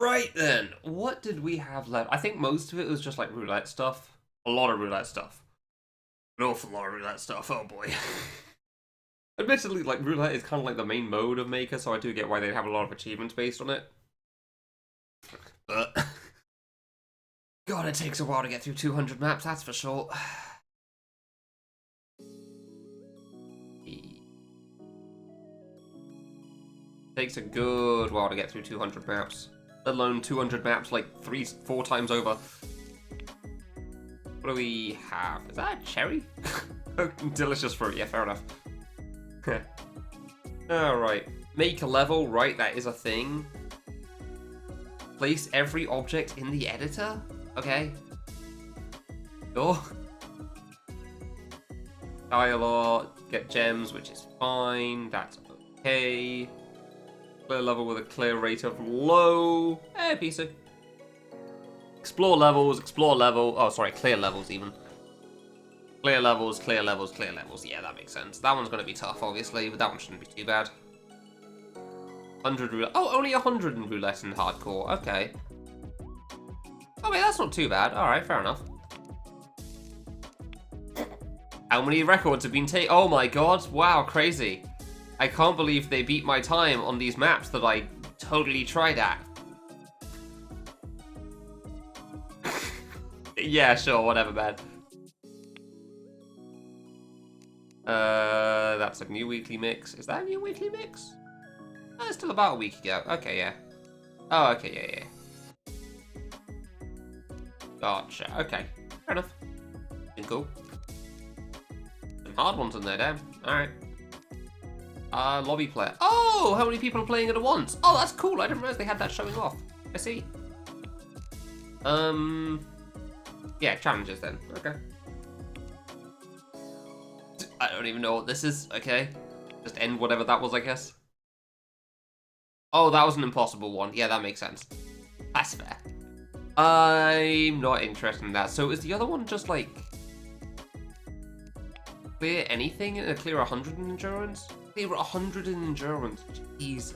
Right then, what did we have left? I think most of it was just like roulette stuff. A lot of roulette stuff. An awful lot of roulette stuff, oh boy. Admittedly, like, roulette is kind of like the main mode of Maker, so I do get why they have a lot of achievements based on it. But, God, it takes a while to get through 200 maps, that's for sure. Takes a good while to get through 200 maps. Let alone 200 maps like 3-4 times over. What do we have? Is that a cherry? Delicious fruit, yeah, fair enough. Alright. Make a level, right, that is a thing. Place every object in the editor? Okay. Sure. Dialogue, get gems, which is fine, that's okay. Clear level with a clear rate of low. PC. Explore levels, oh sorry, clear levels even. Clear levels, clear levels, clear levels. Yeah, that makes sense. That one's going to be tough, obviously, but that one shouldn't be too bad. 100 roulette. Oh, only 100 in roulette and hardcore. Okay. Oh, wait, that's not too bad. Alright, fair enough. How many records have been taken? Oh my god. Wow, crazy. I can't believe they beat my time on these maps that I totally tried at. Yeah, sure, whatever, man. That's a new weekly mix. Is that a new weekly mix? Oh, it's still about a week ago. Okay, yeah. Oh, okay, yeah. Gotcha. Okay, fair enough. Been cool. Some hard ones in there, damn. Alright. Lobby player. Oh, how many people are playing it at once? Oh, that's cool. I didn't realize they had that showing off. I see. Yeah, challenges then. Okay. I don't even know what this is. Okay. Just end whatever that was, I guess. Oh, that was an impossible one. Yeah, that makes sense. That's fair. I'm not interested in that. So is the other one just like clear anything and clear 100 in endurance? Clear 100 in endurance. Jeez.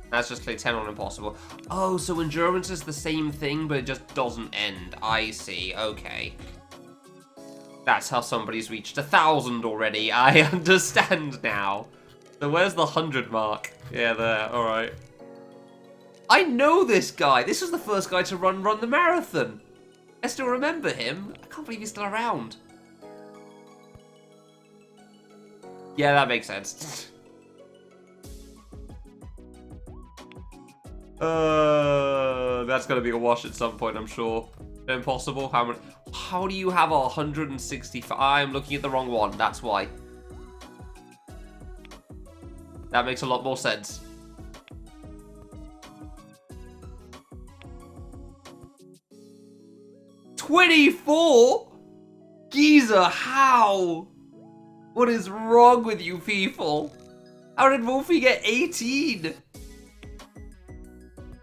That's just clear 10 on impossible. Oh, so endurance is the same thing, but it just doesn't end. I see. Okay. That's how somebody's reached 1,000 already. I understand now. So where's the 100 mark? Yeah, there. All right. I know this guy. This was the first guy to run the marathon. I still remember him. I can't believe he's still around. Yeah, that makes sense. That's gonna be a wash at some point, I'm sure. Impossible. How do you have 165? I'm looking at the wrong one. That's why. That makes a lot more sense. $24? Geezer, how? What is wrong with you people? How did Wolfie get 18?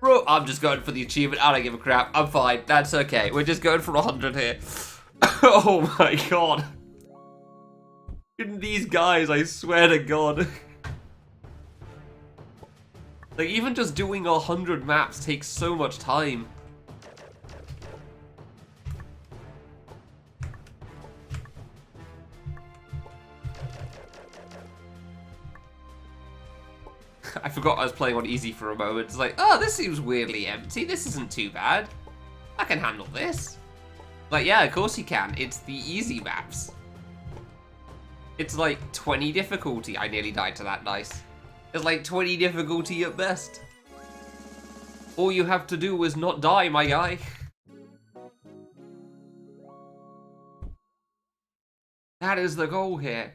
Bro, I'm just going for the achievement. I don't give a crap. I'm fine. That's okay. We're just going for 100 here. Oh my god. These guys, I swear to god. Like, even just doing 100 maps takes so much time. I forgot I was playing on easy for a moment. It's like, oh, this seems weirdly empty. This isn't too bad. I can handle this. Like, yeah, of course you can. It's the easy maps. It's like 20 difficulty. I nearly died to that, nice. It's like 20 difficulty at best. All you have to do is not die, my guy. That is the goal here.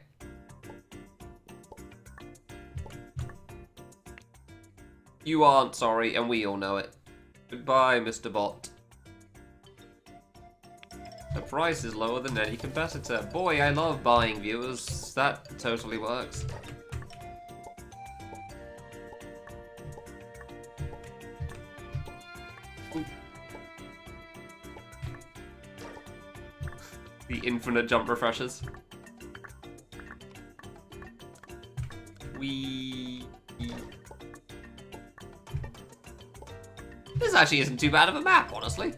You aren't sorry, and we all know it. Goodbye, Mr. Bot. The price is lower than any competitor. Boy, I love buying viewers. That totally works. Ooh. The infinite jump refreshers. This actually isn't too bad of a map, honestly.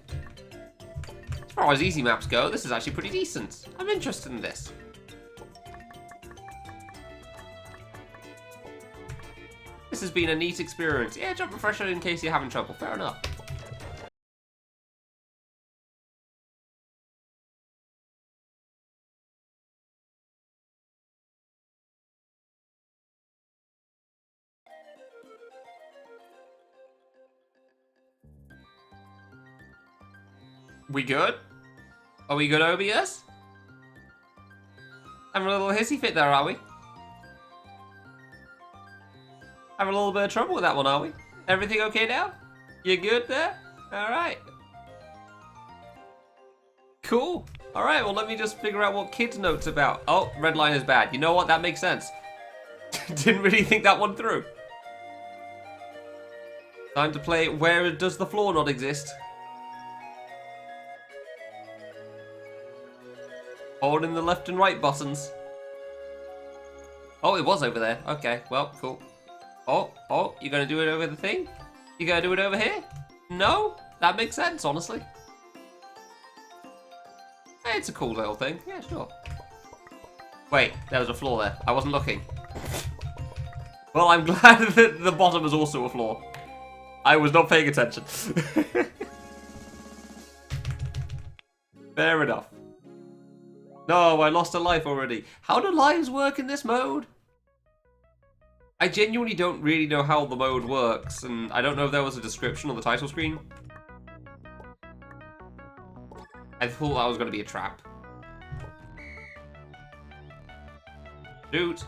As far as easy maps go, this is actually pretty decent. I'm interested in this. This has been a neat experience. Yeah, jump refresher in case you're having trouble. Fair enough. We good? Are we good, OBS? Having a little hissy fit there, are we? Having a little bit of trouble with that one, are we? Everything okay now? You good there? Alright. Cool. Alright, well let me just figure out what Kid's note's about. Oh, red line is bad. You know what? That makes sense. Didn't really think that one through. Time to play Where Does the Floor Not Exist? Holding the left and right buttons. Oh, it was over there. Okay, well, cool. Oh, you're gonna do it over the thing? You gonna do it over here? No? That makes sense, honestly. Hey, it's a cool little thing. Yeah, sure. Wait, there was a floor there. I wasn't looking. Well, I'm glad that the bottom is also a floor. I was not paying attention. Fair enough. No, I lost a life already. How do lives work in this mode? I genuinely don't really know how the mode works, and I don't know if there was a description on the title screen. I thought that was going to be a trap. Dude.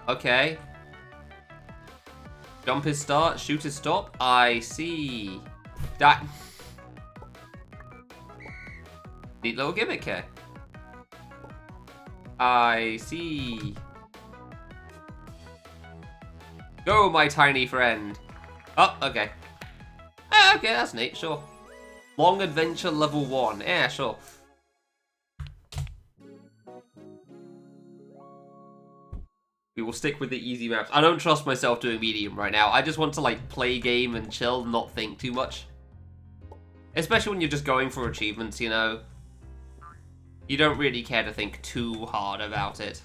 Okay. Jump is start, shoot is stop. I see. That. Neat little gimmick here. I see. Go, my tiny friend. Oh, okay. Okay, that's neat, sure. Long Adventure Level 1. Yeah, sure. We will stick with the easy maps. I don't trust myself doing medium right now. I just want to, like, play game and chill, not think too much. Especially when you're just going for achievements, you know? You don't really care to think too hard about it.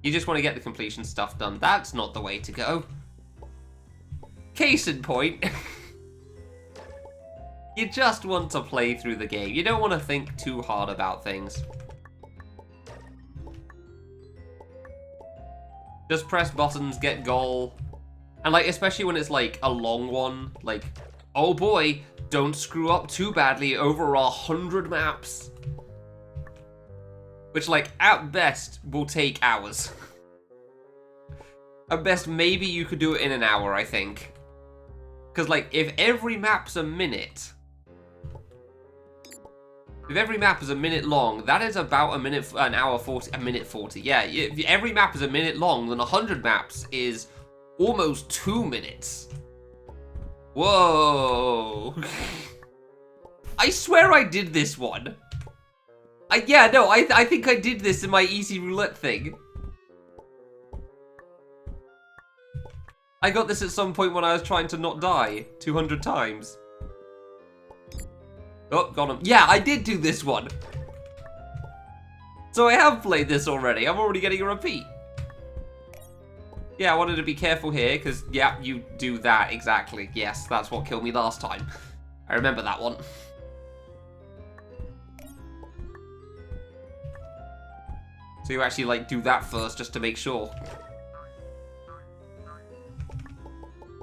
You just want to get the completion stuff done. That's not the way to go. Case in point. You just want to play through the game. You don't want to think too hard about things. Just press buttons, get goal. And like, especially when it's like a long one, like, oh boy, don't screw up too badly over 100 maps. Which, like, at best, will take hours. At best, maybe you could do it in an hour, I think. Because, like, if every map's a minute... If every map is a minute long, that is about an hour 40, a minute 40. Yeah, if every map is a minute long, then 100 maps is almost 2 minutes. Whoa. I swear I did this one. Yeah, no, I think I did this in my easy roulette thing. I got this at some point when I was trying to not die 200 times. Oh, got him. Yeah, I did do this one. So I have played this already. I'm already getting a repeat. Yeah, I wanted to be careful here, because, yeah, you do that, exactly. Yes, that's what killed me last time. I remember that one. So you actually, like, do that first, just to make sure.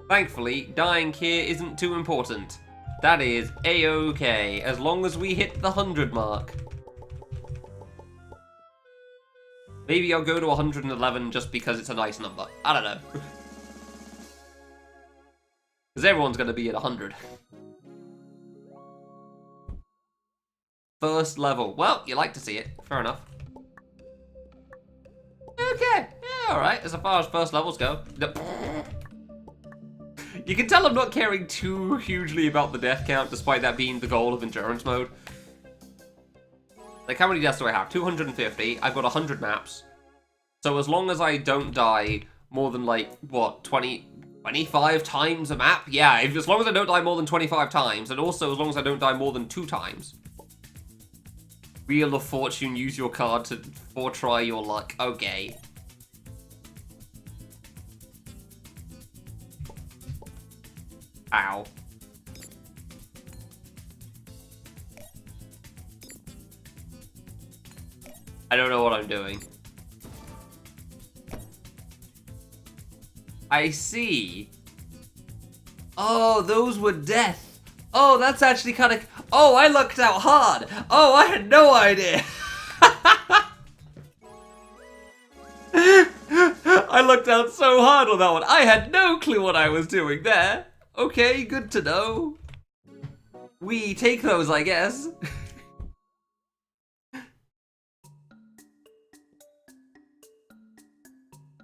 Thankfully, dying here isn't too important. That is A-okay, as long as we hit the 100 mark. Maybe I'll go to 111 just because it's a nice number. I don't know. Because everyone's going to be at 100. First level. Well, you like to see it. Fair enough. Okay. Yeah, alright. As far as first levels go. You can tell I'm not caring too hugely about the death count, despite that being the goal of endurance mode. Like, how many deaths do I have? 250. I've got 100 maps. So as long as I don't die more than, like, what, 25 times a map? Yeah, as long as I don't die more than 25 times, and also as long as I don't die more than 2 times. Wheel of Fortune, use your card to try your luck. Okay. Ow. I don't know what I'm doing. I see. Oh, those were death. Oh, that's actually kind of... Oh, I lucked out hard. Oh, I had no idea. I lucked out so hard on that one. I had no clue what I was doing there. Okay, good to know. We take those, I guess.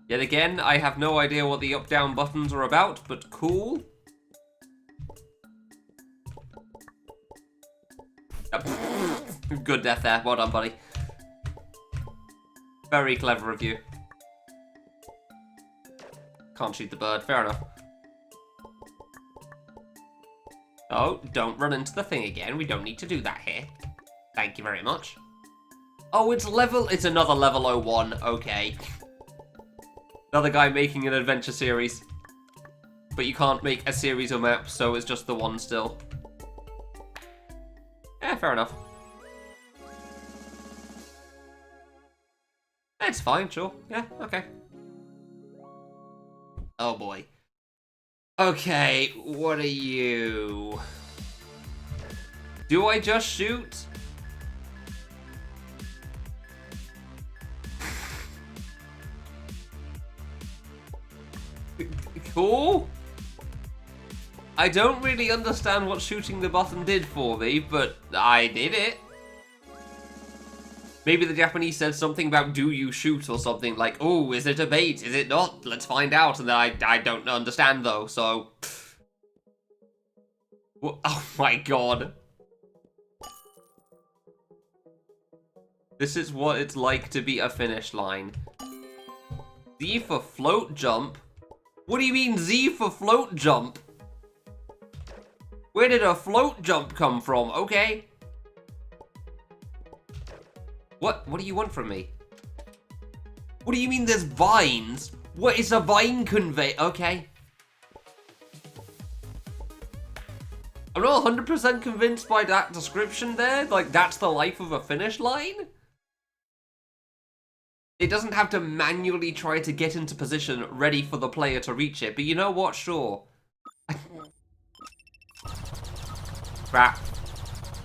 Yet again, I have no idea what the up-down buttons are about, but cool. Good death there. Well done, buddy. Very clever of you. Can't shoot the bird. Fair enough. Oh, don't run into the thing again. We don't need to do that here. Thank you very much. Oh, it's another level 01. Okay. Another guy making an adventure series. But you can't make a series of maps, so it's just the one still. Yeah, fair enough. It's fine, sure. Yeah, okay. Oh boy. Okay, what are you? Do I just shoot? Cool. I don't really understand what shooting the button did for me, but I did it. Maybe the Japanese said something about do you shoot or something, like, oh, is it a bait? Is it not? Let's find out. And I don't understand, though, so... Oh my god. This is what it's like to be a finish line. Z for float jump? What do you mean Z for float jump? Where did a float jump come from? Okay. What do you want from me? What do you mean there's vines? What is a vine convey? Okay. I'm not 100% convinced by that description there. Like, that's the life of a finish line? It doesn't have to manually try to get into position ready for the player to reach it, but you know what? Sure. Crap.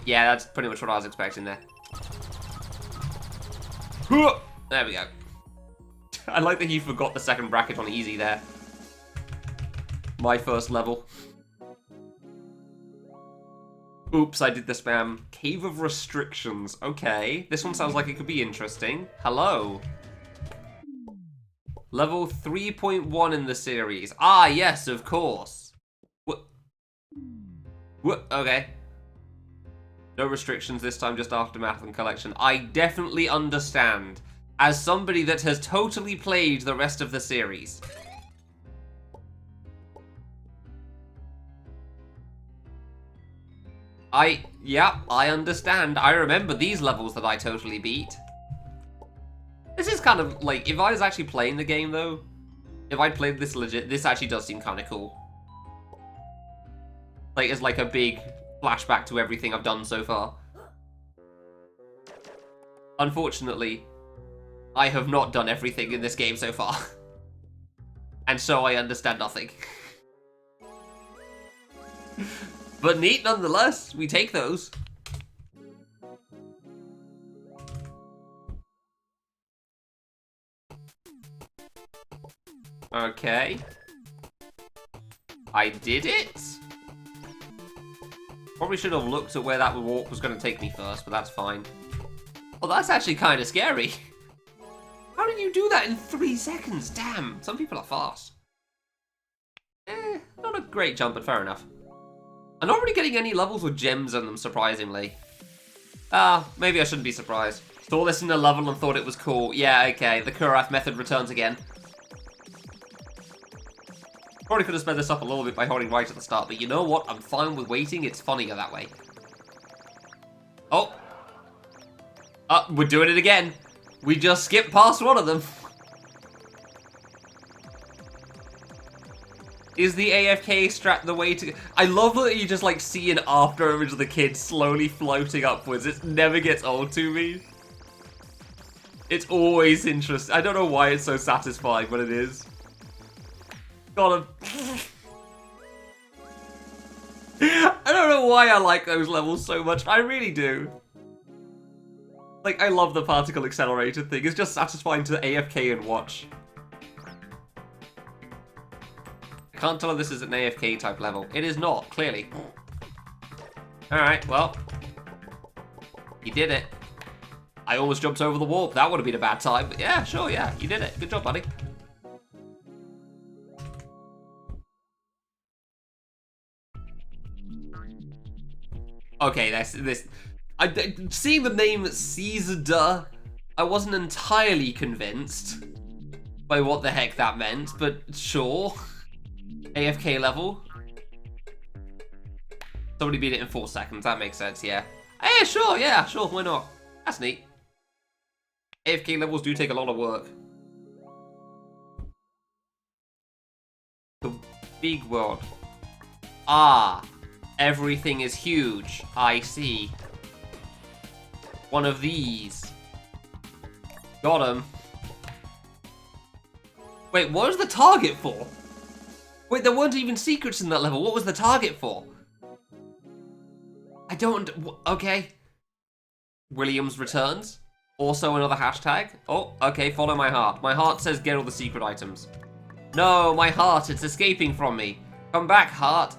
Yeah, that's pretty much what I was expecting there. There we go. I like that he forgot the second bracket on easy there. My first level. Oops, I did the spam. Cave of Restrictions. Okay. This one sounds like it could be interesting. Hello. Level 3.1 in the series. Ah, yes, of course. What? Okay. No restrictions this time, just Aftermath and Collection. I definitely understand. As somebody that has totally played the rest of the series. Yeah, I understand. I remember these levels that I totally beat. This is kind of, like, if I was actually playing the game, though, if I played this legit, this actually does seem kind of cool. Like, it's like a big flashback to everything I've done so far. Unfortunately, I have not done everything in this game so far. And so I understand nothing. But neat nonetheless, we take those. Okay. I did it? Probably should have looked at where that walk was going to take me first, but that's fine. Well, that's actually kind of scary. How did you do that in 3 seconds? Damn, some people are fast. Not a great jump, but fair enough. I'm not really getting any levels with gems in them, surprisingly. Maybe I shouldn't be surprised. Saw this in a level and thought it was cool. Yeah, okay. The Kurath method returns again. Probably could have sped this up a little bit by holding right at the start, but you know what? I'm fine with waiting. It's funnier that way. Oh. We're doing it again. We just skipped past one of them. Is the AFK strat the way to... I love that you just, like, see an after image of the kid slowly floating upwards. It never gets old to me. It's always interesting. I don't know why it's so satisfying, but it is. Got him. I don't know why I like those levels so much. I really do. Like, I love the particle accelerator thing. It's just satisfying to AFK and watch. I can't tell if this is an AFK type level. It is not, clearly. Alright, well. You did it. I almost jumped over the warp. That would have been a bad time. But yeah, sure, yeah. You did it. Good job, buddy. Okay, this. Seeing the name Caesar, I wasn't entirely convinced by what the heck that meant, but sure. AFK level. Somebody beat it in 4 seconds. That makes sense, yeah. Hey, sure, yeah, sure, why not? That's neat. AFK levels do take a lot of work. The big world. Ah, everything is huge. I see. One of these. Got him. Wait, what was the target for? Wait, there weren't even secrets in that level. What was the target for? I don't... Okay. Williams returns. Also another hashtag. Oh, okay, follow my heart. My heart says get all the secret items. No, my heart, it's escaping from me. Come back, heart.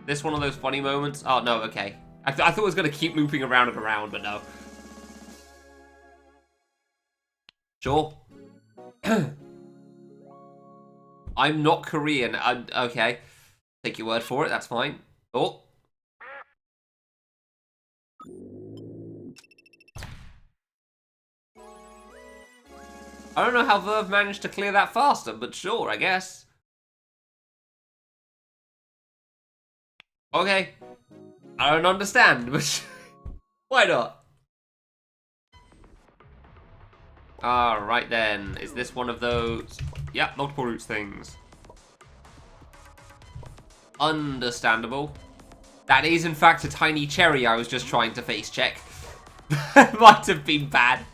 This one of those funny moments? Oh, no, okay. I thought it was going to keep looping around and around, but no. Sure. I'm not Korean. Okay. Take your word for it, that's fine. Oh. I don't know how Verve managed to clear that faster, but sure, I guess. Okay. I don't understand, but why not? Alright then. Is this one of those? Yeah, multiple routes things. Understandable. That is in fact a tiny cherry I was just trying to face check. Might have been bad.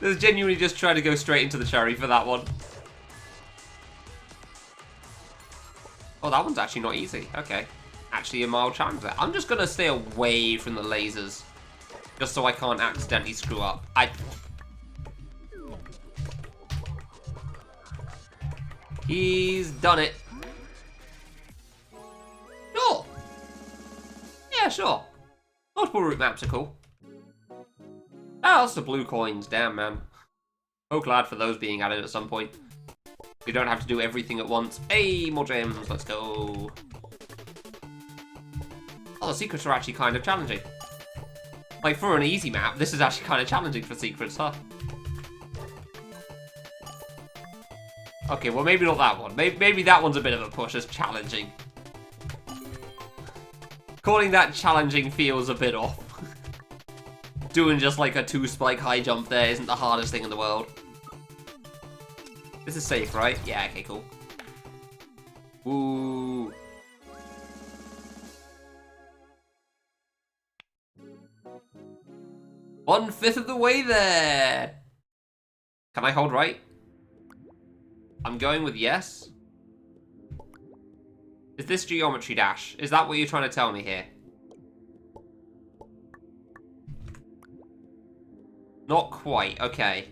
I was genuinely just trying to go straight into the cherry for that one. Oh, that one's actually not easy. Okay. Actually a mild challenge there. I'm just gonna stay away from the lasers. Just so I can't accidentally screw up. He's done it. Sure. Yeah, sure. Multiple route maps are cool. Oh, that's the blue coins. Damn, man. So glad for those being added at some point. We don't have to do everything at once. Hey, more gems. Let's go. Oh, the secrets are actually kind of challenging. Like, for an easy map, this is actually kind of challenging for secrets, huh? Okay, well, maybe not that one. Maybe that one's a bit of a push as challenging. Calling that challenging feels a bit off. Doing just like a 2-spike high jump there isn't the hardest thing in the world. This is safe, right? Yeah, okay, cool. Ooh. One-fifth of the way there! Can I hold right? I'm going with yes. Is this geometry dash? Is that what you're trying to tell me here? Not quite, okay.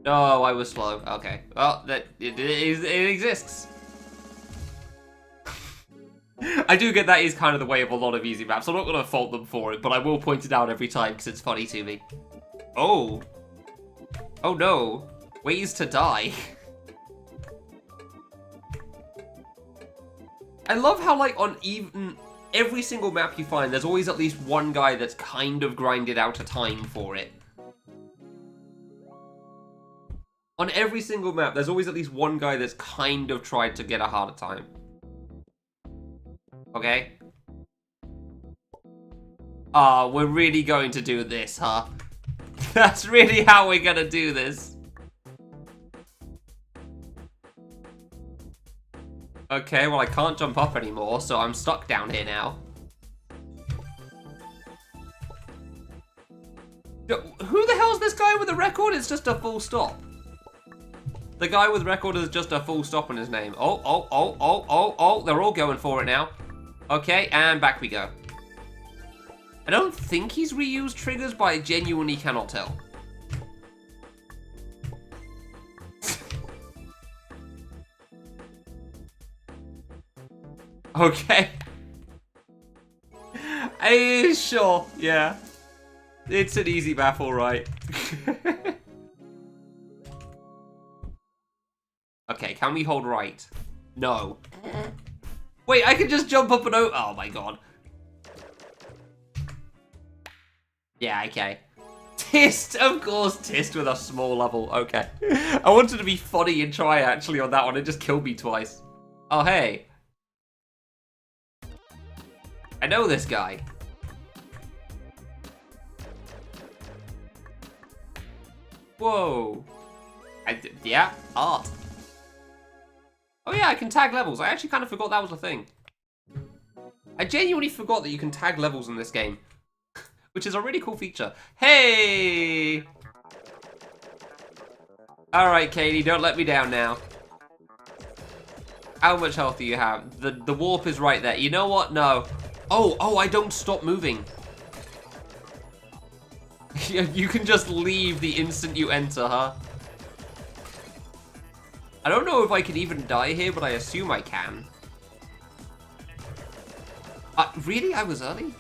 No, I was slow. Okay. Well, it exists. I do get that is kind of the way of a lot of easy maps. I'm not going to fault them for it, but I will point it out every time because it's funny to me. Oh. Oh no. Ways to die. I love how, like, on even... every single map you find, there's always at least one guy that's kind of grinded out a time for it. On every single map, there's always at least one guy that's kind of tried to get a harder time. Okay? Oh, we're really going to do this, huh? That's really how we're gonna do this. Okay, well I can't jump up anymore, so I'm stuck down here now. Who the hell's this guy with the record? It's just a full stop. The guy with record is just a full stop in his name. Oh, they're all going for it now. Okay, and back we go. I don't think he's reused triggers, but I genuinely cannot tell. Okay. Sure, yeah. It's an easy map, alright. Okay, can we hold right? No. Wait, I can just jump up and over. Oh my god. Yeah, okay. Tist, of course, Tist with a small level. Okay. I wanted to be funny and try actually on that one. It just killed me twice. Oh, hey. I know this guy. Whoa. Yeah, art. Oh yeah, I can tag levels. I actually kind of forgot that was a thing. I genuinely forgot that you can tag levels in this game. Which is a really cool feature. Hey! Alright, Katie, don't let me down now. How much health do you have? The warp is right there. You know what? No. Oh, I don't stop moving. You can just leave the instant you enter, huh? I don't know if I can even die here, but I assume I can. Really? I was early?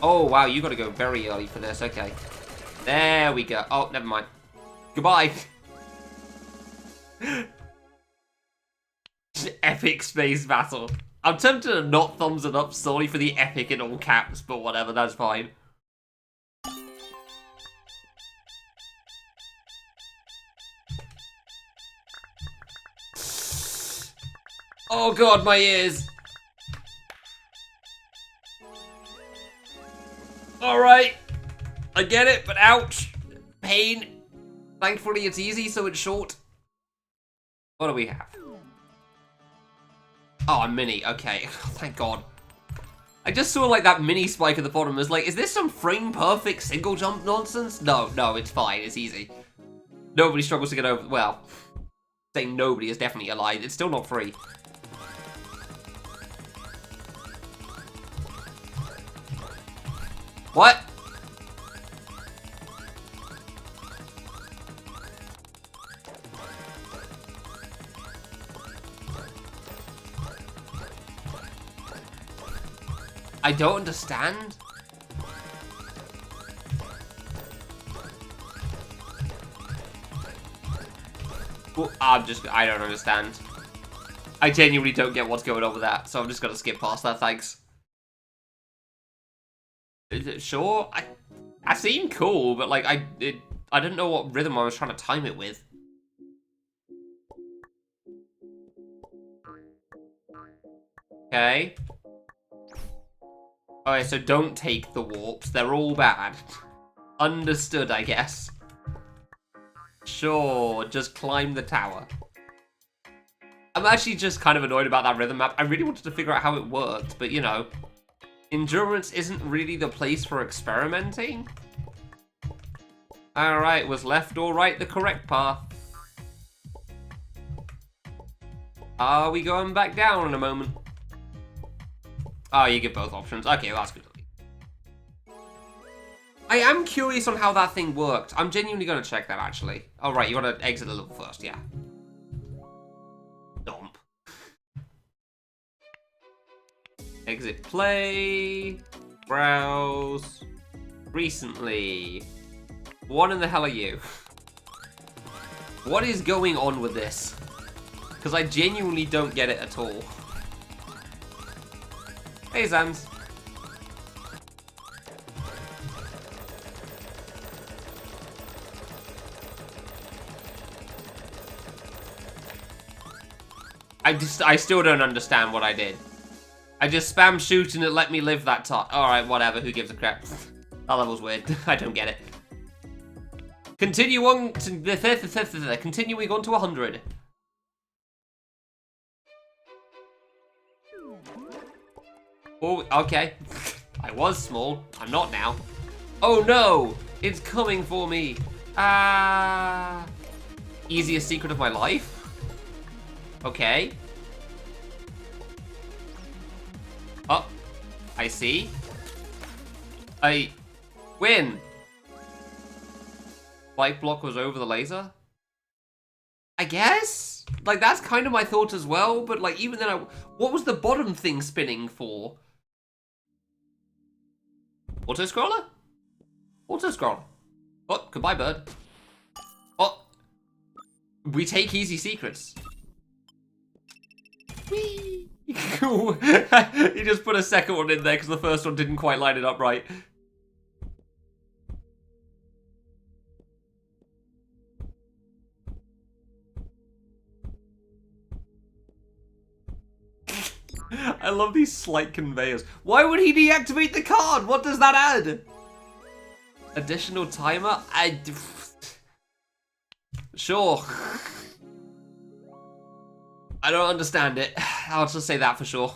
Oh, wow, you gotta go very early for this. Okay. There we go. Oh, never mind. Goodbye. Epic space battle. I'm tempted to not thumbs it up solely for the epic in all caps, but whatever, that's fine. Oh god, my ears. Alright. I get it, but ouch. Pain. Thankfully it's easy, so it's short. What do we have? Oh, a mini. Okay. Thank god. I just saw like that mini spike at the bottom. I was like, is this some frame perfect single jump nonsense? No, it's fine. It's easy. Nobody struggles to get over. Well, saying nobody is definitely a lie. It's still not free. What? I don't understand. Well, I don't understand. I genuinely don't get what's going on with that, so I'm just gonna skip past that, thanks. Sure, I seem cool, but like, I didn't know what rhythm I was trying to time it with. Okay. Okay, so don't take the warps. They're all bad. Understood, I guess. Sure, just climb the tower. I'm actually just kind of annoyed about that rhythm map. I really wanted to figure out how it worked, but you know, endurance isn't really the place for experimenting. Alright, was left or right the correct path? Are we going back down in a moment? Oh, you get both options. Okay, well, that's good. I am curious on how that thing worked. I'm genuinely going to check that, actually. Oh, right, you want to exit the level first, yeah. Dump. Exit play. Browse. Recently. What in the hell are you? What is going on with this? Because I genuinely don't get it at all. Hey, Sans. I still don't understand what I did. I just spam shoot and it let me live that time. Alright, whatever, who gives a crap? That level's weird. I don't get it. Continue on to continuing on to 100. Oh, okay. I was small. I'm not now. Oh no! It's coming for me. Easiest secret of my life? Okay. Oh, I see. I win. Light block was over the laser? I guess? Like, that's kind of my thought as well, but like, even then, what was the bottom thing spinning for? Auto-scroller? Auto-scroller. Oh, goodbye, bird. Oh. We take easy secrets. Whee! He just put a second one in there because the first one didn't quite line it up right. I love these slight conveyors. Why would he deactivate the card? What does that add? Additional timer? Sure. I don't understand it. I'll just say that for sure.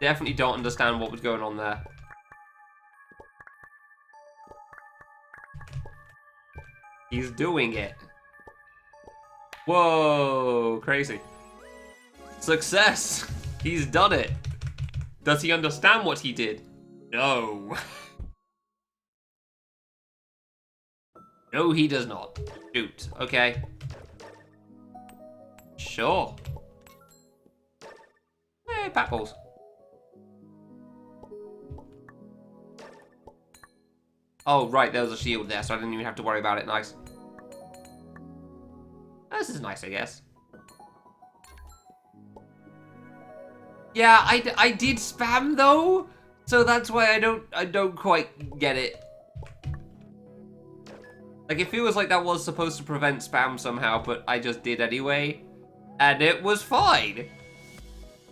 Definitely don't understand what was going on there. He's doing it. Whoa, crazy. Success! He's done it. Does he understand what he did? No. No, he does not. Shoot. Okay. Sure. Hey, bat balls. Oh, right, there was a shield there, so I didn't even have to worry about it. Nice. This is nice, I guess. Yeah, I did spam though, so that's why I don't quite get it. Like, it feels like that was supposed to prevent spam somehow, but I just did anyway, and it was fine.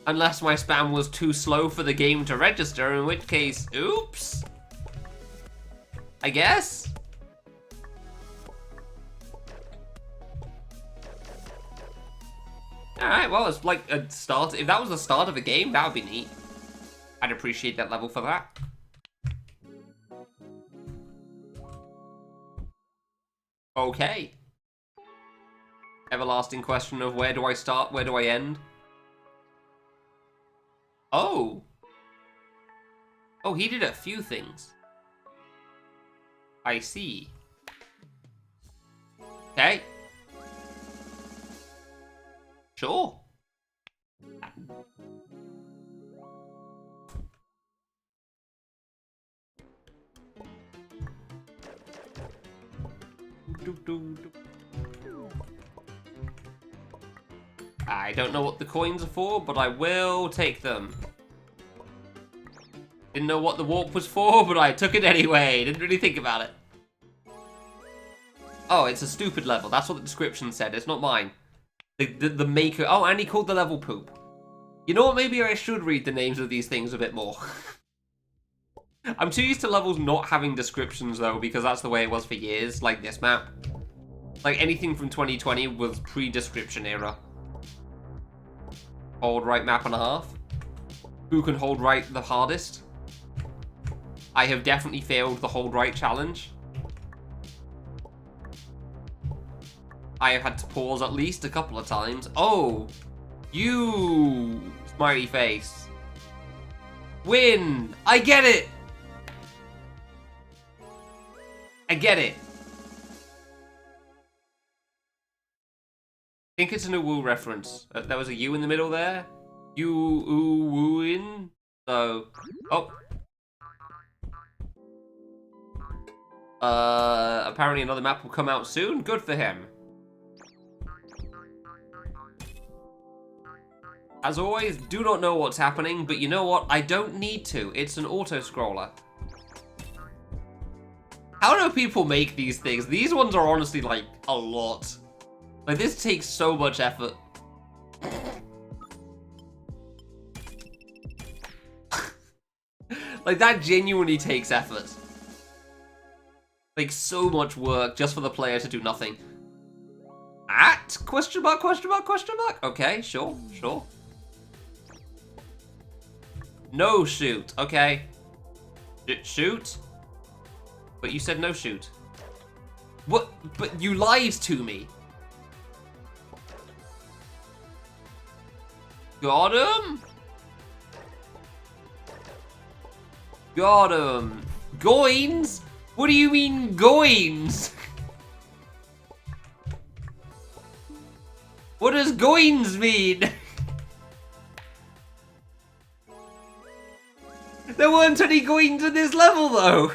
Unless my spam was too slow for the game to register, in which case, oops. I guess. Alright, well, it's like a start. If that was the start of a game, that would be neat. I'd appreciate that level for that. Okay. Everlasting question of where do I start, where do I end? Oh. Oh, he did a few things. I see. Okay. Sure. I don't know what the coins are for, but I will take them. Didn't know what the warp was for, but I took it anyway. Didn't really think about it. Oh, it's a stupid level. That's what the description said. It's not mine. The maker... Oh, and he called the level poop. You know what? Maybe I should read the names of these things a bit more. I'm too used to levels not having descriptions, though, because that's the way it was for years, like this map. Like, anything from 2020 was pre-description era. Hold right map and a half. Who can hold right the hardest? I have definitely failed the hold right challenge. I have had to pause at least a couple of times. Oh! You! Smiley face. Win! I get it! I get it. I think it's an Uwu reference. There was a U in the middle there. Uwu-in. So, oh. Apparently another map will come out soon. Good for him. As always, do not know what's happening, but you know what? I don't need to. It's an auto-scroller. How do people make these things? These ones are honestly, like, a lot. Like, this takes so much effort. Like, that genuinely takes effort. Like, so much work just for the player to do nothing. At? Question mark, question mark, question mark? Okay, sure, sure. No shoot, okay. Shoot? But you said no shoot. What? But you lied to me. Got him? Got him. Goins? What do you mean, goins? What does goins mean? There weren't any goins in this level, though.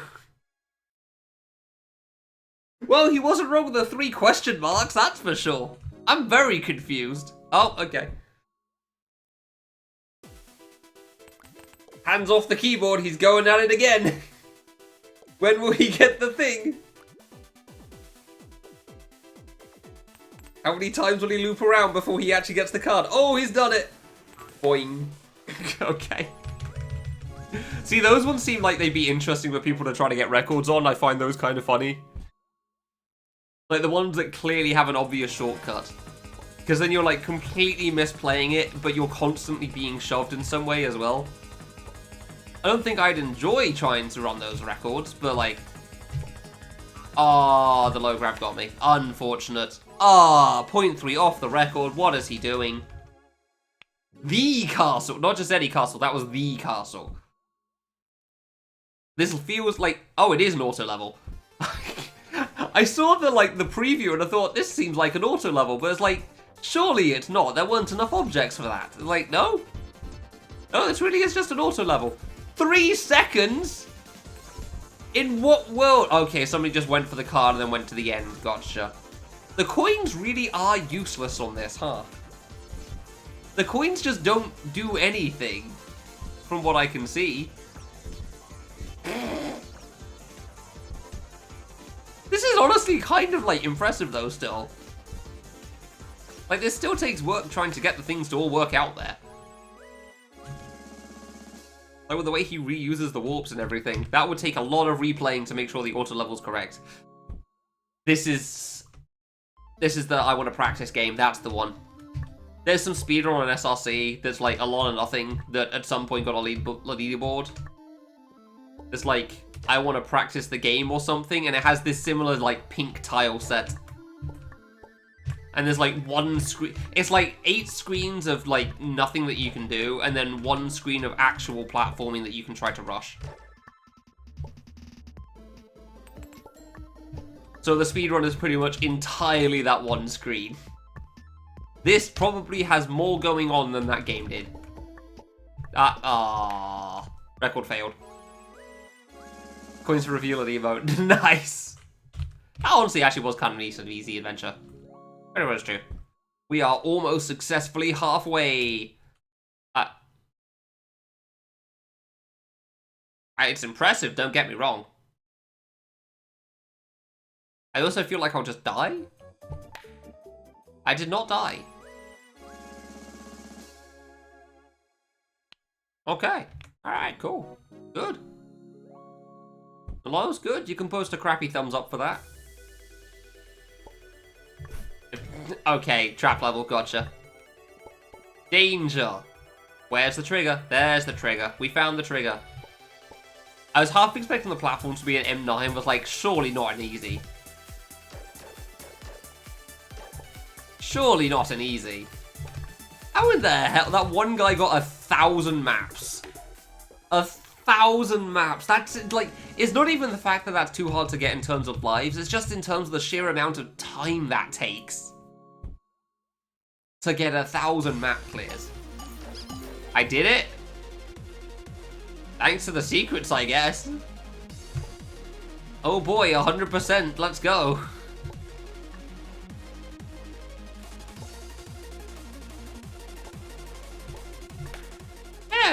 Well, he wasn't wrong with the 3 question marks, that's for sure. I'm very confused. Oh, okay. Hands off the keyboard, he's going at it again. When will he get the thing? How many times will he loop around before he actually gets the card? Oh, he's done it! Boing. Okay. See, those ones seem like they'd be interesting for people to try to get records on. I find those kind of funny. Like the ones that clearly have an obvious shortcut. Because then you're like completely misplaying it, but you're constantly being shoved in some way as well. I don't think I'd enjoy trying to run those records, but like... Ah, the low grab got me. Unfortunate. Ah, 0.3 off the record. What is he doing? The castle. Not just any castle. That was the castle. This feels like... Oh, it is an auto level. I saw the preview and I thought, this seems like an auto level, but it's like, surely it's not. There weren't enough objects for that. Like, no? No, this really is just an auto level. 3 seconds? In what world? Okay, somebody just went for the card and then went to the end. Gotcha. The coins really are useless on this, huh? The coins just don't do anything, from what I can see. This is honestly kind of, like, impressive, though, still. Like, this still takes work trying to get the things to all work out there. Like, with the way he reuses the warps and everything, that would take a lot of replaying to make sure the auto level's correct. This is the I want to practice game. That's the one. There's some speedrun on SRC that's, like, a lot of nothing that at some point got a leaderboard. It's like, I want to practice the game or something, and it has this similar, like, pink tile set. And there's, like, one screen... It's, like, 8 screens of, like, nothing that you can do, and then 1 screen of actual platforming that you can try to rush. So the speedrun is pretty much entirely that one screen. This probably has more going on than that game did. Record failed. Coins to reveal an emote. Nice. That honestly actually was kind of an easy adventure. Very much true. We are almost successfully halfway. It's impressive, don't get me wrong. I also feel like I'll just die. I did not die. Okay. Alright, cool. Good. The low's good. You can post a crappy thumbs up for that. Okay, trap level, gotcha. Danger. Where's the trigger? There's the trigger. We found the trigger. I was half expecting the platform to be an M9, but like, surely not an easy. Surely not an easy. How in the hell? That one guy got 1,000 maps. 1,000 maps. That's like, it's not even the fact that that's too hard to get in terms of lives. It's just in terms of the sheer amount of time that takes to get 1,000 map clears. I did it. Thanks to the secrets, I guess. Oh boy, 100%. Let's go.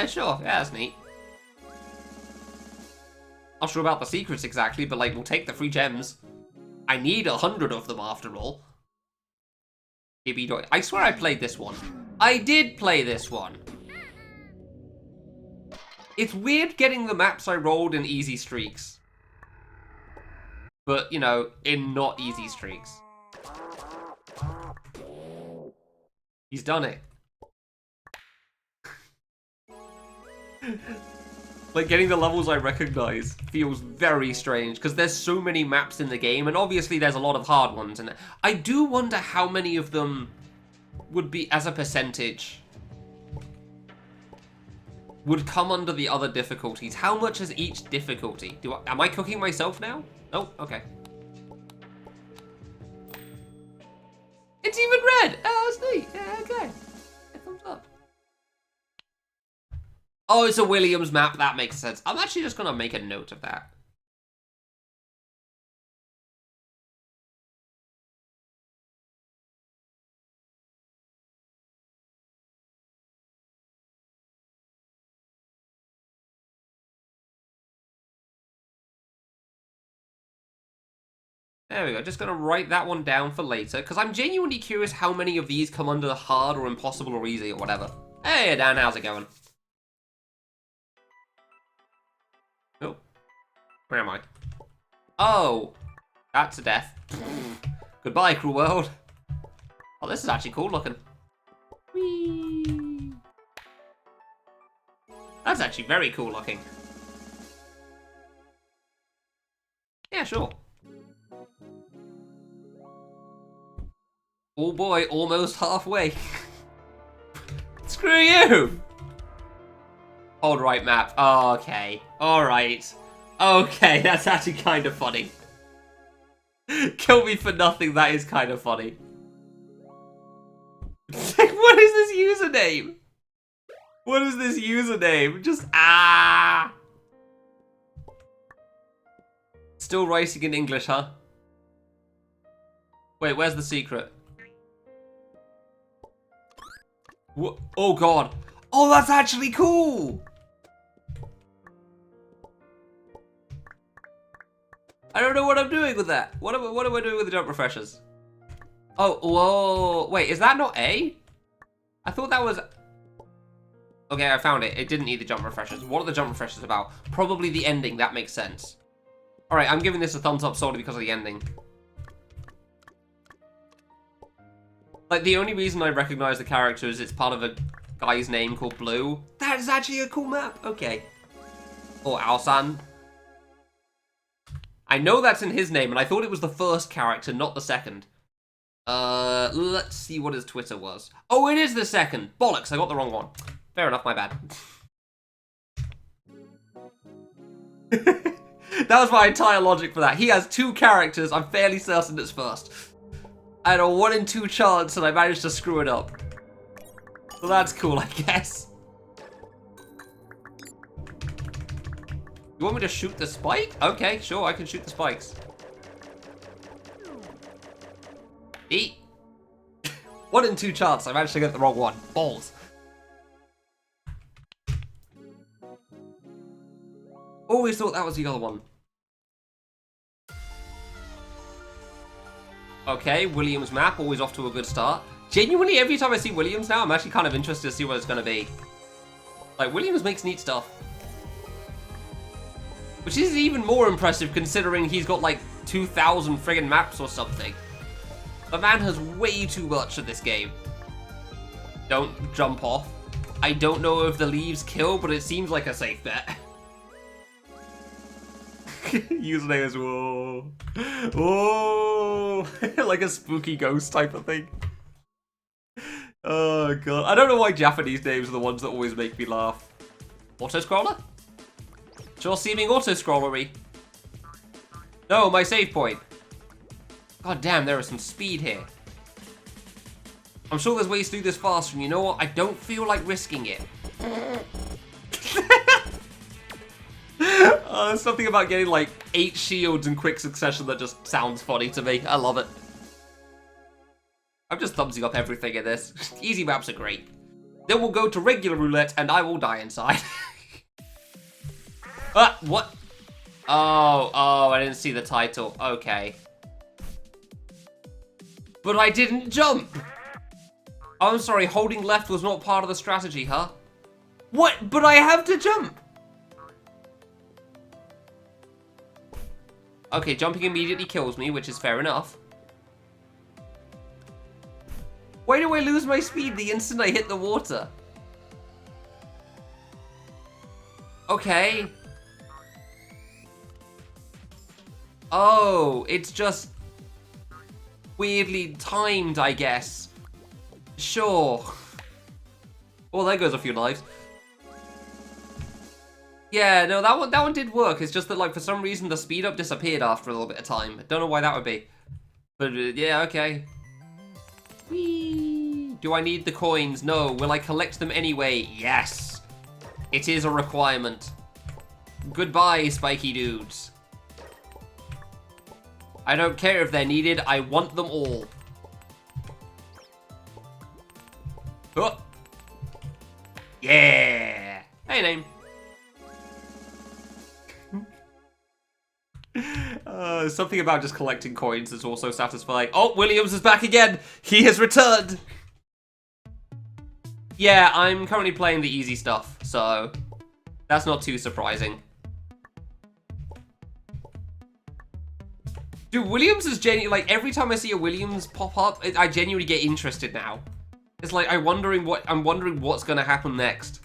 sure. Yeah, that's neat. Not sure about the secrets exactly, but like, we'll take the free gems. I need 100 of them after all. I swear I played this one. I did play this one. It's weird getting the maps I rolled in easy streaks. But, you know, in not easy streaks. He's done it. Like, getting the levels I recognize feels very strange, because there's so many maps in the game, and obviously there's a lot of hard ones, and I do wonder how many of them would be, as a percentage, would come under the other difficulties. How much is each difficulty? Am I cooking myself now? Oh, okay. It's even red! Oh, that's neat. Yeah, okay. It comes up. Oh, it's a Williams map. That makes sense. I'm actually just going to make a note of that. There we go. Just going to write that one down for later, because I'm genuinely curious how many of these come under hard or impossible or easy or whatever. Hey, Dan, how's it going? Oh. Where am I? Oh. That's a death. Goodbye, cruel world. Oh, this is actually cool looking. Whee! That's actually very cool looking. Yeah, sure. Oh boy, almost halfway. Screw you! Hold right map. Oh, okay. Alright. Okay, that's actually kind of funny. Kill me for nothing, that is kind of funny. What is this username? What is this username? Just, ah! Still writing in English, huh? Wait, where's the secret? What? Oh god. Oh, that's actually cool! I don't know what I'm doing with that. What am I doing with the jump refreshers? Oh, whoa. Wait, is that not A? I thought that was... Okay, I found it. It didn't need the jump refreshers. What are the jump refreshers about? Probably the ending. That makes sense. Alright, I'm giving this a thumbs up solely because of the ending. Like, the only reason I recognize the character is it's part of a guy's name called Blue. That is actually a cool map. Okay. Or Alsan. I know that's in his name, and I thought it was the first character, not the second. Let's see what his Twitter was. Oh, it is the second. Bollocks, I got the wrong one. Fair enough, my bad. That was my entire logic for that. He has two characters, I'm fairly certain it's first. I had a 1 in 2 chance and I managed to screw it up. So that's cool, I guess. You want me to shoot the spike? Okay, sure, I can shoot the spikes. Eat. 1 in 2 chance, I managed to get the wrong one. Balls. Always thought that was the other one. Okay, Williams map, always off to a good start. Genuinely, every time I see Williams now, I'm actually kind of interested to see what it's going to be. Like, Williams makes neat stuff. Which is even more impressive considering he's got like 2,000 friggin' maps or something. The man has way too much of this game. Don't jump off. I don't know if the leaves kill, but it seems like a safe bet. Username is whoa. Whoa. Like a spooky ghost type of thing. Oh god. I don't know why Japanese names are the ones that always make me laugh. Autoscroller? Sure seeming autoscrollery. No, my save point. God damn, there is some speed here. I'm sure there's ways to do this faster, and you know what? I don't feel like risking it. There's something about getting like 8 shields in quick succession that just sounds funny to me. I love it. I'm just thumbsing up everything in this. Easy maps are great. Then we'll go to regular roulette, and I will die inside. What? Oh, I didn't see the title. Okay. But I didn't jump! Oh, I'm sorry, holding left was not part of the strategy, huh? What? But I have to jump! Okay, jumping immediately kills me, which is fair enough. Why do I lose my speed the instant I hit the water? Okay. Oh, it's just weirdly timed, I guess. Sure. Well, there goes a few lives. Yeah, no, that one did work. It's just that, like, for some reason, the speed up disappeared after a little bit of time. Don't know why that would be. But, yeah, okay. Whee! Do I need the coins? No. Will I collect them anyway? Yes. It is a requirement. Goodbye, spiky dudes. I don't care if they're needed. I want them all. Oh. Yeah. Hey, name. Something about just collecting coins is also satisfying. Oh, Williams is back again. He has returned. Yeah, I'm currently playing the easy stuff, so that's not too surprising. Dude, Williams is genuinely, like, every time I see a Williams pop up, I genuinely get interested now. It's like, I'm wondering what's gonna happen next.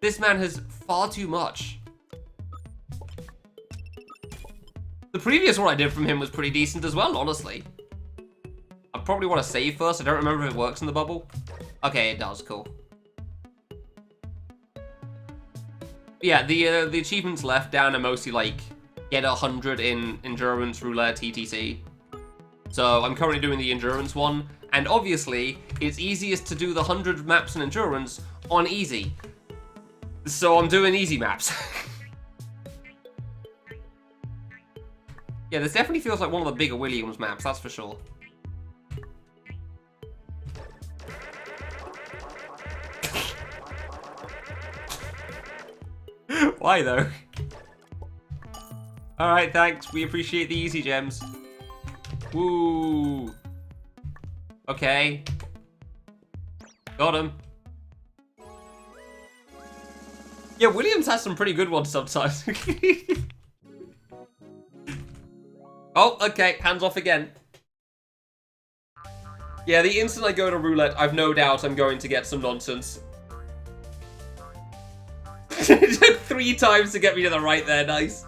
This man has far too much. The previous one I did from him was pretty decent as well, honestly. I probably want to save first. I don't remember if it works in the bubble. Okay, it does. Cool. Yeah, the achievements left down are mostly like get 100 in endurance, roulette, etc. So I'm currently doing the endurance one, and obviously it's easiest to do the 100 maps in endurance on easy. So I'm doing easy maps. Yeah, this definitely feels like one of the bigger Williams maps, that's for sure. Why, though? Alright, thanks. We appreciate the easy gems. Woo! Okay. Got him. Yeah, Williams has some pretty good ones sometimes. Oh, okay, hands off again. Yeah, the instant I go to roulette, I've no doubt I'm going to get some nonsense. It took 3 times to get me to the right there, nice.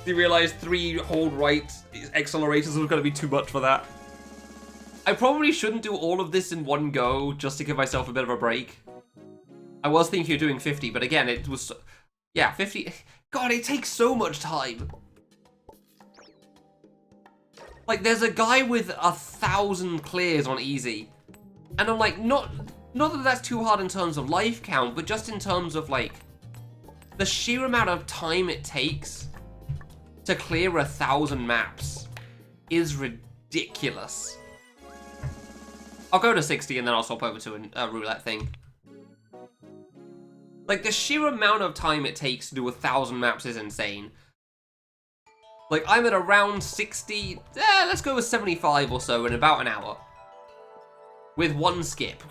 You realize 3 hold right accelerators was going to be too much for that. I probably shouldn't do all of this in one go, just to give myself a bit of a break. I was thinking of doing 50, but again, it was... Yeah, 50... God, it takes so much time. Like, there's a guy with 1,000 clears on easy. And I'm like, not that that's too hard in terms of life count, but just in terms of, like, the sheer amount of time it takes to clear 1,000 maps is ridiculous. I'll go to 60 and then I'll swap over to a roulette thing. Like, the sheer amount of time it takes to do 1,000 maps is insane. Like, I'm at around 60, let's go with 75 or so in about an hour. With 1 skip.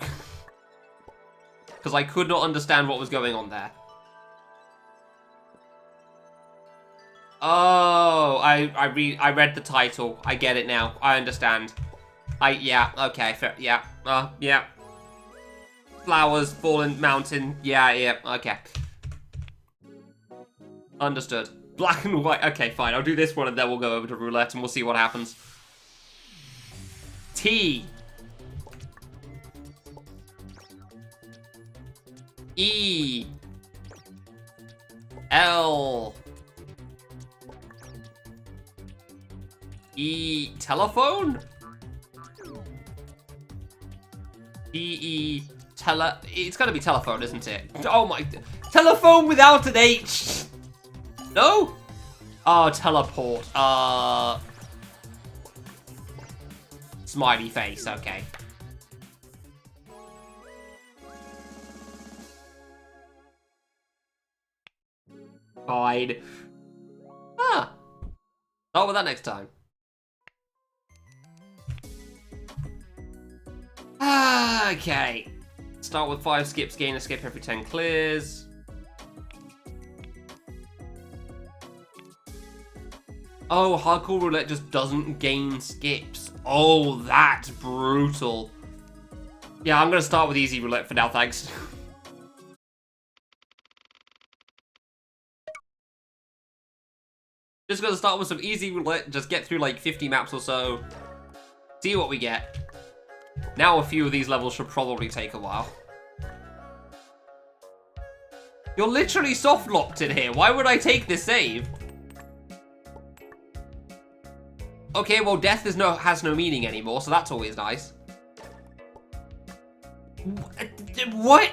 Because I could not understand what was going on there. Oh, I read the title. I get it now. I understand. Yeah, okay, fair, yeah. Yeah. Flowers, fallen mountain. Yeah, okay. Understood. Black and white. Okay, fine. I'll do this one and then we'll go over to roulette and we'll see what happens. T. E. L. E. Telephone? E. It's gotta be telephone, isn't it? Oh my... Telephone without an H! No? Oh, teleport. Smiley face, okay. Fine. Ah. Start with that next time. Okay. Start with 5 skips, gain a skip every 10 clears. Oh, hardcore roulette just doesn't gain skips. Oh, that's brutal. Yeah, I'm gonna start with easy roulette for now, thanks. Just gonna start with some easy roulette, just get through like 50 maps or so. See what we get. Now a few of these levels should probably take a while. You're literally soft locked in here. Why would I take this save? Okay, well, death has no meaning anymore, so that's always nice. What?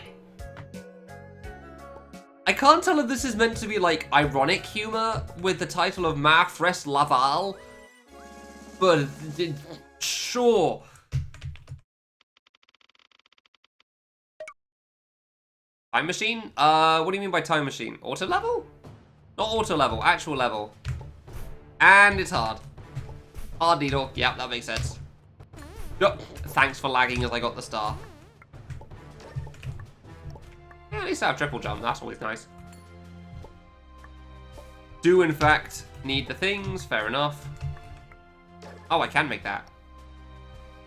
I can't tell if this is meant to be, like, ironic humor with the title of Ma Fres Laval, but sure. Time machine? What do you mean by time machine? Auto level? Not auto level, actual level. And it's hard. Hard needle. Yep, that makes sense. Yep. Thanks for lagging as I got the star. Yeah, at least I have triple jump. That's always nice. Do, in fact, need the things. Fair enough. Oh, I can make that.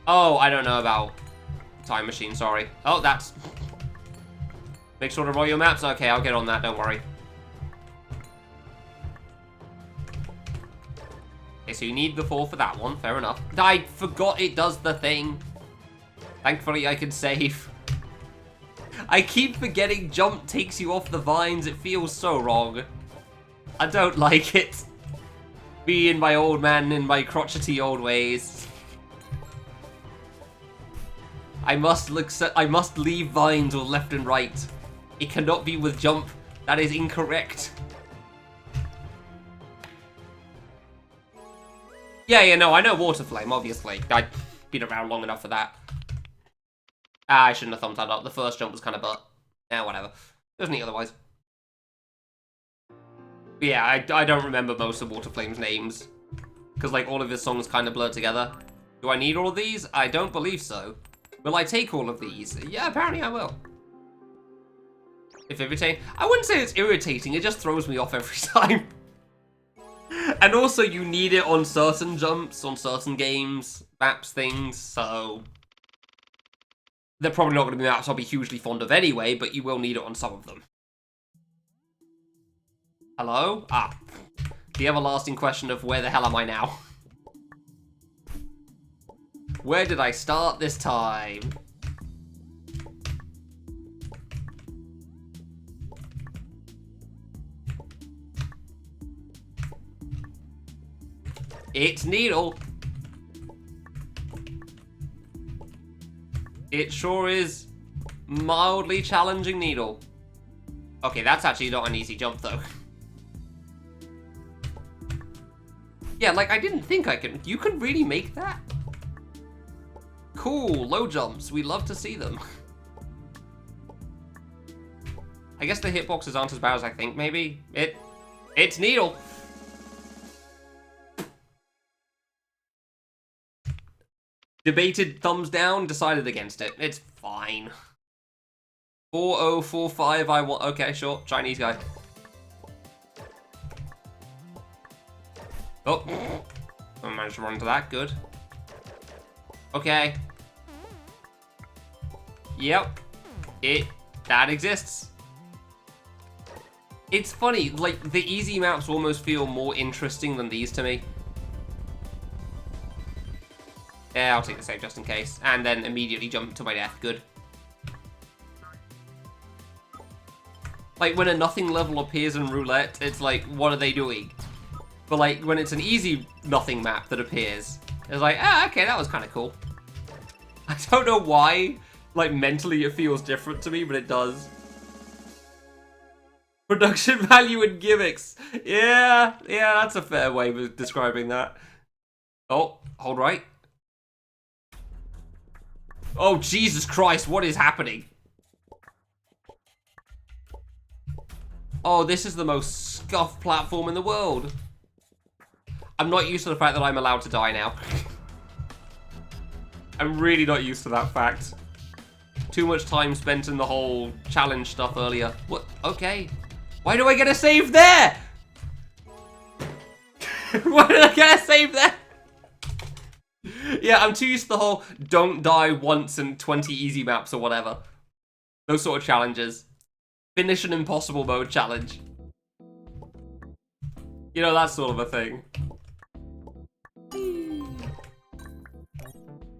Oh, I don't know about time machine. Sorry. Oh, that's... Make sure to roll your maps. Okay, I'll get on that. Don't worry. Okay, so you need the 4 for that one. Fair enough. I forgot it does the thing. Thankfully, I can save. I keep forgetting jump takes you off the vines. It feels so wrong. I don't like it. Being my old man in my crotchety old ways. I must leave vines or left and right. It cannot be with jump. That is incorrect. Yeah, no, I know Water Flame, obviously. I've been around long enough for that. Ah, I shouldn't have thumbs that up. The first jump was kind of butt. Yeah, whatever. It was neat otherwise. But yeah, I don't remember most of Water Flame's names. Because, like, all of his songs kind of blur together. Do I need all of these? I don't believe so. Will I take all of these? Yeah, apparently I will. If irritating. I wouldn't say it's irritating, it just throws me off every time. And also, you need it on certain jumps, on certain games, maps, things, so... They're probably not going to be maps I'll be hugely fond of anyway, but you will need it on some of them. Hello? Ah. The everlasting question of where the hell am I now? Where did I start this time? It's Needle. It sure is mildly challenging Needle. Okay, that's actually not an easy jump, though. Yeah, like, I didn't think I could... You could really make that? Cool, low jumps. We love to see them. I guess the hitboxes aren't as bad as I think, maybe? It's Needle. Debated thumbs down, decided against it. It's fine. 4045, I want... Okay, sure. Chinese guy. Oh. I managed to run into that. Good. Okay. Yep. That exists. It's funny, like, the easy maps almost feel more interesting than these to me. Yeah, I'll take the save just in case. And then immediately jump to my death. Good. Like, when a nothing level appears in roulette, it's like, what are they doing? But, like, when it's an easy nothing map that appears, it's like, ah, okay, that was kind of cool. I don't know why, like, mentally it feels different to me, but it does. Production value and gimmicks. Yeah, that's a fair way of describing that. Oh, hold right. Oh, Jesus Christ, what is happening? Oh, this is the most scuffed platform in the world. I'm not used to the fact that I'm allowed to die now. I'm really not used to that fact. Too much time spent in the whole challenge stuff earlier. What? Okay. Why do I get a save there? Why did I get a save there? Yeah, I'm too used to the whole don't die once in 20 easy maps or whatever. Those sort of challenges. Finish an impossible mode challenge. You know, that sort of a thing.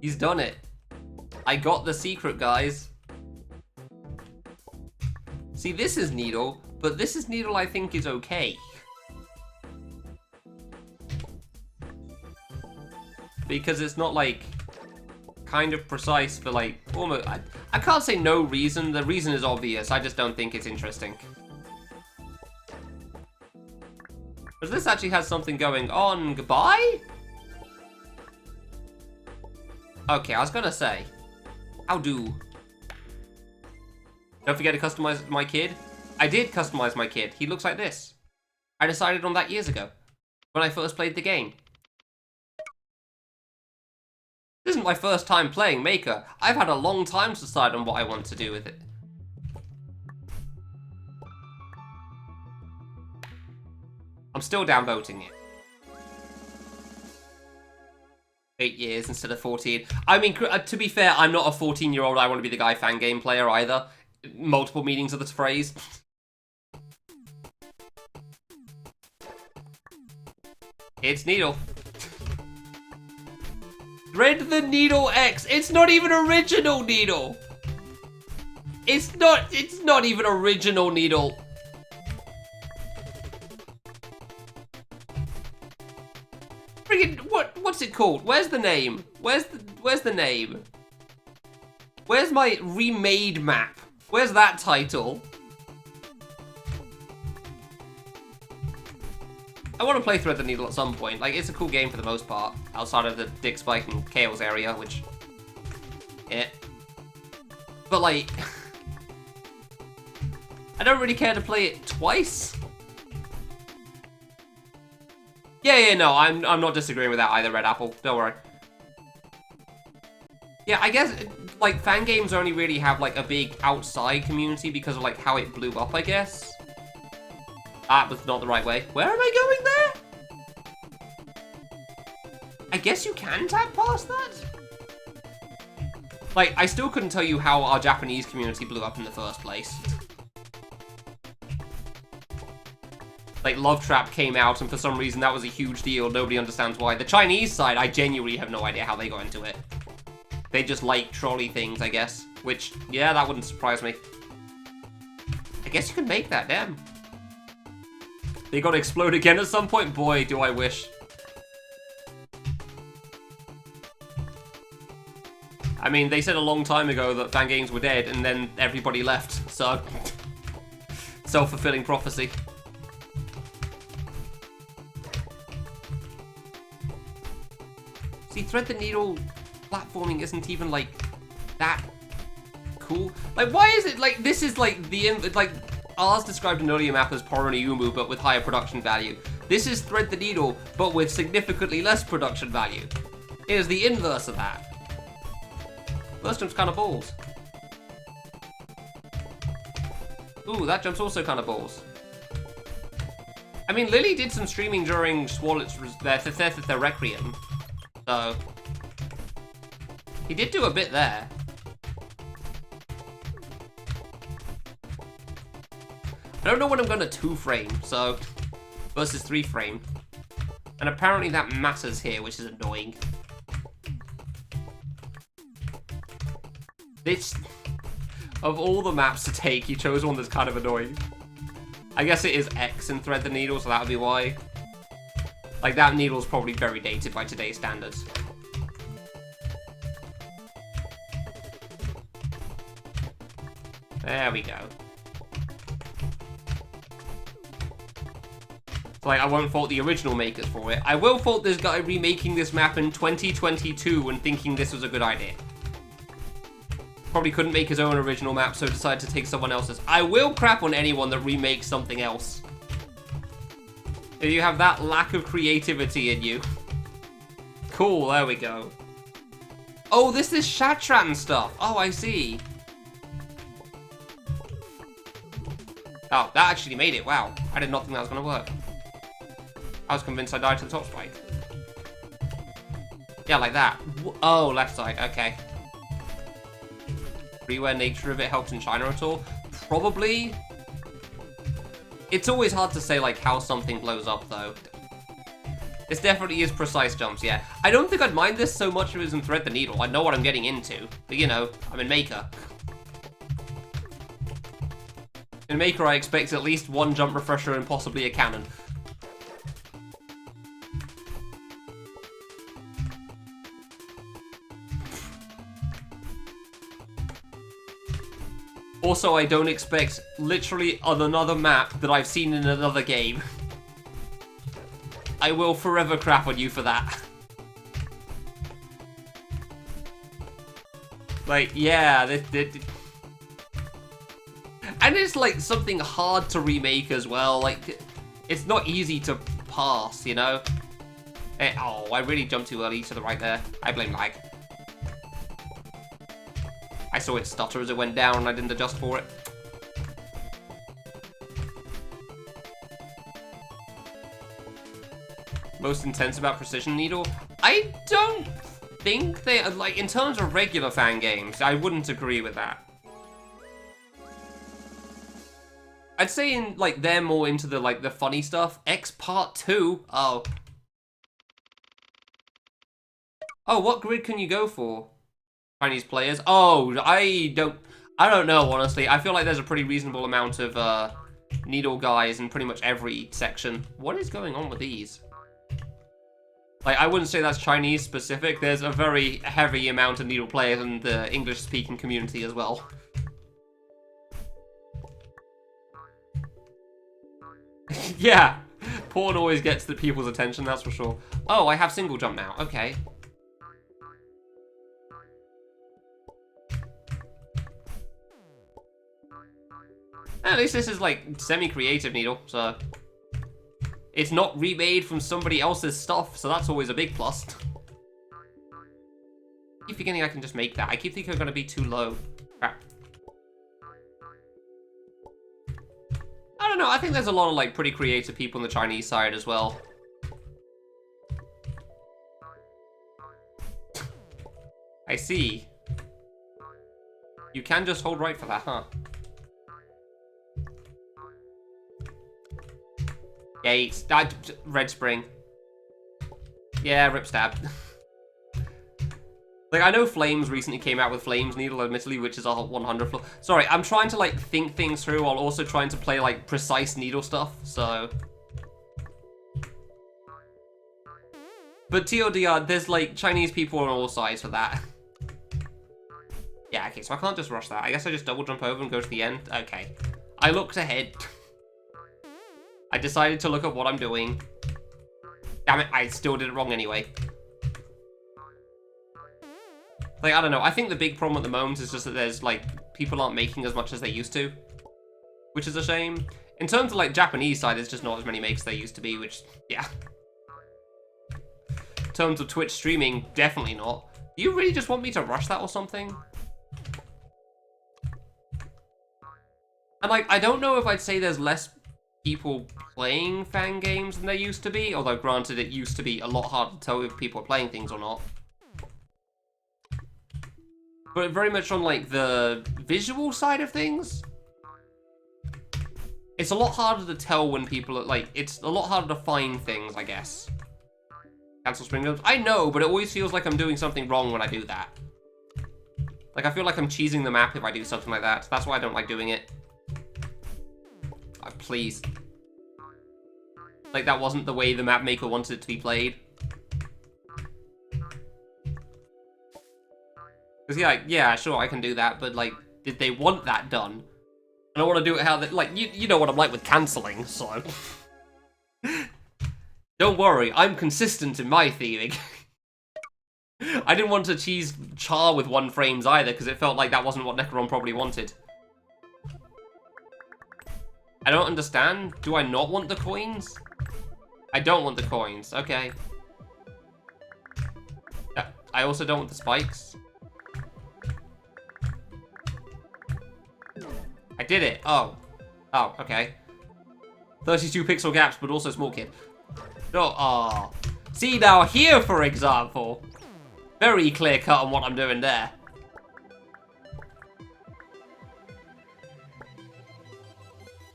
He's done it. I got the secret, guys. See, this is Needle, but this is Needle I think is okay. Because it's not, like, kind of precise for, like, almost... I can't say no reason. The reason is obvious. I just don't think it's interesting. But this actually has something going on. Goodbye? Okay, I was gonna say. How do? Don't forget to customize my kid. I did customize my kid. He looks like this. I decided on that years ago. When I first played the game. This isn't my first time playing Maker. I've had a long time to decide on what I want to do with it. I'm still downvoting it. 8 years instead of 14. I mean, to be fair, I'm not a 14-year-old I want to be the guy fan game player either. Multiple meanings of this phrase. It's Needle. Thread the Needle X. It's not even original Needle. It's not even original Needle. Friggin' what's it called? Where's the name? Where's the name? Where's my remade map? Where's that title? I want to play Thread the Needle at some point. Like, it's a cool game for the most part, outside of the Dick, Spike, and Chaos area, which... yeah. But, like... I don't really care to play it twice. Yeah, no, I'm not disagreeing with that either, Red Apple. Don't worry. Yeah, I guess, like, fan games only really have, like, a big outside community because of, like, how it blew up, I guess. That was not the right way. Where am I going there? I guess you can tap past that? Like, I still couldn't tell you how our Japanese community blew up in the first place. Like, Love Trap came out, and for some reason that was a huge deal. Nobody understands why. The Chinese side, I genuinely have no idea how they got into it. They just like trolley things, I guess. Which, yeah, that wouldn't surprise me. I guess you can make that, damn. They gotta explode again at some point? Boy, do I wish. I mean, they said a long time ago that fan games were dead, and then everybody left, so... self-fulfilling prophecy. See, Thread the Needle platforming isn't even, like, that cool. Like, why is it, like, this is, like, like, ours described an earlier map as Poroniumu, but with higher production value. This is Thread the Needle, but with significantly less production value. It is the inverse of that. First jump's kind of balls. Ooh, that jump's also kind of balls. I mean, Lily did some streaming during Swallet's their Requiem. So, he did do a bit there. I don't know when I'm going to 2-frame, so, versus 3-frame. And apparently that matters here, which is annoying. This, of all the maps to take, you chose one that's kind of annoying. I guess it is X in Thread the Needle, so that would be why. Like, that needle's probably very dated by today's standards. There we go. So, like, I won't fault the original makers for it. I will fault this guy remaking this map in 2022 and thinking this was a good idea. Probably couldn't make his own original map, so decided to take someone else's. I will crap on anyone that remakes something else. If you have that lack of creativity in you. Cool, there we go. Oh, this is Shatran stuff. Oh, I see. Oh, that actually made it. Wow. I did not think that was going to work. I was convinced I died to the top spike. Yeah, like that. Oh, left side. Okay. Freeware nature of it helps in China at all? Probably. It's always hard to say, like, how something blows up, though. This definitely is precise jumps, yeah. I don't think I'd mind this so much if it was in Thread the Needle. I know what I'm getting into. But, you know, I'm in Maker. In Maker, I expect at least one jump refresher and possibly a cannon. Also, I don't expect literally on another map that I've seen in another game. I will forever crap on you for that. Like, yeah, and it's like something hard to remake as well. Like, it's not easy to pass, you know? Oh, I really jumped too early to the right there. I blame lag. I saw it stutter as it went down and I didn't adjust for it. Most intense about Precision Needle? I don't think they, like, in terms of regular fan games, I wouldn't agree with that. I'd say in, like, they're more into the, like, the funny stuff. X Part 2? Oh. Oh, what grid can you go for? Chinese players? Oh, I don't know, honestly. I feel like there's a pretty reasonable amount of, Needle guys in pretty much every section. What is going on with these? Like, I wouldn't say that's Chinese specific. There's a very heavy amount of Needle players in the English-speaking community as well. Yeah, porn always gets the people's attention, that's for sure. Oh, I have single jump now. Okay. At least this is, like, semi-creative Needle, so... It's not remade from somebody else's stuff, so that's always a big plus. I keep forgetting I can just make that. I keep thinking I'm going to be too low. Crap. I don't know, I think there's a lot of, like, pretty creative people on the Chinese side as well. I see. You can just hold right for that, huh? Gates. Red Spring. Yeah, rip stab. Like, I know Flames recently came out with Flames Needle, admittedly, which is a 100 floor. Sorry, I'm trying to, like, think things through while also trying to play, like, precise Needle stuff, so... But TLDR, there's, like, Chinese people on all sides for that. Yeah, okay, so I can't just rush that. I guess I just double jump over and go to the end. Okay. I looked ahead. I decided to look at what I'm doing. Damn it, I still did it wrong anyway. Like, I don't know, I think the big problem at the moment is just that there's, like, people aren't making as much as they used to. Which is a shame. In terms of, like, Japanese side, there's just not as many makes as there used to be, which, yeah. In terms of Twitch streaming, definitely not. Do you really just want me to rush that or something? And, like, I don't know if I'd say there's less people playing fan games than there used to be, although granted it used to be a lot harder to tell if people are playing things or not. But very much on, like, the visual side of things, it's a lot harder to tell when people are, like, it's a lot harder to find things, I guess. Cancel spring jumps? I know, but it always feels like I'm doing something wrong when I do that. Like, I feel like I'm cheesing the map if I do something like that. That's why I don't like doing it. Please. Like, that wasn't the way the map maker wanted it to be played. Because, yeah, sure, I can do that, but, like, did they want that done? I don't want to do it how they, like, you know what I'm like with cancelling, so... Don't worry, I'm consistent in my theming. I didn't want to cheese Char with 1 frames either, because it felt like that wasn't what Necron probably wanted. I don't understand. Do I not want the coins? I don't want the coins. Okay. I also don't want the spikes. I did it. Oh. Oh, okay. 32 pixel gaps, but also small kid. Oh. See now here, for example. Very clear cut on what I'm doing there.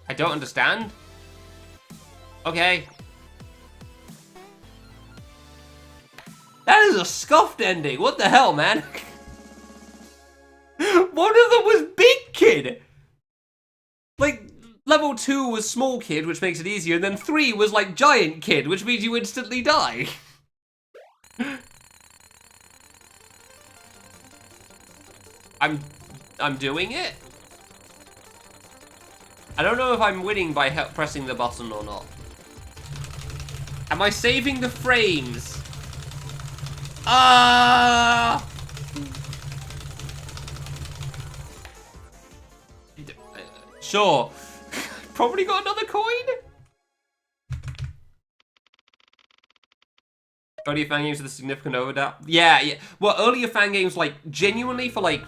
I don't understand. Okay. That is a scuffed ending. What the hell, man? One of them was Big Kid. Like, level 2 was Small Kid, which makes it easier, and then 3 was like Giant Kid, which means you instantly die. I'm doing it? I don't know if I'm winning by pressing the button or not. Am I saving the frames? Ah! Sure. Probably got another coin? Earlier fan games with a significant overlap. Yeah. Well, earlier fan games, like, genuinely for, like,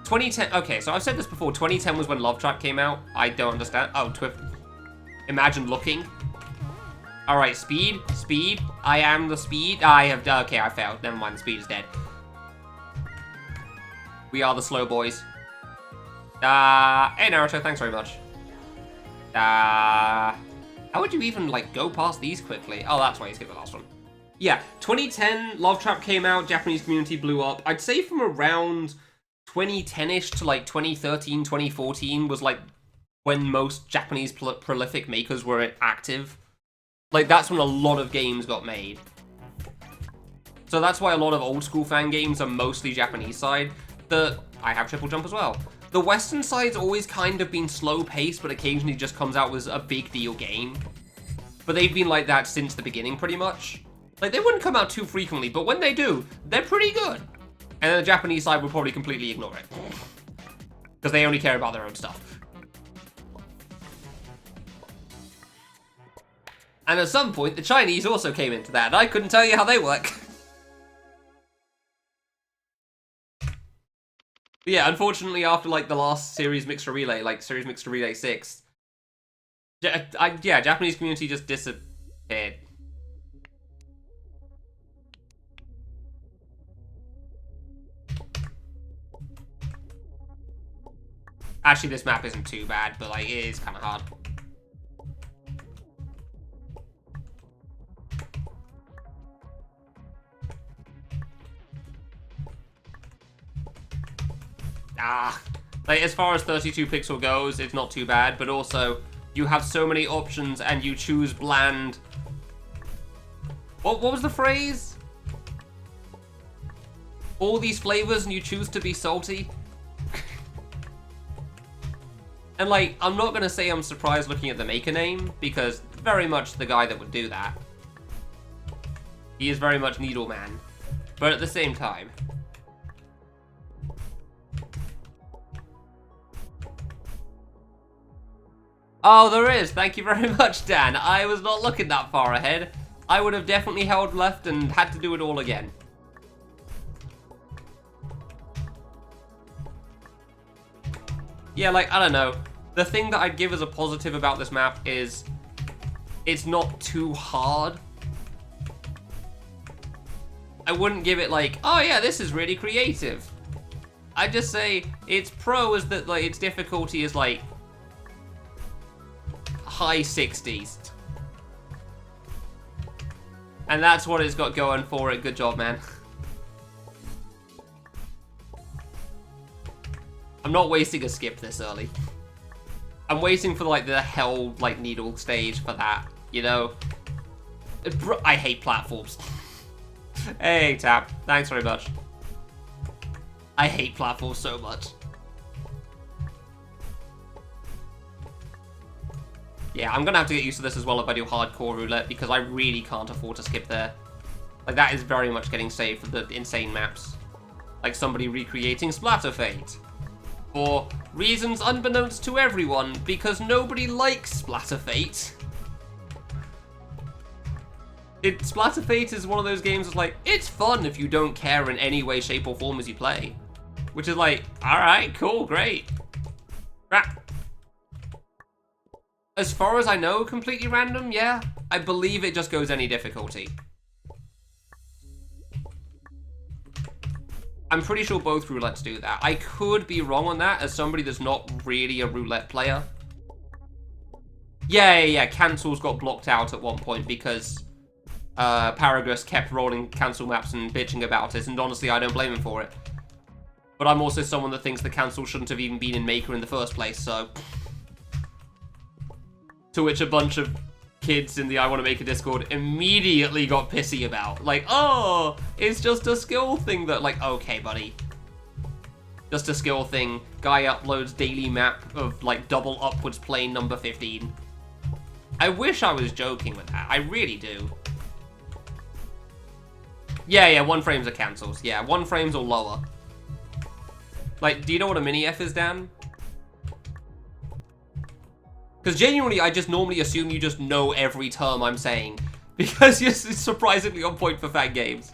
2010. Okay, so I've said this before. 2010 was when Love Trap came out. I don't understand. Oh, Twift. Imagine looking. All right, speed. I am the speed. I have. Okay, I failed. Never mind. The speed is dead. We are the slow boys. Hey, Naruto. Thanks very much. How would you even, like, go past these quickly? Oh, that's why you skipped the last one. Yeah, 2010, Love Trap came out, Japanese community blew up. I'd say from around 2010-ish to, like, 2013, 2014 was, like, when most Japanese prolific makers were active. Like, that's when a lot of games got made. So that's why a lot of old school fan games are mostly Japanese side. I have Triple Jump as well. The Western side's always kind of been slow-paced, but occasionally just comes out with a big deal game. But they've been like that since the beginning, pretty much. Like, they wouldn't come out too frequently, but when they do, they're pretty good. And then the Japanese side would probably completely ignore it. Because they only care about their own stuff. And at some point, the Chinese also came into that, and I couldn't tell you how they work. But yeah, unfortunately, after, like, the last Series Mixer Relay, like, Series Mixer Relay 6, yeah, Japanese community just disappeared. Actually, this map isn't too bad, but, like, it is kind of hard. Like, as far as 32 pixel goes, it's not too bad, but also, you have so many options and you choose bland. What was the phrase? All these flavors and you choose to be salty? And, like, I'm not gonna say I'm surprised looking at the maker name, because very much the guy that would do that. He is very much Needleman. But at the same time, oh, there is. Thank you very much, Dan. I was not looking that far ahead. I would have definitely held left and had to do it all again. Yeah, like, I don't know. The thing that I'd give as a positive about this map is it's not too hard. I wouldn't give it like, oh yeah, this is really creative. I'd just say its pro is that, like, its difficulty is like high 60s. And that's what it's got going for it. Good job, man. I'm not wasting a skip this early. I'm waiting for, like, the hell, like, needle stage for that, you know? I hate platforms. Hey, Tap. Thanks very much. I hate platforms so much. Yeah, I'm gonna have to get used to this as well if I do hardcore roulette, because I really can't afford to skip there. Like, that is very much getting saved for the insane maps. Like somebody recreating Splatterfate. For reasons unbeknownst to everyone, because nobody likes Splatterfate. Splatterfate is one of those games that's like, it's fun if you don't care in any way, shape, or form as you play. Which is like, alright, cool, great. As far as I know, completely random, yeah. I believe it just goes any difficulty. I'm pretty sure both roulettes do that. I could be wrong on that as somebody that's not really a roulette player. Yeah. Cancels got blocked out at one point because Paragus kept rolling cancel maps and bitching about it, and honestly, I don't blame him for it. But I'm also someone that thinks the cancel shouldn't have even been in Maker in the first place, so... To which a bunch of kids in the I Want to Make a Discord immediately got pissy about. Like, oh, it's just a skill thing that, like, okay, buddy. Just a skill thing. Guy uploads daily map of, like, double upwards plane number 15. I wish I was joking with that. I really do. Yeah, 1 frames are cancels. Yeah, 1 frames or lower. Like, do you know what a mini-F is, Dan? Because genuinely, I just normally assume you just know every term I'm saying. Because you're surprisingly on point for fat games.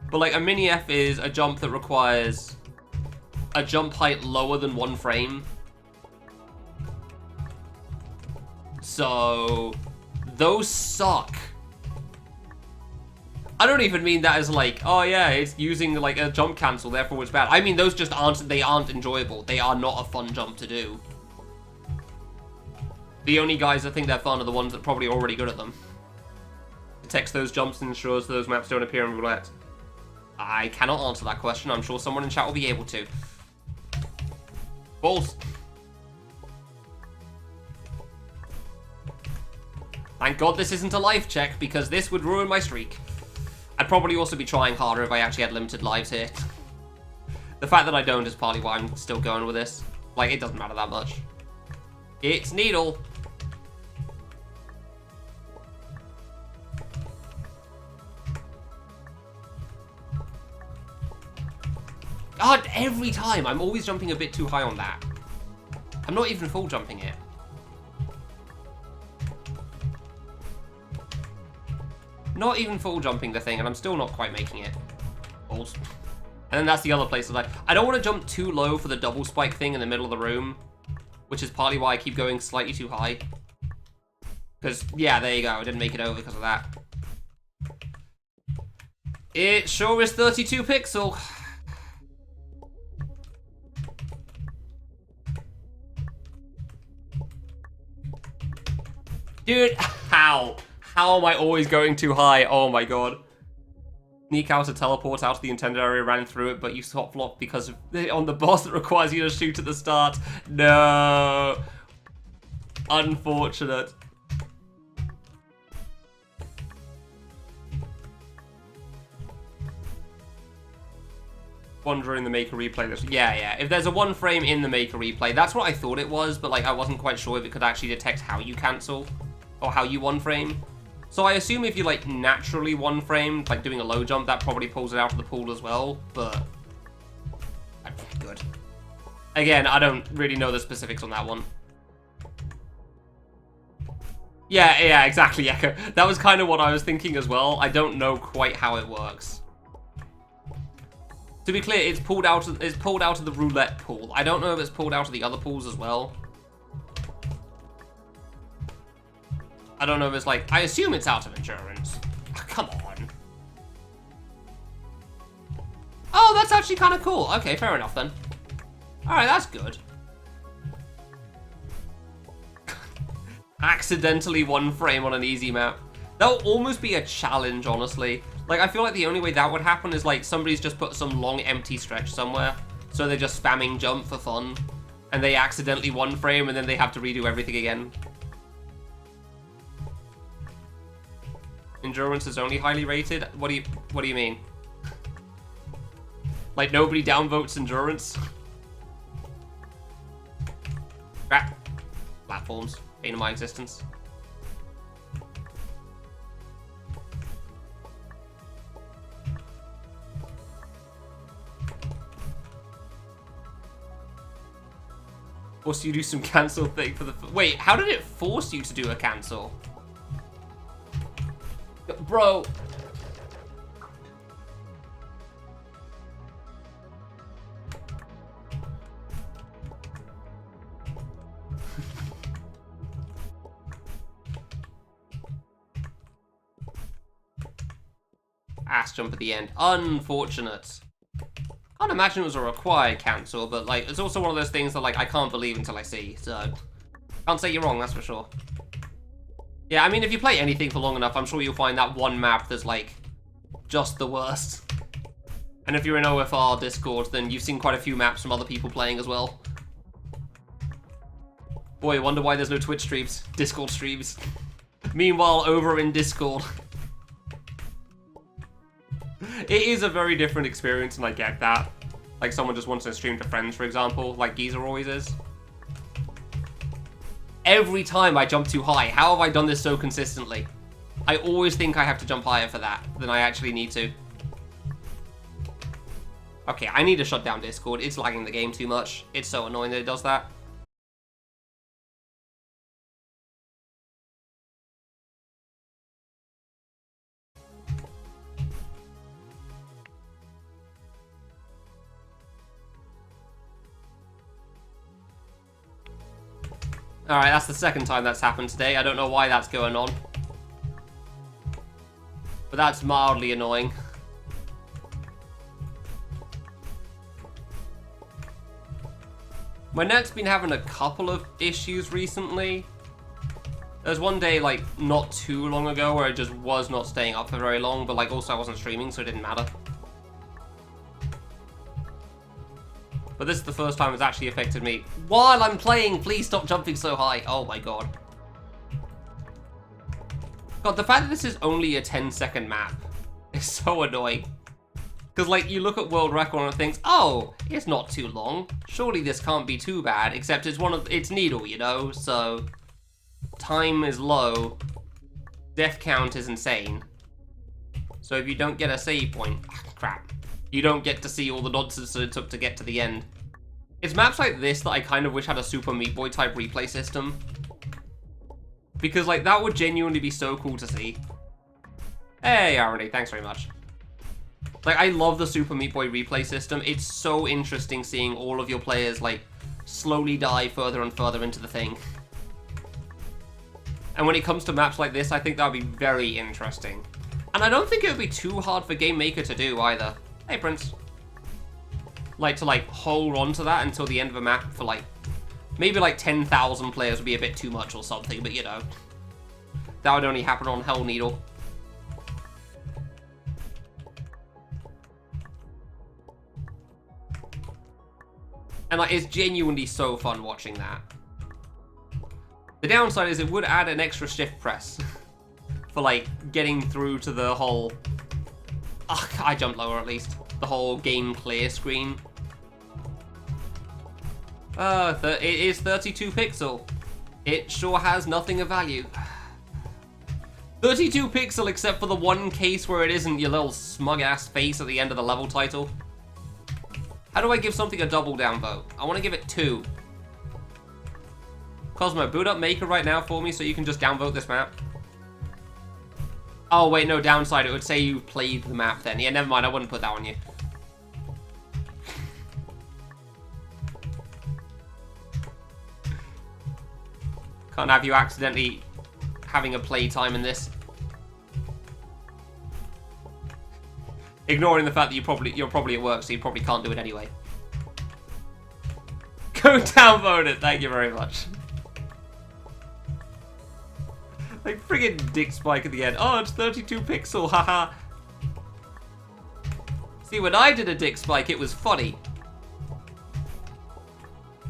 But like, a mini-F is a jump that requires a jump height lower than 1 frame. So, those suck. I don't even mean that as like, oh yeah, it's using like a jump cancel, therefore it's bad. I mean, those just aren't enjoyable. They are not a fun jump to do. The only guys that think they're fun are the ones that are probably already good at them. Detects those jumps and ensures those maps don't appear in roulette. I cannot answer that question. I'm sure someone in chat will be able to. Balls. Thank God this isn't a life check, because this would ruin my streak. I'd probably also be trying harder if I actually had limited lives here. The fact that I don't is partly why I'm still going with this. Like, it doesn't matter that much. It's Needle. God, every time, I'm always jumping a bit too high on that. I'm not even full jumping it. Not even full jumping the thing, and I'm still not quite making it. Balls. And then that's the other place. Like, I don't want to jump too low for the double spike thing in the middle of the room, which is partly why I keep going slightly too high. Because, yeah, there you go. I didn't make it over because of that. It sure is 32 pixel. Dude, how? How am I always going too high? Oh my god. Sneak out a teleport out of the intended area, ran through it, but you top flop because of on the boss that requires you to shoot at the start. No. Unfortunate. One during the Maker replay. Yeah. If there's a 1 frame in the Maker replay, that's what I thought it was, but like I wasn't quite sure if it could actually detect how you cancel or how you 1 frame. So I assume if you like naturally 1 frame, like doing a low jump, that probably pulls it out of the pool as well, but good. Again, I don't really know the specifics on that one. Yeah, exactly, Echo. That was kind of what I was thinking as well. I don't know quite how it works. To be clear, it's pulled out of the roulette pool. I don't know if it's pulled out of the other pools as well. I don't know if it's like, I assume it's out of endurance. Oh, come on. Oh, that's actually kind of cool. Okay, fair enough then. Alright, that's good. Accidentally 1 frame on an easy map. That would almost be a challenge, honestly. Like, I feel like the only way that would happen is like somebody's just put some long empty stretch somewhere. So they're just spamming jump for fun. And they accidentally 1 frame and then they have to redo everything again. Endurance is only highly rated? What do you mean? Like nobody downvotes endurance? Crap. Platforms. Bane of my existence. Force you to do some cancel thing for the... Wait, how did it force you to do a cancel? Bro. Ass jump at the end. Unfortunate. Can't imagine it was a required cancel, but like it's also one of those things that like I can't believe until I see, so can't say you're wrong, that's for sure. Yeah, I mean if you play anything for long enough, I'm sure you'll find that one map that's like just the worst. And if you're in OFR Discord, then you've seen quite a few maps from other people playing as well. Boy, I wonder why there's no Twitch streams, Discord streams. Meanwhile, over in Discord. It is a very different experience, and I get that. Like, someone just wants to stream to friends, for example, like Geezer always is. Every time I jump too high, how have I done this so consistently? I always think I have to jump higher for that than I actually need to. Okay, I need to shut down Discord. It's lagging the game too much. It's so annoying that it does that. Alright, that's the second time that's happened today. I don't know why that's going on. But that's mildly annoying. My net's been having a couple of issues recently. There's one day, like, not too long ago where it just was not staying up for very long, but, like, also I wasn't streaming, so it didn't matter. But this is the first time it's actually affected me. While I'm playing, please stop jumping so high. Oh my god. God, the fact that this is only a 10-second map is so annoying. Because, like, you look at world record and it thinks, oh, it's not too long. Surely this can't be too bad, except it's Needle, you know? So, time is low. Death count is insane. So if you don't get a save point, crap. You don't get to see all the nonsense that it took to get to the end. It's maps like this that I kind of wish had a Super Meat Boy type replay system. Because, like, that would genuinely be so cool to see. Hey, Arony, thanks very much. Like, I love the Super Meat Boy replay system. It's so interesting seeing all of your players, like, slowly die further and further into the thing. And when it comes to maps like this, I think that would be very interesting. And I don't think it would be too hard for Game Maker to do either. Hey, Prince. Like, to, like, hold on to that until the end of a map for, like, maybe, like, 10,000 players would be a bit too much or something, but, you know. That would only happen on Hell Needle. And, like, it's genuinely so fun watching that. The downside is it would add an extra shift press for, like, getting through to the whole... Ugh, I jumped lower, at least. The whole game clear screen. It is 32 pixel. It sure has nothing of value. 32 pixel except for the one case where it isn't your little smug-ass face at the end of the level title. How do I give something a double down vote? I want to give it 2. Cosmo, boot up Maker right now for me so you can just downvote this map. Oh, wait, no, downside. It would say you played the map then. Yeah, never mind. I wouldn't put that on you. Can't have you accidentally having a playtime in this. Ignoring the fact that you're probably at work, so you probably can't do it anyway. Go downvote it. Thank you very much. Like, friggin' dick spike at the end. Oh, it's 32 pixel, haha. See, when I did a dick spike, it was funny.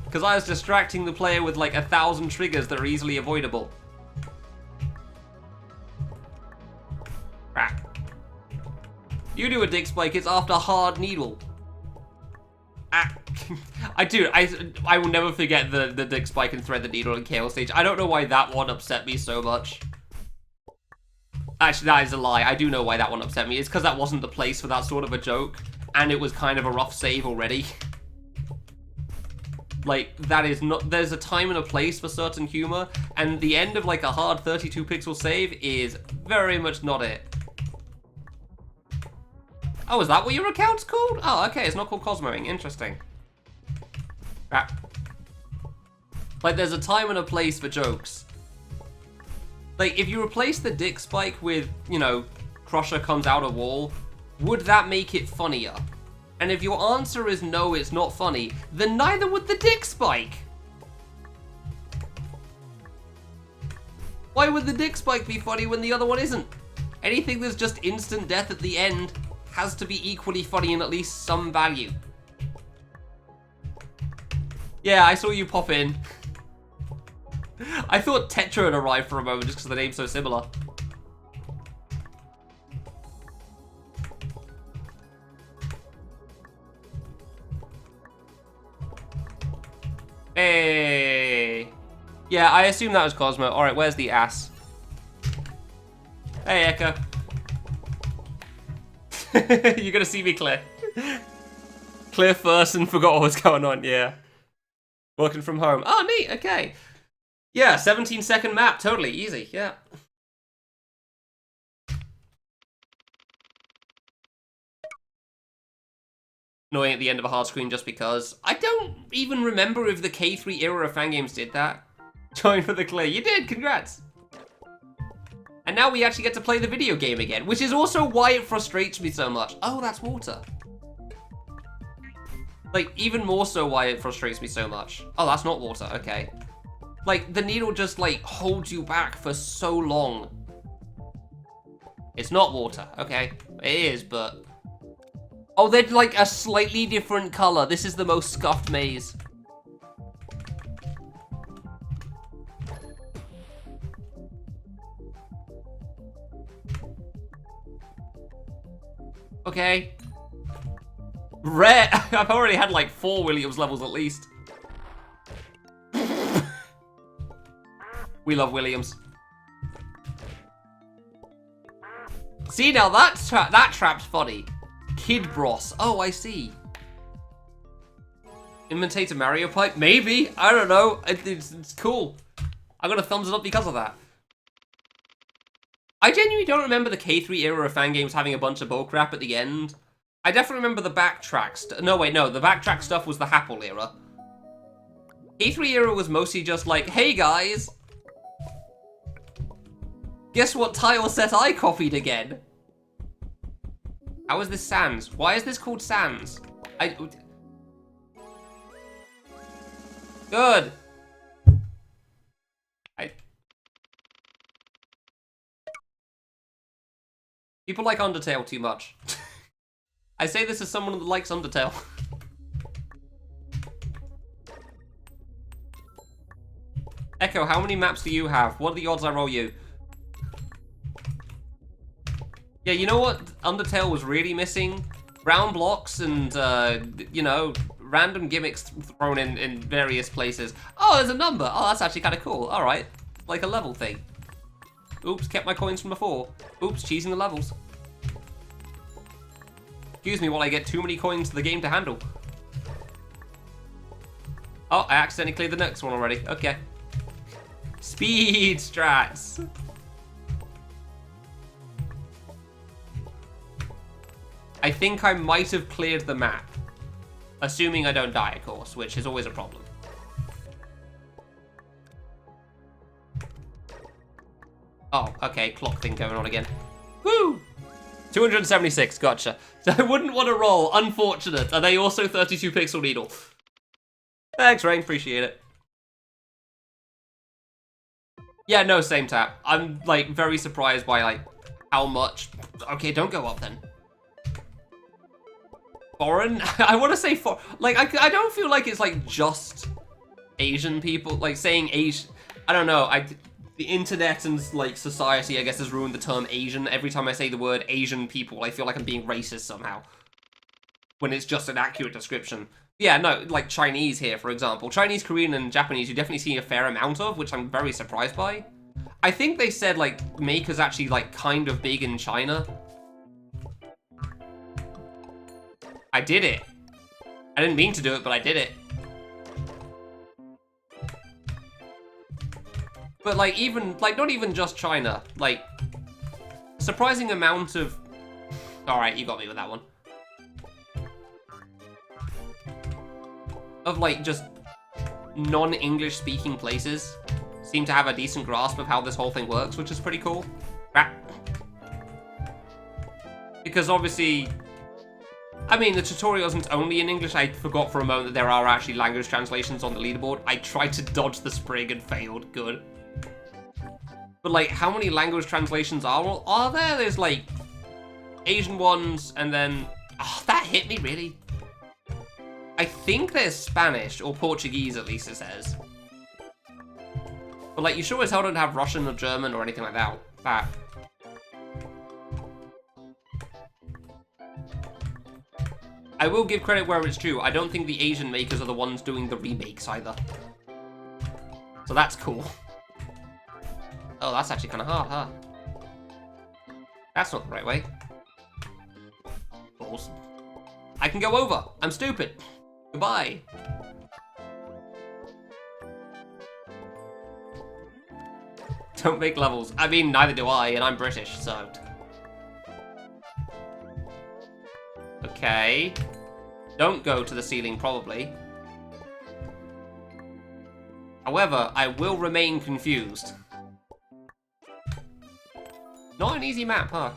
Because I was distracting the player with, like, 1,000 triggers that are easily avoidable. Crap. You do a dick spike, it's after Hard Needle. Ah. I will never forget the dick spike and Thread the Needle and KO stage. I don't know why that one upset me so much. Actually, that is a lie. I do know why that one upset me. It's because that wasn't the place for that sort of a joke, and it was kind of a rough save already. Like, that is not... There's a time and a place for certain humor, and the end of, like, a hard 32-pixel save is very much not it. Oh, is that what your account's called? Oh, okay, it's not called Cosmoing. Interesting. Ah. Like, there's a time and a place for jokes. Like, if you replace the dick spike with, you know, Crusher comes out a wall, would that make it funnier? And if your answer is no, it's not funny, then neither would the dick spike. Why would the dick spike be funny when the other one isn't? Anything that's just instant death at the end has to be equally funny in at least some value. Yeah, I saw you pop in. I thought Tetra had arrived for a moment just because the name's so similar. Hey. Yeah, I assume that was Cosmo. Alright, where's the ass? Hey, Echo. You're gonna see me clear. Clear first and forgot what was going on, yeah. Working from home. Oh, neat, okay. Yeah, 17-second map, totally, easy, yeah. Annoying at the end of a hard screen just because. I don't even remember if the K3 era of fan games did that. Join for the clear. You did, congrats. And now we actually get to play the video game again, which is also why it frustrates me so much. Oh, that's water. Like, even more so why it frustrates me so much. Oh, that's not water, okay. Like, the needle just, like, holds you back for so long. It's not water, okay. It is, but... Oh, they're, like, a slightly different color. This is the most scuffed maze. Okay. Rare. I've already had like 4 Williams levels at least. We love Williams. See, now that trap's funny. Kid Bros. Oh, I see. Imitate a Mario pipe? Maybe. I don't know. It's cool. I got a thumbs up because of that. I genuinely don't remember the K3 era of fan games having a bunch of bullcrap at the end. I definitely remember the backtrack no, wait, no. The backtrack stuff was the Happle era. K3 era was mostly just like, hey guys, guess what tile set I copied again? How is this Sans? Why is this called Sans? Good. People like Undertale too much. I say this as someone that likes Undertale. Echo, how many maps do you have? What are the odds I roll you? Yeah, you know what Undertale was really missing? Round blocks and, you know, random gimmicks thrown in various places. Oh, there's a number. Oh, that's actually kind of cool. All right. Like a level thing. Oops, kept my coins from before. Oops, cheesing the levels. Excuse me while I get too many coins to the game to handle. Oh, I accidentally cleared the next one already. Okay. Speed strats. I think I might have cleared the map. Assuming I don't die, of course, which is always a problem. Oh, okay, clock thing going on again. Woo! 276, gotcha. So I wouldn't want to roll, unfortunate. Are they also 32 pixel needle? Thanks, Rain, appreciate it. Yeah, no, same tap. I'm, like, very surprised by, like, how much... Okay, don't go up then. Foreign? I want to say like, I don't feel like it's, like, just Asian people. Like, saying Asian... I don't know, the internet and, like, society, I guess, has ruined the term Asian. Every time I say the word Asian people, I feel like I'm being racist somehow. When it's just an accurate description. Yeah, no, like Chinese here, for example. Chinese, Korean, and Japanese you definitely see a fair amount of, which I'm very surprised by. I think they said, like, Maker's actually, like, kind of big in China. I did it. I didn't mean to do it, but I did it. But, like, even, like, not even just China. Like, surprising amount of... Alright, you got me with that one. Of, like, just non-English speaking places seem to have a decent grasp of how this whole thing works, which is pretty cool. Because obviously... I mean, the tutorial isn't only in English. I forgot for a moment that there are actually language translations on the leaderboard. I tried to dodge the sprig and failed. Good. But, like, how many language translations are there? There's, like, Asian ones, and then... Oh, that hit me, really. I think there's Spanish, or Portuguese, at least it says. But, like, you sure as hell don't have Russian or German or anything like that. I will give credit where it's due. I don't think the Asian makers are the ones doing the remakes either. So that's cool. Oh, that's actually kind of hard, huh? That's not the right way. Balls. I can go over. I'm stupid. Goodbye. Don't make levels. I mean, neither do I, and I'm British, so... Okay. Don't go to the ceiling, probably. However, I will remain confused. Not an easy map, huh?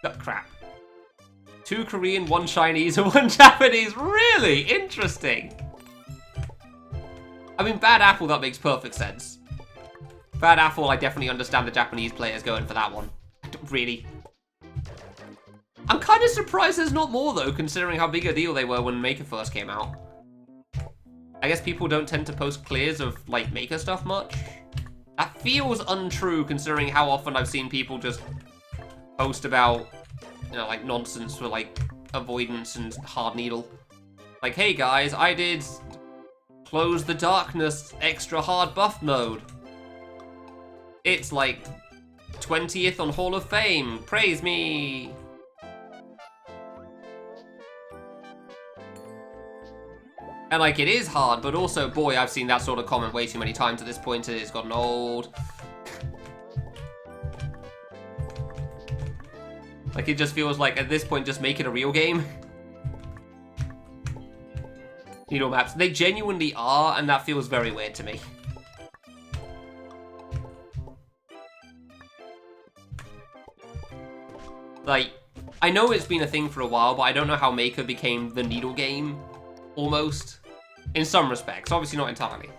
Oh, crap. 2 Korean, 1 Chinese, and 1 Japanese. Really? Interesting. I mean, Bad Apple, that makes perfect sense. Bad Apple, I definitely understand the Japanese players going for that one. Really. I'm kind of surprised there's not more, though, considering how big a deal they were when Maker first came out. I guess people don't tend to post clears of, like, Maker stuff much. That feels untrue, considering how often I've seen people just post about, you know, like, nonsense for, like, avoidance and hard needle. Like, hey, guys, I did Close the Darkness extra hard buff mode. It's, like, 20th on Hall of Fame. Praise me. And, like, it is hard, but also, boy, I've seen that sort of comment way too many times at this point, and it's gotten old. Like, it just feels like, at this point, just make it a real game. Needle maps. They genuinely are, and that feels very weird to me. Like, I know it's been a thing for a while, but I don't know how Maker became the needle game, almost. In some respects, obviously not entirely.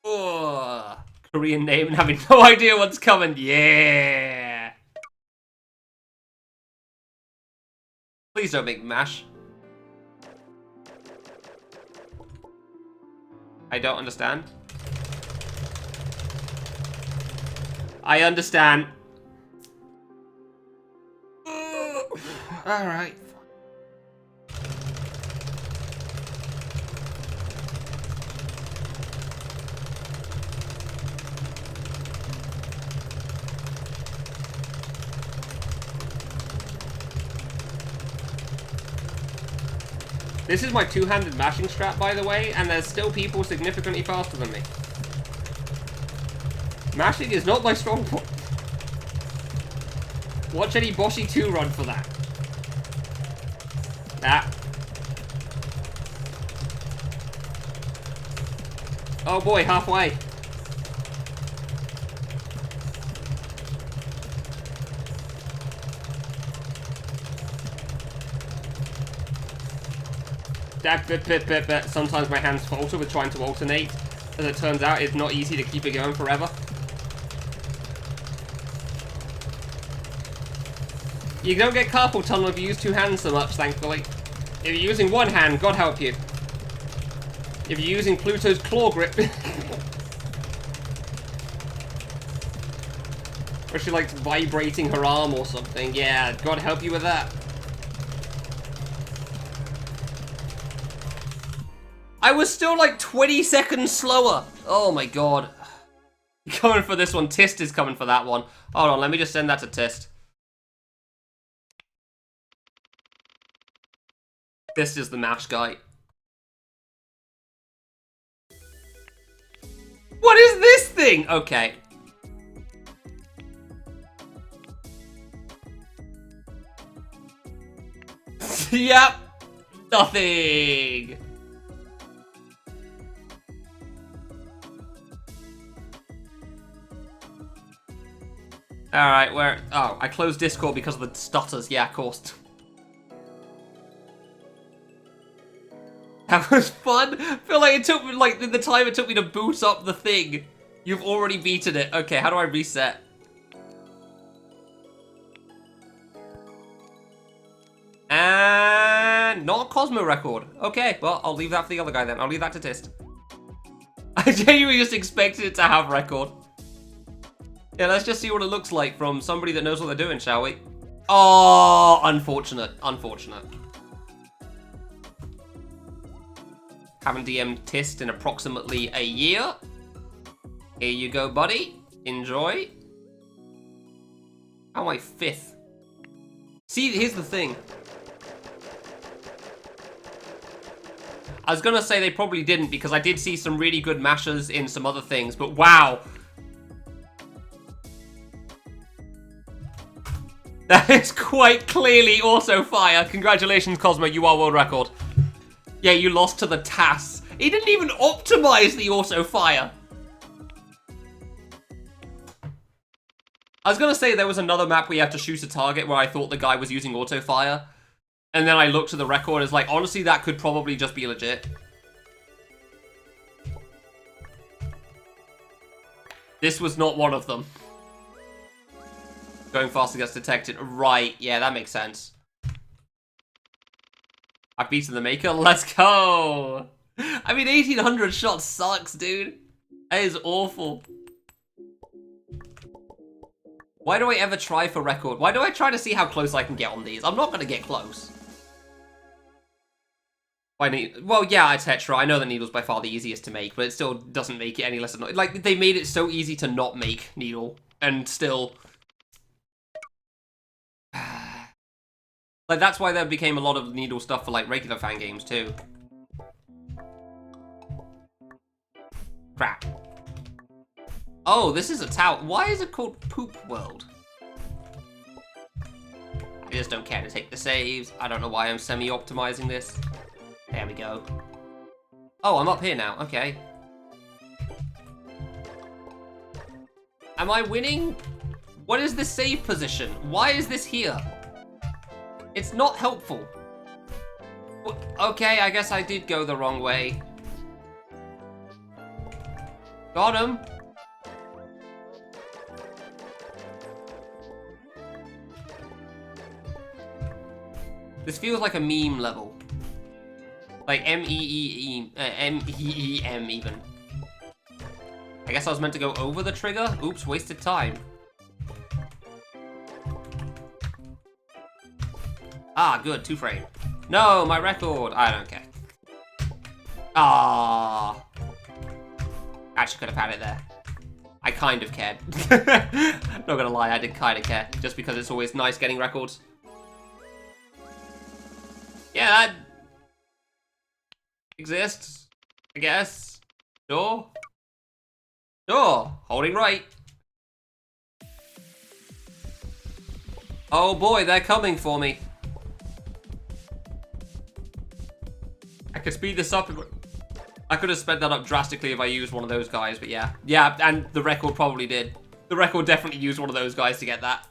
Ugh. Korean name and having no idea what's coming. Yeah. Please don't make MASH. I don't understand. I understand. Alright. This is my two-handed mashing strat, by the way, and there's still people significantly faster than me. Mashing is not my strong point. Watch any Boshi 2 run for that. Oh boy, halfway. Sometimes my hands falter with trying to alternate. As it turns out, it's not easy to keep it going forever. You don't get carpal tunnel if you use 2 hands so much, thankfully. If you're using 1 hand, God help you. If you're using Pluto's claw grip. Or she likes vibrating her arm or something. Yeah, God help you with that. I was still like 20 seconds slower. Oh my god. Coming for this one. Tist is coming for that one. Hold on, let me just send that to Tist. This is the MASH guy. What is this thing? Okay. Yep. Nothing. Alright, where... Oh, I closed Discord because of the stutters. Yeah, of course. That was fun. I feel like it took me, like, the time it took me to boot up the thing. You've already beaten it. Okay, how do I reset? And not a Cosmo record. Okay, well, I'll leave that for the other guy then. I'll leave that to Tist. I genuinely just expected it to have record. Yeah, let's just see what it looks like from somebody that knows what they're doing, shall we? Oh, unfortunate. Unfortunate. Haven't DM'd Tist in approximately a year. Here you go, buddy. Enjoy. How am I 5th? See, here's the thing. I was gonna say they probably didn't because I did see some really good mashers in some other things, but wow. That is quite clearly also fire. Congratulations, Cosmo, you are world record. Yeah, you lost to the TAS. He didn't even optimize the auto fire. I was gonna say there was another map where you have to shoot a target where I thought the guy was using auto fire. And then I looked at the record and it's like, honestly, that could probably just be legit. This was not one of them. Going faster gets detected. Right, yeah, that makes sense. I've beaten the maker. Let's go! I mean, 1800 shots sucks, dude. That is awful. Why do I ever try for record? Why do I try to see how close I can get on these? I'm not going to get close. Well, yeah, Tetra. I know that Needle's by far the easiest to make, but it still doesn't make it any less annoying. Like, they made it so easy to not make Needle, and still... Like, that's why there became a lot of Needle stuff for, like, regular fan games, too. Crap. Oh, this is a tower. Why is it called Poop World? I just don't care to take the saves. I don't know why I'm semi-optimizing this. There we go. Oh, I'm up here now. Okay. Am I winning? What is the save position? Why is this here? It's not helpful. Okay, I guess I did go the wrong way. Got him. This feels like a meme level. Like M-E-E-M even. I guess I was meant to go over the trigger? Oops, wasted time. Ah, good, 2 frame. No, my record. I don't care. Ah. Actually could have had it there. I kind of cared. Not gonna lie, I did kind of care. Just because it's always nice getting records. Yeah, that exists, I guess. Sure. Sure. Holding right. Oh boy, they're coming for me. I could speed this up. I could have sped that up drastically if I used one of those guys, but yeah. Yeah, and the record probably did. The record definitely used one of those guys to get that.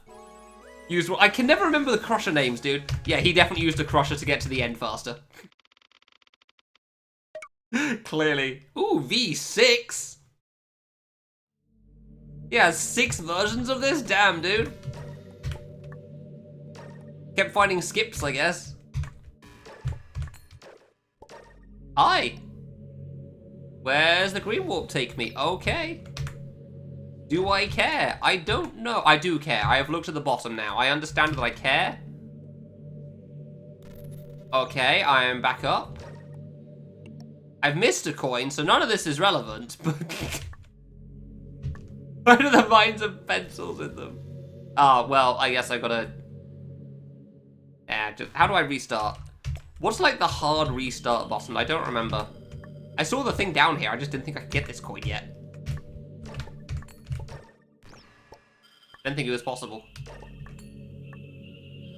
I can never remember the Crusher names, dude. Yeah, he definitely used a Crusher to get to the end faster. Clearly. Ooh, V6. Yeah, 6 versions of this? Damn, dude. Kept finding skips, I guess. Hi. Where's the green warp take me? Okay. Do I care? I don't know. I do care. I have looked at the bottom now. I understand that I care. Okay, I am back up. I've missed a coin, so none of this is relevant, but... Why do the mines have pencils in them? Oh, well, I guess I gotta... Yeah, just... How do I restart? What's, like, the hard restart button? I don't remember. I saw the thing down here. I just didn't think I could get this coin yet. Didn't think it was possible.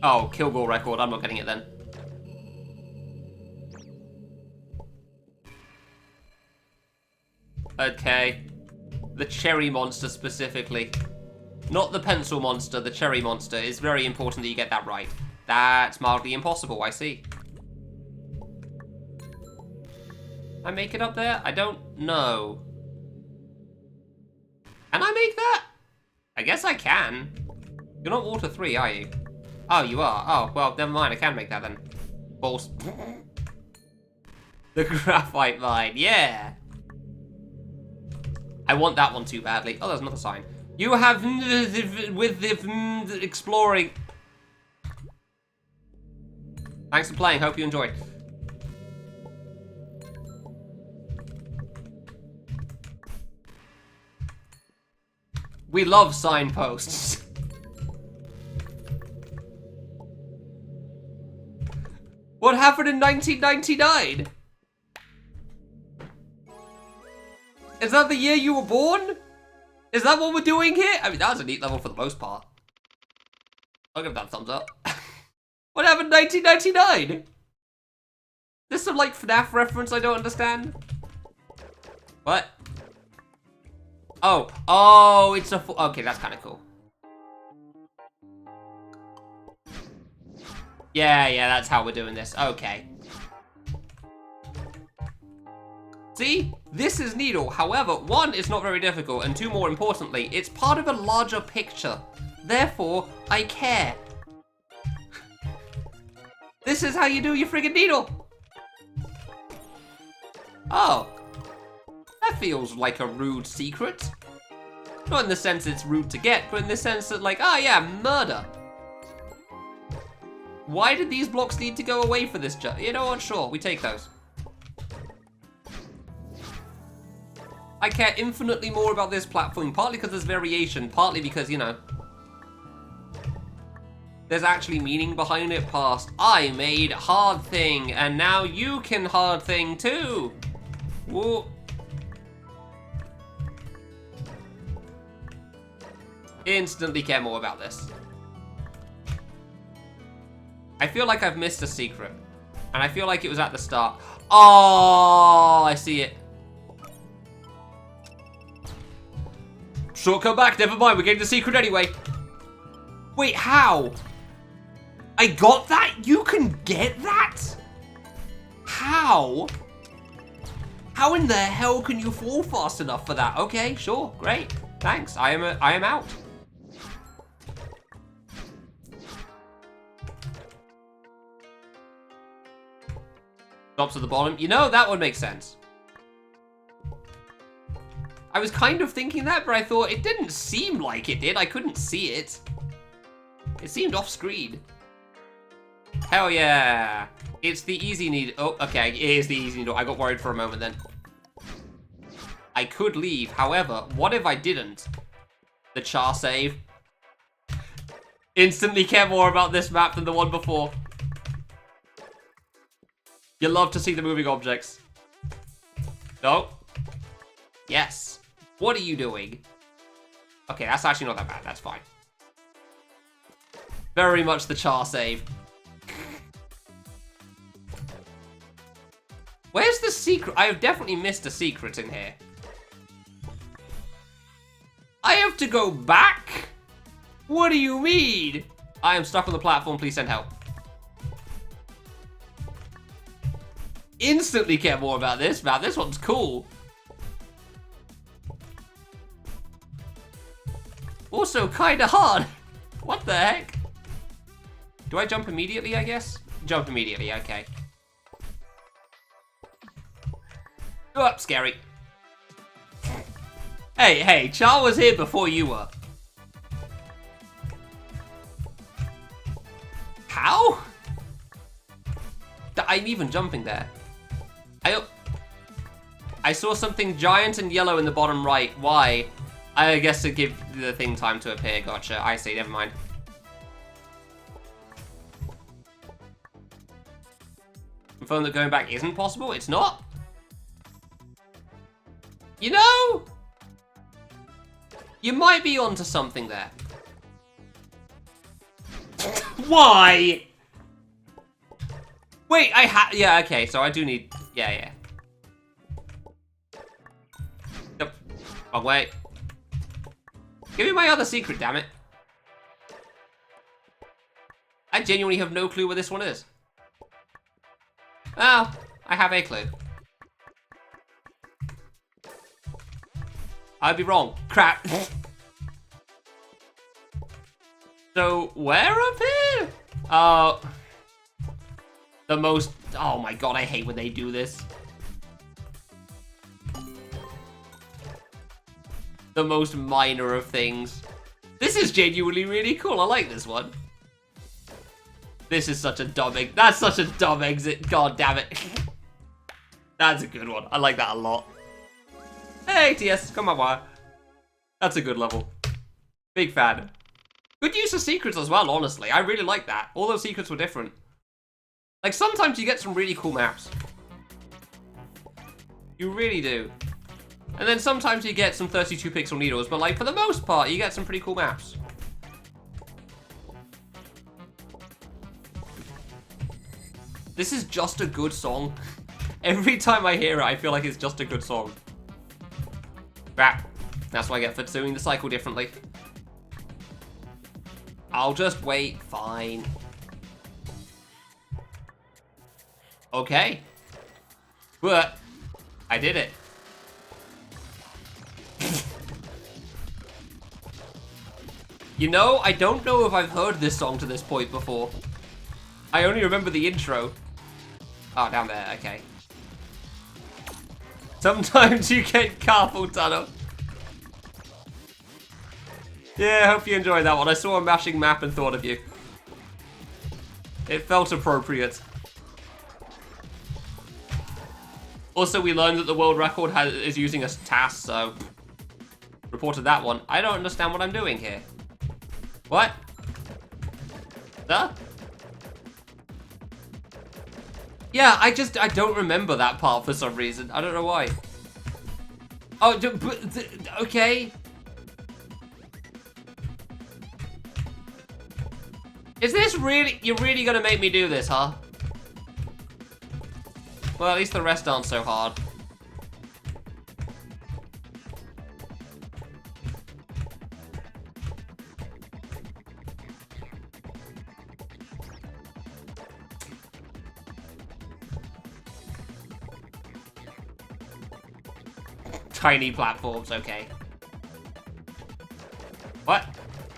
Oh, Kilgore record. I'm not getting it then. Okay. The cherry monster specifically. Not the pencil monster, the cherry monster. It's very important that you get that right. That's mildly impossible, I see. I make it up there? I don't know. Can I make that? I guess I can. You're not water 3, are you? Oh, you are. Oh, well, never mind. I can make that then. Balls. The graphite mine. Yeah. I want that one too badly. Oh, there's another sign. You have with the exploring. Thanks for playing. Hope you enjoyed. We love signposts. What happened in 1999? Is that the year you were born? Is that what we're doing here? I mean, that was a neat level for the most part. I'll give that a thumbs up. What happened in 1999? This some like FNAF reference I don't understand? What? Oh, it's a okay, that's kind of cool. Yeah, that's how we're doing this. Okay. See? This is Needle. However, 1, it's not very difficult, and 2, more importantly, it's part of a larger picture. Therefore, I care. This is how you do your friggin' Needle. Oh. That feels like a rude secret. Not in the sense it's rude to get, but in the sense that like, oh yeah, murder. Why did these blocks need to go away for this job? You know what, sure, we take those. I care infinitely more about this platform, partly because there's variation, partly because, you know, there's actually meaning behind it past, I made hard thing, and now you can hard thing too. Whoa. Instantly care more about this. I feel like I've missed a secret. And I feel like it was at the start. Oh, I see it. Shortcut back, never mind, we're getting the secret anyway. Wait, how? I got that? You can get that? How? How in the hell can you fall fast enough for that? Okay, sure, great. Thanks, I am out. Stops at the bottom. You know, that would make sense. I was kind of thinking that, but I thought it didn't seem like it did. I couldn't see it. It seemed off screen. Hell yeah. It's the easy needle. Oh, okay, it is the easy needle. I got worried for a moment then. I could leave. However, what if I didn't? The char save. Instantly care more about this map than the one before. You love to see the moving objects. No. Yes. What are you doing? Okay, that's actually not that bad. That's fine. Very much the char save. Where's the secret? I have definitely missed a secret in here. I have to go back? What do you mean? I am stuck on the platform. Please send help. Instantly care more about this, man. This one's cool. Also kind of hard. What the heck? Do I jump immediately, I guess? Jump immediately, okay. Oh, scary. Hey, Char was here before you were. How? I'm even jumping there. I saw something giant and yellow in the bottom right. Why? I guess to give the thing time to appear. Gotcha. I see. Never mind. Confirm that going back isn't possible? It's not? You know? You might be onto something there. Why? Wait, yeah, okay, so I do need, yeah. Nope, wrong way. Give me my other secret, damn it. I genuinely have no clue where this one is. Oh, I have a clue. I'd be wrong. Crap. So, where up here? The most... Oh my god, I hate when they do this. The most minor of things. This is genuinely really cool. I like this one. This is such a dumb exit. That's such a dumb exit. God damn it. That's a good one. I like that a lot. Hey, TS. Come on, wire. That's a good level. Big fan. Good use of secrets as well, honestly. I really like that. All those secrets were different. Like, sometimes you get some really cool maps. You really do. And then sometimes you get some 32 pixel needles, but like, for the most part, you get some pretty cool maps. This is just a good song. Every time I hear it, I feel like it's just a good song. Crap. That's what I get for doing the cycle differently. I'll just wait. Fine. Okay. But I did it. You know, I don't know if I've heard this song to this point before. I only remember the intro. Oh, down there. Okay. Sometimes you get carpal tunnel. Yeah, I hope you enjoyed that one. I saw a mashing map and thought of you. It felt appropriate. Also, we learned that the world record is using a TAS, so... Reported that one. I don't understand what I'm doing here. What? Huh? Yeah, I don't remember that part for some reason. I don't know why. Oh, okay. Is this really... You're really gonna make me do this, huh? Well, at least the rest aren't so hard. Tiny platforms, okay. What?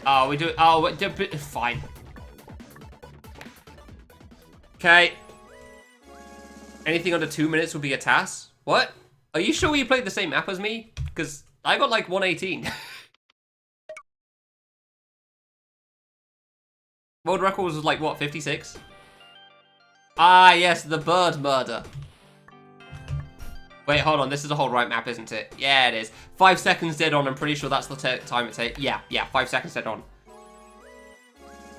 Oh, we do... Oh, fine. Okay. Anything under 2 minutes would be a TAS? What? Are you sure you played the same map as me? Because I got like 118. World record was like, what, 56? Ah, yes, the bird murder. Wait, hold on. This is the whole right map, isn't it? Yeah, it is. 5 seconds dead on. I'm pretty sure that's the time it takes. Yeah, 5 seconds dead on.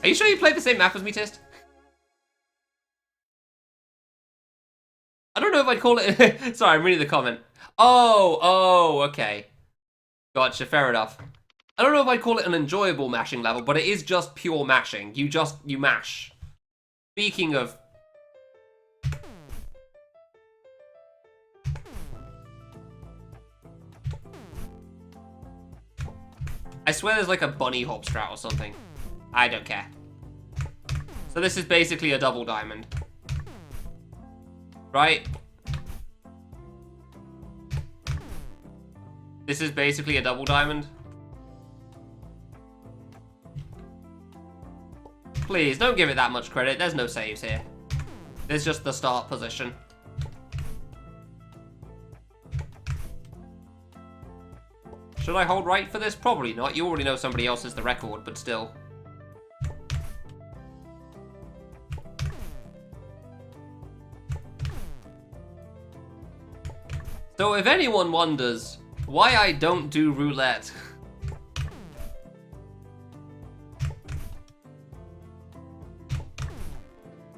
Are you sure you played the same map as me, Tist? I don't know if I'd call it... Sorry, I'm reading the comment. Oh, okay. Gotcha, fair enough. I don't know if I'd call it an enjoyable mashing level, but it is just pure mashing. You mash. Speaking of... I swear there's like a bunny hop strat or something. I don't care. So this is basically a double diamond. Right? This is basically a double diamond. Please, don't give it that much credit. There's no saves here. There's just the start position. Should I hold right for this? Probably not. You already know somebody else has the record, but still. So if anyone wonders why I don't do roulette,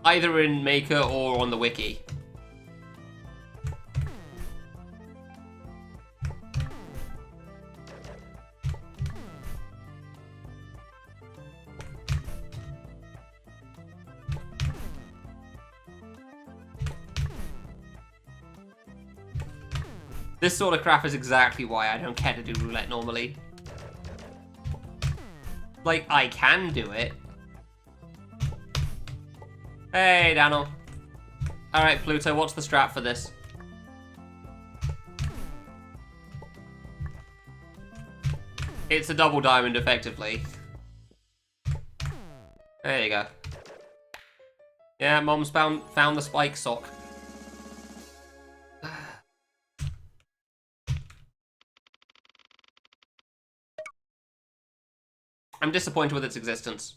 either in Maker or on the wiki. This sort of crap is exactly why I don't care to do roulette normally. Like, I can do it. Hey, Daniel. Alright, Pluto, what's the strat for this? It's a double diamond, effectively. There you go. Yeah, Mom's found the spike sock. I'm disappointed with its existence.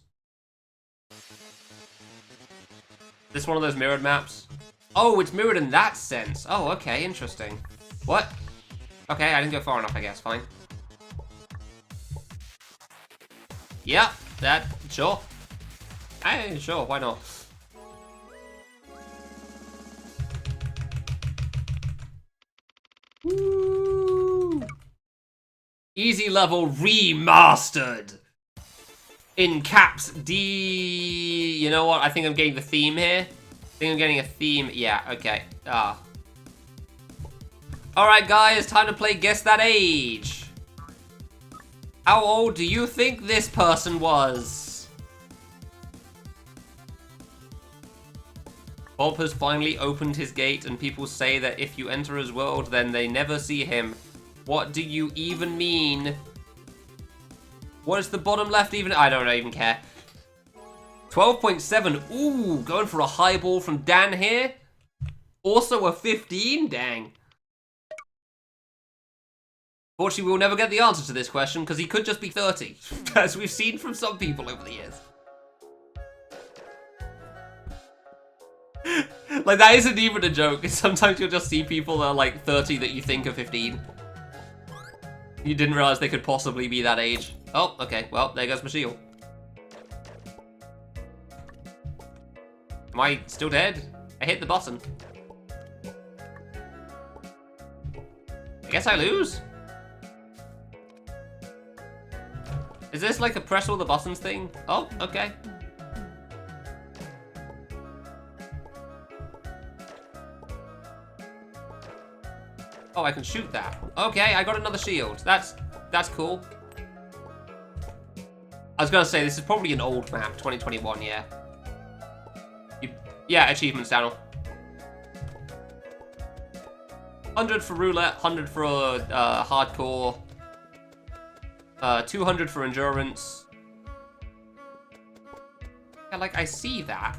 This one of those mirrored maps? Oh, it's mirrored in that sense. Oh, okay, interesting. What? Okay, I didn't go far enough, I guess. Fine. Yeah, sure. Hey, sure, why not? Woo! Easy level remastered! In caps D... You know what? I think I'm getting the theme here. I think I'm getting a theme. Yeah, okay. Alright, guys, time to play Guess That Age. How old do you think this person was? Bob has finally opened his gate, and people say that if you enter his world, then they never see him. What do you even mean? What is the bottom left even? I don't even care. 12.7. Ooh, going for a high ball from Dan here. Also a 15. Dang. Fortunately, we'll never get the answer to this question because he could just be 30, as we've seen from some people over the years. Like, that isn't even a joke. Sometimes you'll just see people that are like 30 that you think are 15. You didn't realize they could possibly be that age. Oh, okay. Well, there goes my shield. Am I still dead? I hit the button. I guess I lose? Is this like a press all the buttons thing? Oh, okay. Oh, I can shoot that. Okay, I got another shield. That's cool. I was gonna say, this is probably an old map, 2021, yeah. Yeah, achievements, Daniel. 100 for roulette, 100 for hardcore, 200 for endurance. Yeah, like, I see that.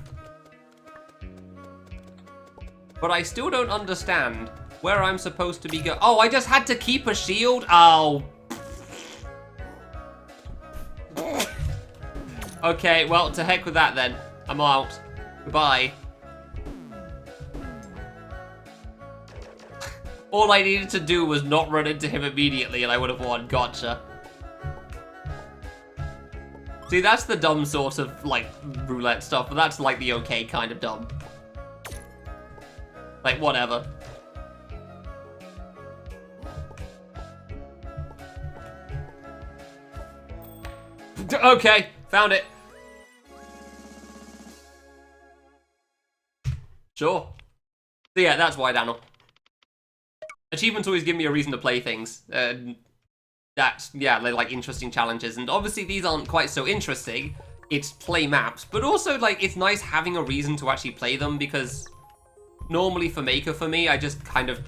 But I still don't understand where I'm supposed to be go- Oh, I just had to keep a shield? Oh. Okay, well, to heck with that then. I'm out. Goodbye. All I needed to do was not run into him immediately and I would have won. Gotcha. See, that's the dumb sort of, like, roulette stuff, but that's, like, the okay kind of dumb. Like, whatever. Okay, found it. Sure. So yeah, that's why, Daniel. Achievements always give me a reason to play things. That's, yeah, they're like interesting challenges. And obviously these aren't quite so interesting. It's play maps. But also, like, it's nice having a reason to actually play them because normally for Maker, for me, I just kind of...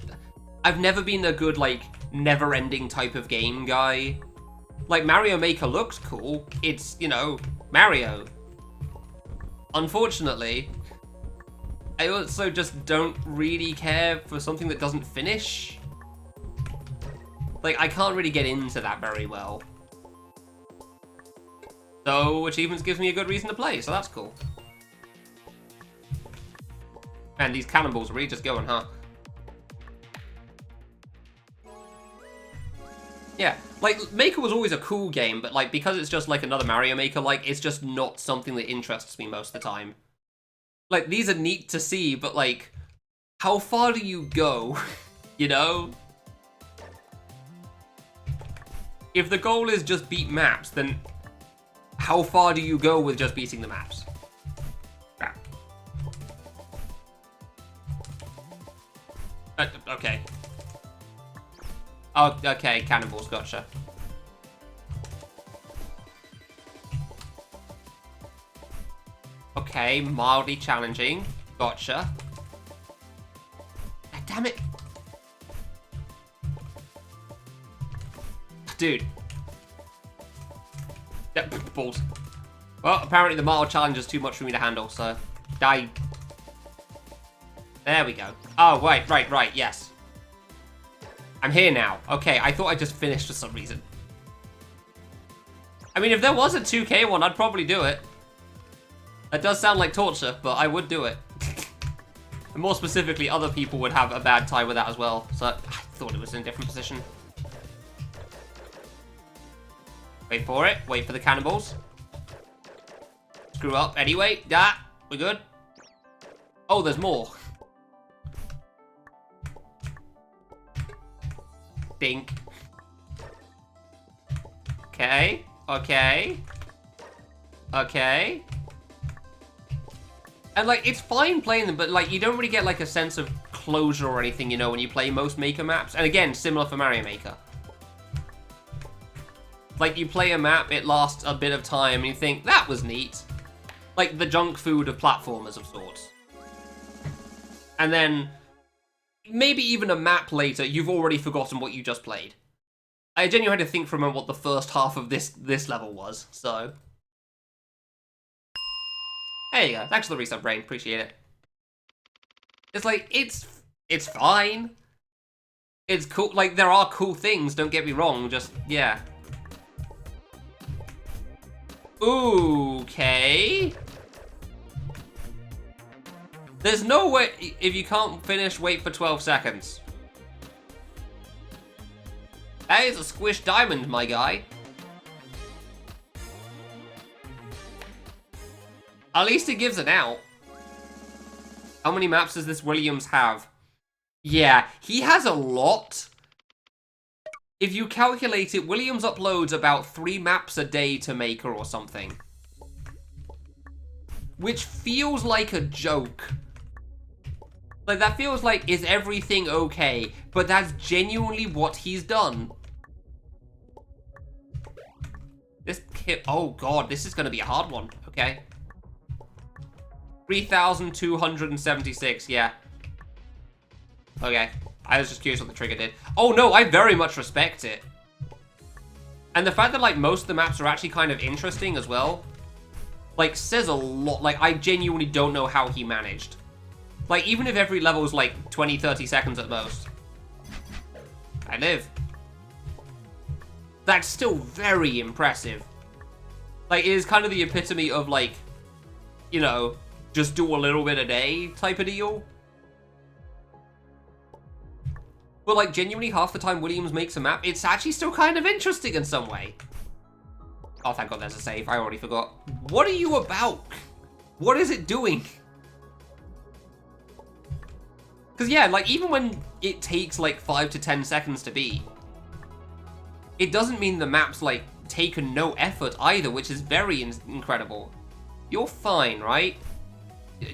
I've never been a good, like, never-ending type of game guy. Like, Mario Maker looks cool. It's, you know, Mario. Unfortunately, I also just don't really care for something that doesn't finish. Like, I can't really get into that very well. So, achievements gives me a good reason to play, so that's cool. And these cannonballs are really just going, huh? Yeah, like, Maker was always a cool game, but, like, because it's just, like, another Mario Maker, like, it's just not something that interests me most of the time. Like, these are neat to see, but, like, how far do you go? You know? If the goal is just beat maps, then how far do you go with just beating the maps? Crap. Okay. Oh, okay, cannonballs, gotcha. Okay, mildly challenging. Gotcha. Ah, damn it. Dude. Yep, balls. Well, apparently the mild challenge is too much for me to handle, so... Die. There we go. Oh, right, yes. I'm here now. Okay, I thought I just finished for some reason. I mean, if there was a 2K one, I'd probably do it. That does sound like torture, but I would do it. And more specifically, other people would have a bad time with that as well. So I thought it was in a different position. Wait for it. Wait for the cannonballs. Screw up. Anyway, we're good. Oh, there's more. Dink. Okay. Okay. Okay. And, like, it's fine playing them, but, like, you don't really get, like, a sense of closure or anything, you know, when you play most Maker maps. And, again, similar for Mario Maker. Like, you play a map, it lasts a bit of time, and you think, that was neat. Like, the junk food of platformers of sorts. And then, maybe even a map later, you've already forgotten what you just played. I genuinely had to think for a moment what the first half of this level was, so... There you go. Thanks for the reset, Brain. Appreciate it. It's like, it's fine. It's cool. Like, there are cool things, don't get me wrong, just, yeah. Okay. There's no way, if you can't finish, wait for 12 seconds. That is a squished diamond, my guy. At least it gives an out. How many maps does this Williams have? Yeah, he has a lot. If you calculate it, Williams uploads about 3 maps a day to Maker or something. Which feels like a joke. Like, that feels like, is everything okay? But that's genuinely what he's done. This kid, oh god, this is gonna be a hard one. Okay. 3,276, yeah. Okay. I was just curious what the trigger did. Oh no, I very much respect it. And the fact that, like, most of the maps are actually kind of interesting as well, like, says a lot. Like, I genuinely don't know how he managed. Like, even if every level is, like, 20, 30 seconds at most. I live. That's still very impressive. Like, it is kind of the epitome of, like, you know, just do a little bit a day type of deal. But, like, genuinely half the time Williams makes a map, it's actually still kind of interesting in some way. Oh, thank God there's a save. I already forgot. What are you about? What is it doing? Because, yeah, like, even when it takes, like, 5 to 10 seconds to beat, it doesn't mean the map's, like, taken no effort either, which is very incredible. You're fine, right?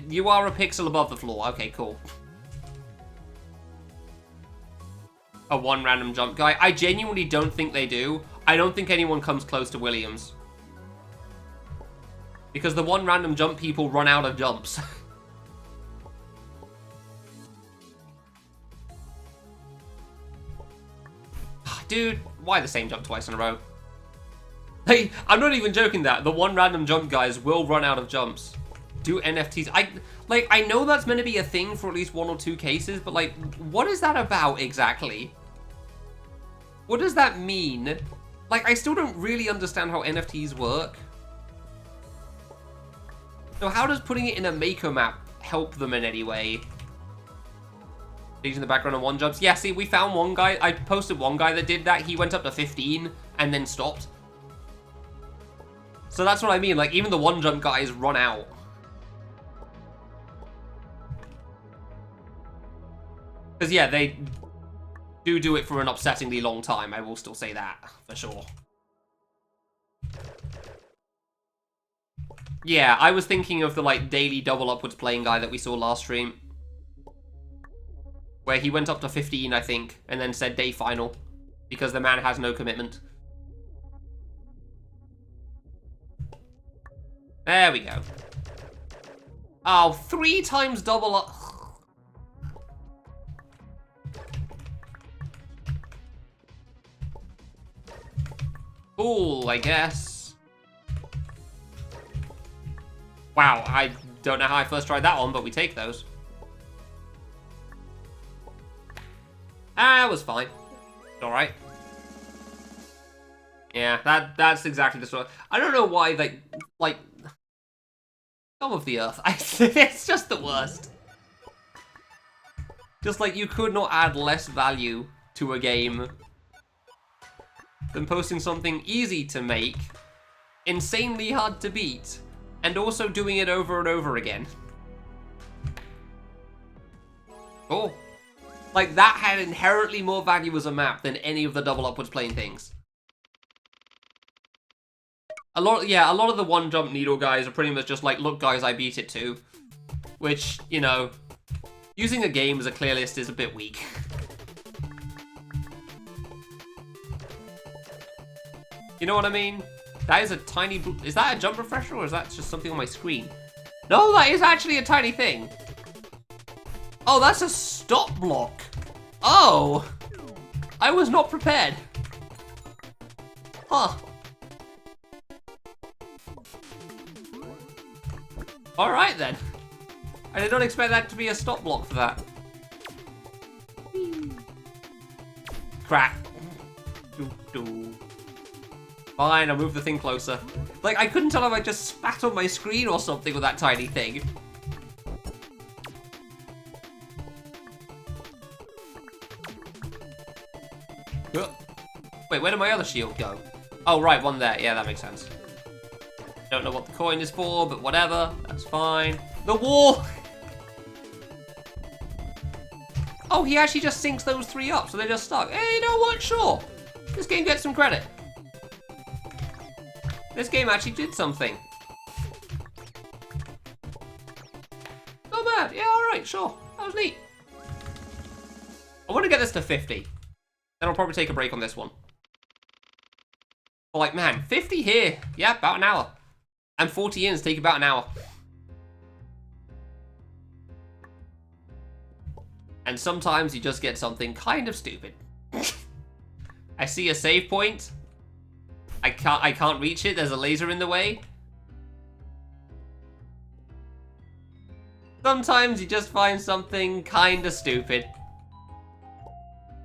You are a pixel above the floor. Okay, cool. A one random jump guy. I genuinely don't think they do. I don't think anyone comes close to Williams. Because the one random jump people run out of jumps. Dude, why the same jump twice in a row? Hey, I'm not even joking that. The one random jump guys will run out of jumps. Do NFTs. I know that's meant to be a thing for at least 1 or 2 cases, but, like, what is that about exactly? What does that mean? Like, I still don't really understand how NFTs work. So how does putting it in a Maker map help them in any way? In the background on one jumps. Yeah, see, we found one guy. I posted one guy that did that. He went up to 15 and then stopped. So that's what I mean. Like, even the one jump guys run out. Because, yeah, they do it for an upsettingly long time. I will still say that, for sure. Yeah, I was thinking of the, like, daily double upwards playing guy that we saw last stream. Where he went up to 15, I think, and then said day final. Because the man has no commitment. There we go. Oh, 3 times double up. Cool, I guess. Wow, I don't know how I first tried that one, but we take those. That was fine. Alright. Yeah, that's exactly the sort. I don't know why they, like, some of the Earth. It's just the worst. Just like you could not add less value to a game than posting something easy to make, insanely hard to beat, and also doing it over and over again. Cool. Like, that had inherently more value as a map than any of the double upwards playing things. A lot of the one jump needle guys are pretty much just like, look guys, I beat it too. Which, you know, using a game as a clear list is a bit weak. You know what I mean? That is a tiny... Is that a jump refresher or is that just something on my screen? No, that is actually a tiny thing. Oh, that's a stop block. Oh! I was not prepared. Huh. Alright then. I did not expect that to be a stop block for that. Crap. Fine, I'll move the thing closer. Like, I couldn't tell if I just spat on my screen or something with that tiny thing. Wait, where did my other shield go? Oh, right, one there. Yeah, that makes sense. Don't know what the coin is for, but whatever. That's fine. The wall! Oh, he actually just syncs those 3 up, so they're just stuck. Hey, you know what? Sure. This game gets some credit. This game actually did something. Not bad. Yeah, alright, sure. That was neat. I want to get this to 50. Then I'll probably take a break on this one. But like, man, 50 here. Yeah, about an hour. And 40 ins take about an hour. And sometimes you just get something kind of stupid. I see a save point. I can't reach it. There's a laser in the way. Sometimes you just find something kind of stupid.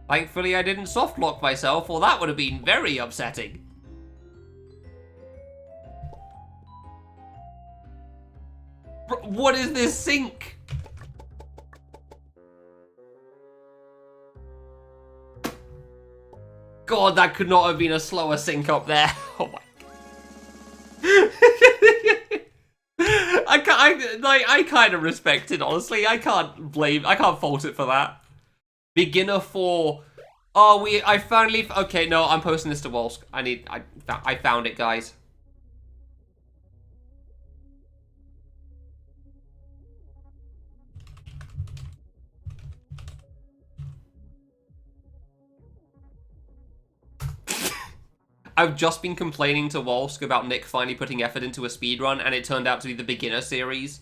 Thankfully, I didn't soft lock myself, or that would have been very upsetting. What is this sink? God, that could not have been a slower sync up there. Oh my. I kind of respect it, honestly. I can't fault it for that. Beginner 4. Oh, I finally, okay, no, I'm posting this to Wolsk. I found it, guys. I've just been complaining to Wolsk about Nick finally putting effort into a speedrun, and it turned out to be the beginner series.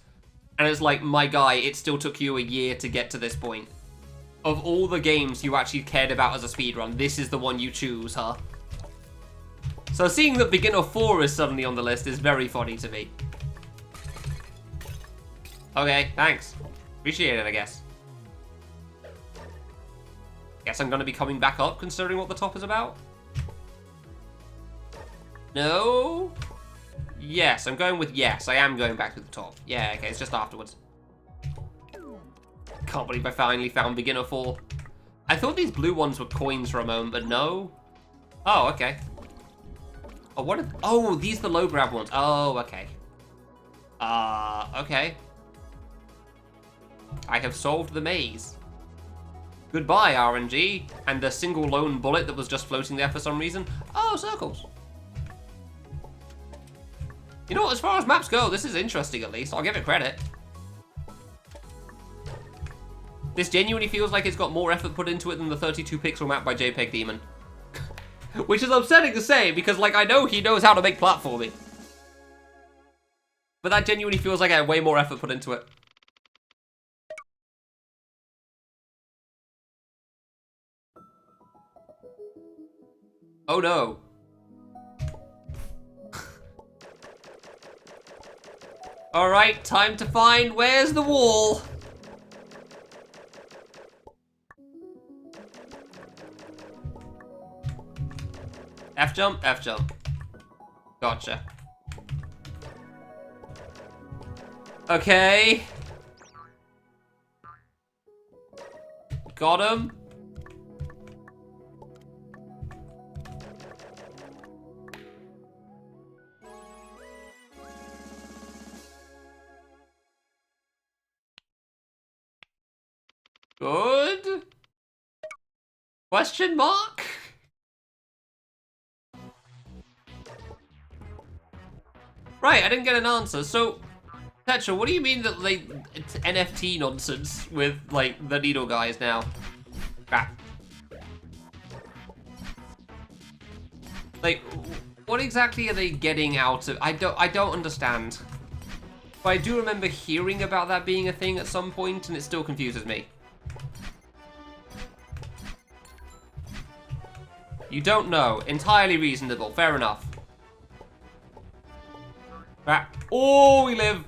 And it's like, my guy, it still took you a year to get to this point. Of all the games you actually cared about as a speedrun, this is the one you choose, huh? So seeing that Beginner 4 is suddenly on the list is very funny to me. Okay, thanks. Appreciate it, I guess. Guess I'm gonna be coming back up, considering what the top is about. No? Yes, I'm going with yes. I am going back to the top. Yeah, okay, it's just afterwards. Can't believe I finally found Beginner 4. I thought these blue ones were coins for a moment, but no. Oh, okay. Oh, what are... Oh, these are the low grab ones. Oh, okay. Okay. I have solved the maze. Goodbye, RNG. And the single lone bullet that was just floating there for some reason. Oh, circles. You know what, as far as maps go, this is interesting at least. I'll give it credit. This genuinely feels like it's got more effort put into it than the 32 pixel map by JPEG Demon. Which is upsetting to say, because, like, I know he knows how to make platforming. But that genuinely feels like I had way more effort put into it. Oh no. Alright, time to find where's the wall. F jump, F jump. Gotcha. Okay. Got him. Good? Question mark? Right, I didn't get an answer. So, Tetra, what do you mean that it's NFT nonsense with like the needle guys now? Crap. Like, what exactly are they getting out of? I don't understand. But I do remember hearing about that being a thing at some point, and it still confuses me. You don't know. Entirely reasonable. Fair enough. Crap. Oh, we live.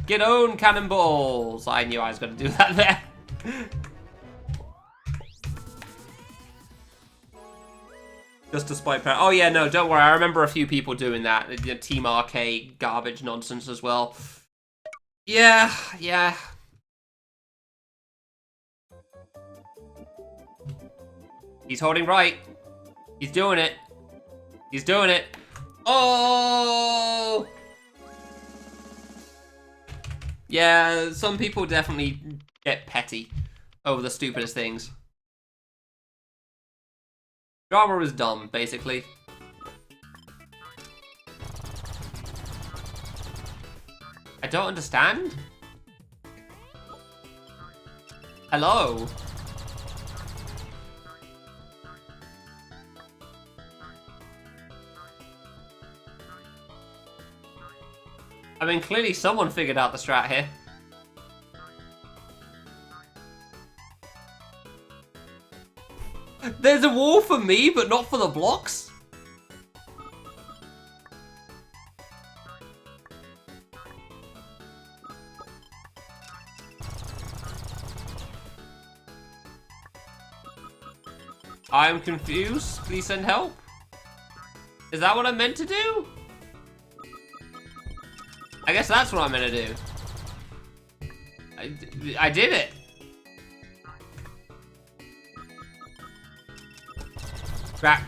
Get own cannonballs. I knew I was going to do that there. Just to spite power. Oh yeah, no, don't worry. I remember a few people doing that. The Team Arcade garbage nonsense as well. Yeah, yeah. He's holding right. He's doing it. He's doing it. Oh! Yeah, some people definitely get petty over the stupidest things. Drama is dumb, basically. I don't understand. Hello? I mean, clearly someone figured out the strat here. There's a wall for me, but not for the blocks? I'm confused. Please send help. Is that what I'm meant to do? I guess that's what I'm gonna do. I did it. Crap.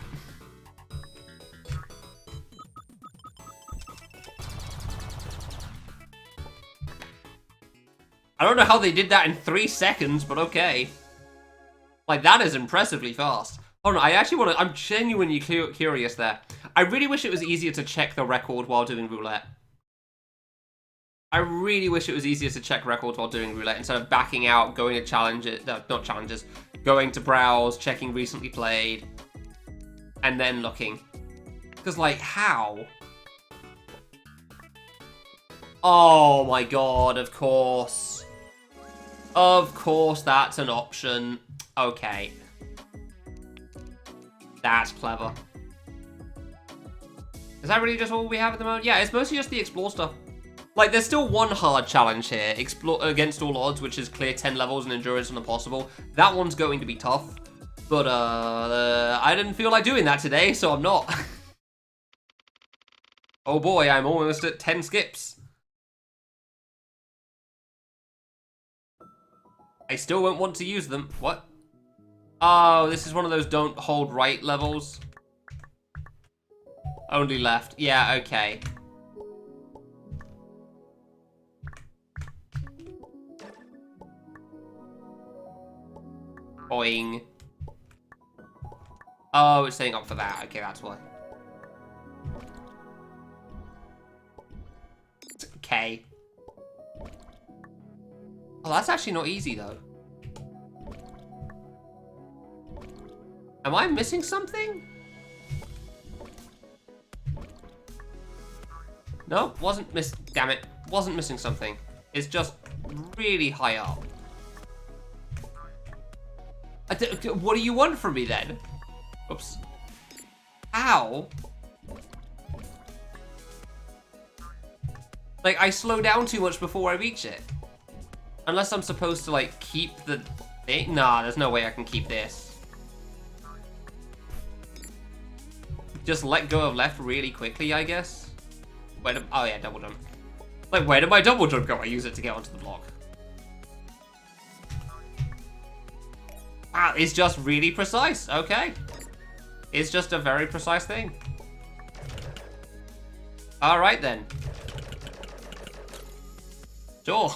I don't know how they did that in 3 seconds, but okay. Like, that is impressively fast. Oh no, I actually want to, I'm genuinely curious there. I really wish it was easier to check the record while doing roulette. I really wish it was easier to check records while doing roulette instead of backing out, going to challenges, no, not challenges, going to browse, checking recently played, and then looking. Because, like, how? Oh my god, of course. Of course that's an option. Okay. That's clever. Is that really just all we have at the moment? Yeah, it's mostly just the explore stuff. Like, there's still one hard challenge here, explore against all odds, which is clear 10 levels and endurance on impossible. That one's going to be tough, but I didn't feel like doing that today, so I'm not. Oh boy, I'm almost at 10 skips. I still won't want to use them. What? Oh, this is one of those don't hold right levels. Only left. Yeah, okay. Boing. Oh, it's saying up for that. Okay, that's why. Okay. Oh, that's actually not easy, though. Am I missing something? No, wasn't miss. Damn it, wasn't missing something. It's just really high up. What do you want from me then? Oops. How? Like, I slow down too much before I reach it. Unless I'm supposed to, like, keep the thing. Nah, there's no way I can keep this. Just let go of left really quickly, I guess. Oh yeah, double jump. Like, where did my double jump go? I use it to get onto the block. Ah, it's just really precise. Okay. It's just a very precise thing. Alright then. Sure.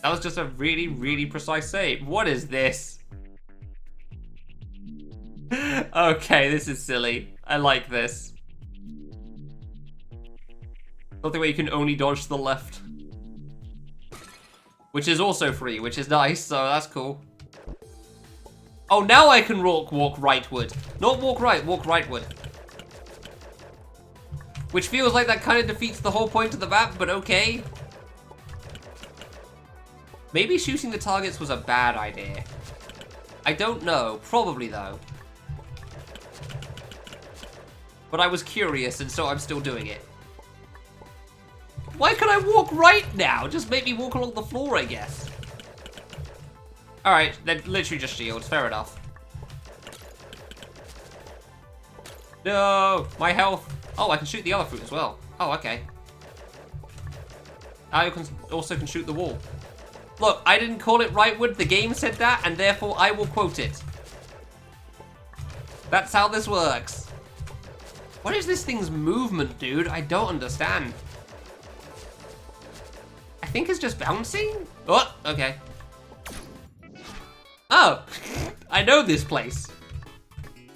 That was just a really, really precise save. What is this? Okay, this is silly. I like this. Something where you can only dodge to the left. Which is also free, which is nice, so that's cool. Oh, now I can walk rightward. Not walk right, walk rightward. Which feels like that kind of defeats the whole point of the map, but okay. Maybe shooting the targets was a bad idea. I don't know. Probably, though. But I was curious, and so I'm still doing it. Why can I walk right now? Just make me walk along the floor, I guess. Alright, they're literally just shields. Fair enough. No! My health. Oh, I can shoot the other fruit as well. Oh, okay. I also can shoot the wall. Look, I didn't call it rightward. The game said that, and therefore I will quote it. That's how this works. What is this thing's movement, dude? I don't understand. I think it's just bouncing? Oh, okay. Oh, I know this place.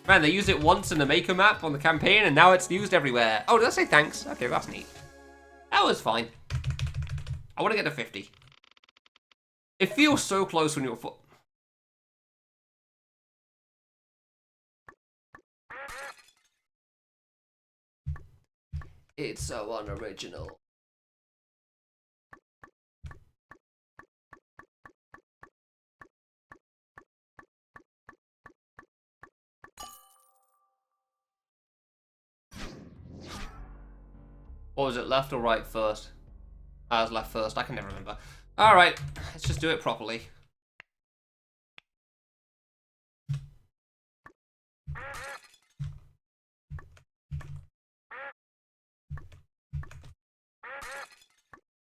Man, they used it once in the Maker map on the campaign, and now it's used everywhere. Oh, did I say thanks? Okay, that's neat. That was fine. I want to get to 50. It feels so close when you're... It's so unoriginal. What was it, left or right first? I was left first, I can never remember. Alright, let's just do it properly.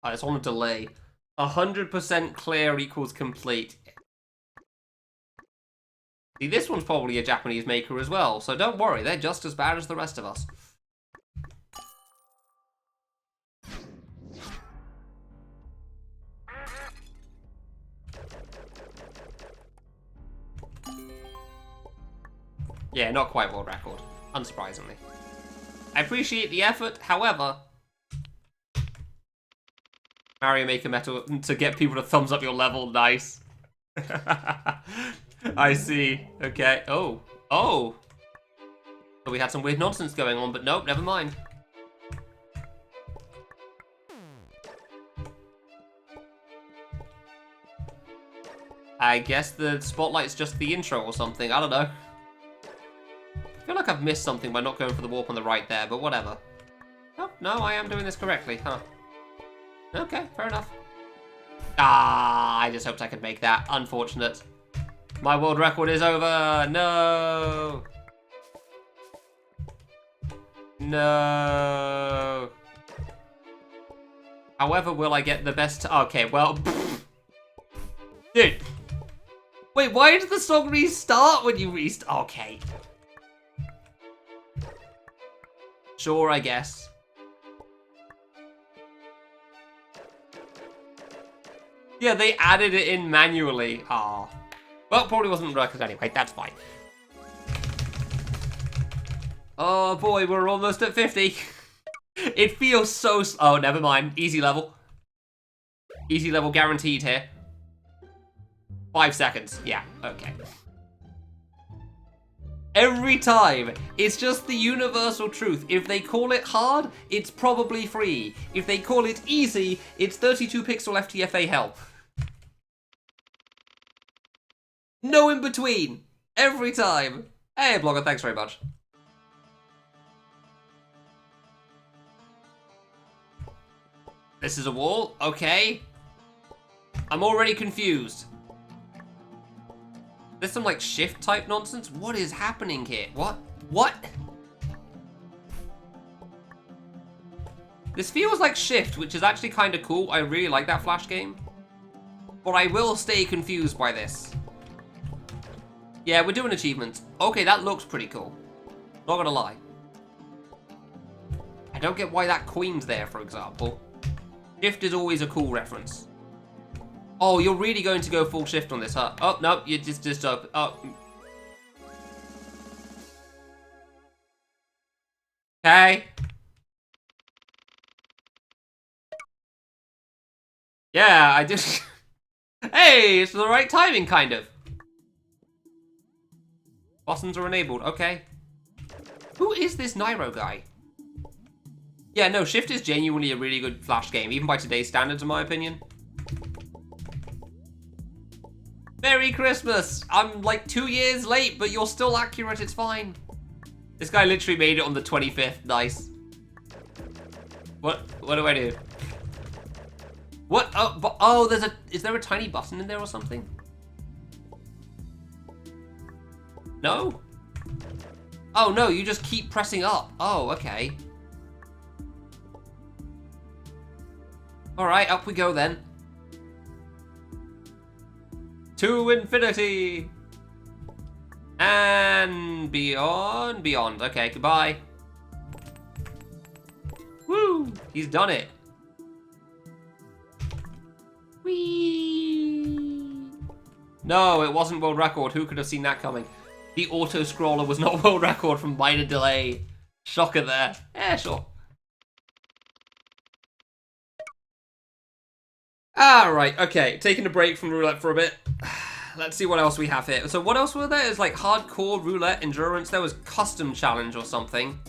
It's on a delay. 100% clear equals complete. See, this one's probably a Japanese maker as well, so don't worry, they're just as bad as the rest of us. Yeah, not quite world record, unsurprisingly. I appreciate the effort, however... Mario Maker Metal to get people to thumbs up your level, nice. I see, okay. Oh, oh! So we had some weird nonsense going on, but nope, never mind. I guess the spotlight's just the intro or something, I don't know. I feel like I've missed something by not going for the warp on the right there, but whatever. Oh, no, I am doing this correctly, huh? Okay, fair enough. Ah, I just hoped I could make that. Unfortunate. My world record is over. No. No. However, will I get the best? Okay, well. Dude. Wait, why did the song restart when you restart? Okay. Sure, I guess. Yeah, they added it in manually. Ah. Well, probably wasn't working anyway. That's fine. Oh boy, we're almost at 50. It feels so... Oh, never mind. Easy level. Easy level guaranteed here. 5 seconds. Yeah, okay. Every time. It's just the universal truth. If they call it hard, it's probably free. If they call it easy, it's 32 pixel FTFA hell. No in between. Every time. Hey, Blogger, thanks very much. This is a wall? Okay. I'm already confused. There's some, like, shift type nonsense? What is happening here? What? What? This feels like shift, which is actually kind of cool. I really like that Flash game. But I will stay confused by this. Yeah, we're doing achievements. Okay, that looks pretty cool. Not gonna lie. I don't get why that queen's there, for example. Shift is always a cool reference. Oh, you're really going to go full shift on this, huh? Oh, no, you just open. Oh. Okay. Yeah, I just... Hey, it's the right timing, kind of. Buttons are enabled, okay. Who is this Nairo guy? Yeah, no, Shift is genuinely a really good Flash game, even by today's standards, in my opinion. Merry Christmas! I'm like 2 years late, but you're still accurate, it's fine. This guy literally made it on the 25th, nice. What do I do? What? Oh, is there a tiny button in there or something? No? Oh no, you just keep pressing up. Oh, okay. Alright, up we go then. To infinity! And beyond. Okay, goodbye. Woo! He's done it. Whee! No, it wasn't world record. Who could have seen that coming? The auto-scroller was not world record from minor delay. Shocker there. Yeah, sure. Alright, okay. Taking a break from roulette for a bit. Let's see what else we have here. So what else were there? It's like hardcore, roulette, endurance. There was custom challenge or something.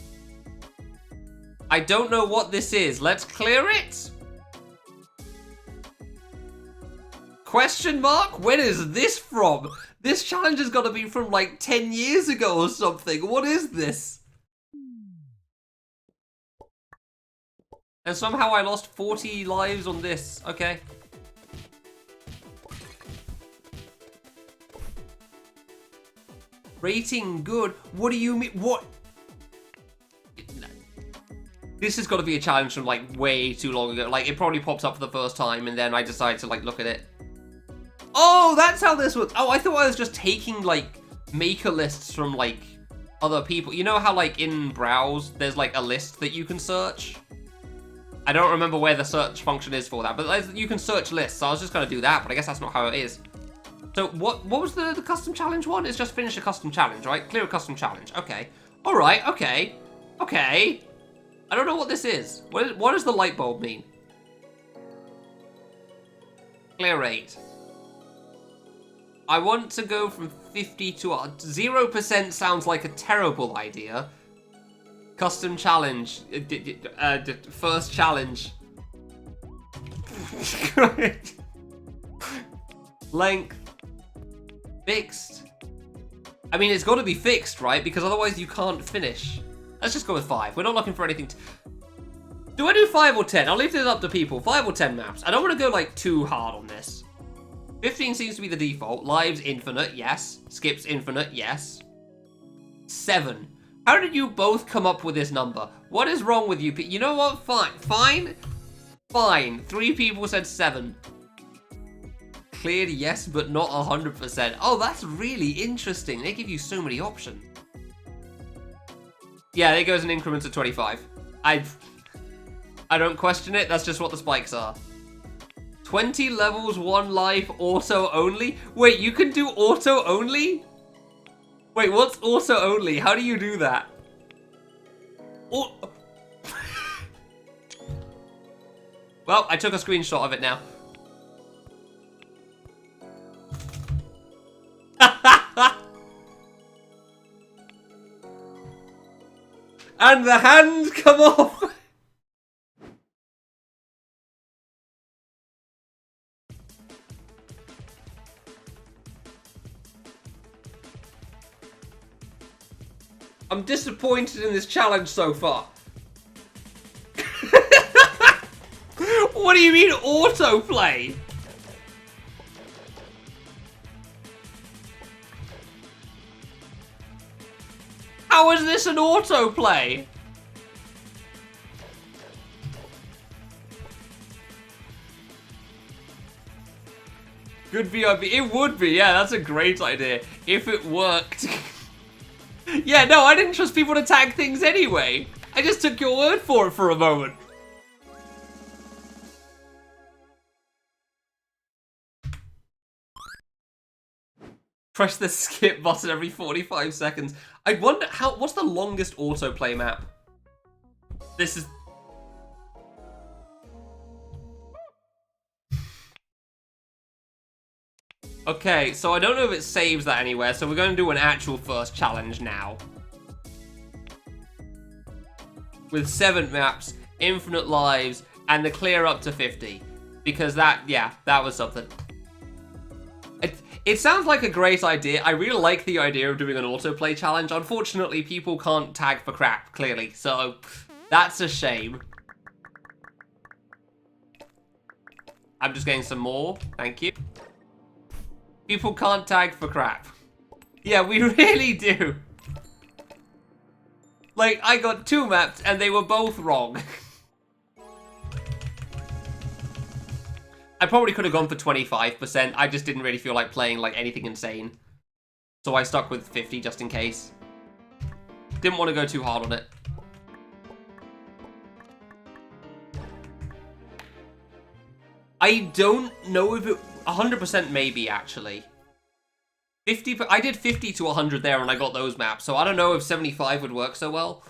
I don't know what this is. Let's clear it. Question mark? When is this from? This challenge has got to be from like 10 years ago or something. What is this? And somehow I lost 40 lives on this. Okay. Rating good? What do you mean? What? This has got to be a challenge from like way too long ago. Like it probably pops up for the first time and then I decided to like look at it. Oh, that's how this works. Oh, I thought I was just taking like maker lists from like other people. You know how like in Browse there's like a list that you can search? I don't remember where the search function is for that, but you can search lists. So I was just gonna do that, but I guess that's not how it is. So what was the custom challenge one? It's just finish a custom challenge, right? Clear a custom challenge. Okay. All right. Okay. Okay. I don't know what this is. What does the light bulb mean? Clear 8. I want to go from 50 to 0% sounds like a terrible idea. Custom challenge. First challenge. Length. Fixed. I mean, it's got to be fixed, right? Because otherwise you can't finish. Let's just go with 5. We're not looking for anything. Do I do 5 or 10? I'll leave this up to people. 5 or 10 maps. I don't want to go like too hard on this. 15 seems to be the default. Lives infinite, yes. Skips infinite, yes. 7. How did you both come up with this number? What is wrong with you? You know what? Fine. Fine. Fine. 3 people said 7. Cleared, yes, but not 100%. Oh, that's really interesting. They give you so many options. Yeah, it goes in increments of 25. I don't question it. That's just what the spikes are. 20 levels, 1 life, auto only? Wait, you can do auto only? Wait, what's auto only? How do you do that? Oh. Well, I took a screenshot of it now. And the hand come off! I'm disappointed in this challenge so far. What do you mean autoplay? How is this an autoplay? Good VIP. It would be, yeah, that's a great idea. If it worked. Yeah, no, I didn't trust people to tag things anyway. I just took your word for it for a moment. Press the skip button every 45 seconds. I wonder what's the longest autoplay map? This is... Okay, so I don't know if it saves that anywhere, so we're going to do an actual first challenge now. With 7 maps, infinite lives, and the clear up to 50. Because that, yeah, that was something. It sounds like a great idea. I really like the idea of doing an autoplay challenge. Unfortunately, people can't tag for crap, clearly. So, that's a shame. I'm just getting some more. Thank you. People can't tag for crap. Yeah, we really do. Like, I got 2 maps and they were both wrong. I probably could have gone for 25%. I just didn't really feel like playing like anything insane. So I stuck with 50 just in case. Didn't want to go too hard on it. I don't know if it... 100% maybe, actually. 50... I did 50 to 100 there and I got those maps. So I don't know if 75 would work so well.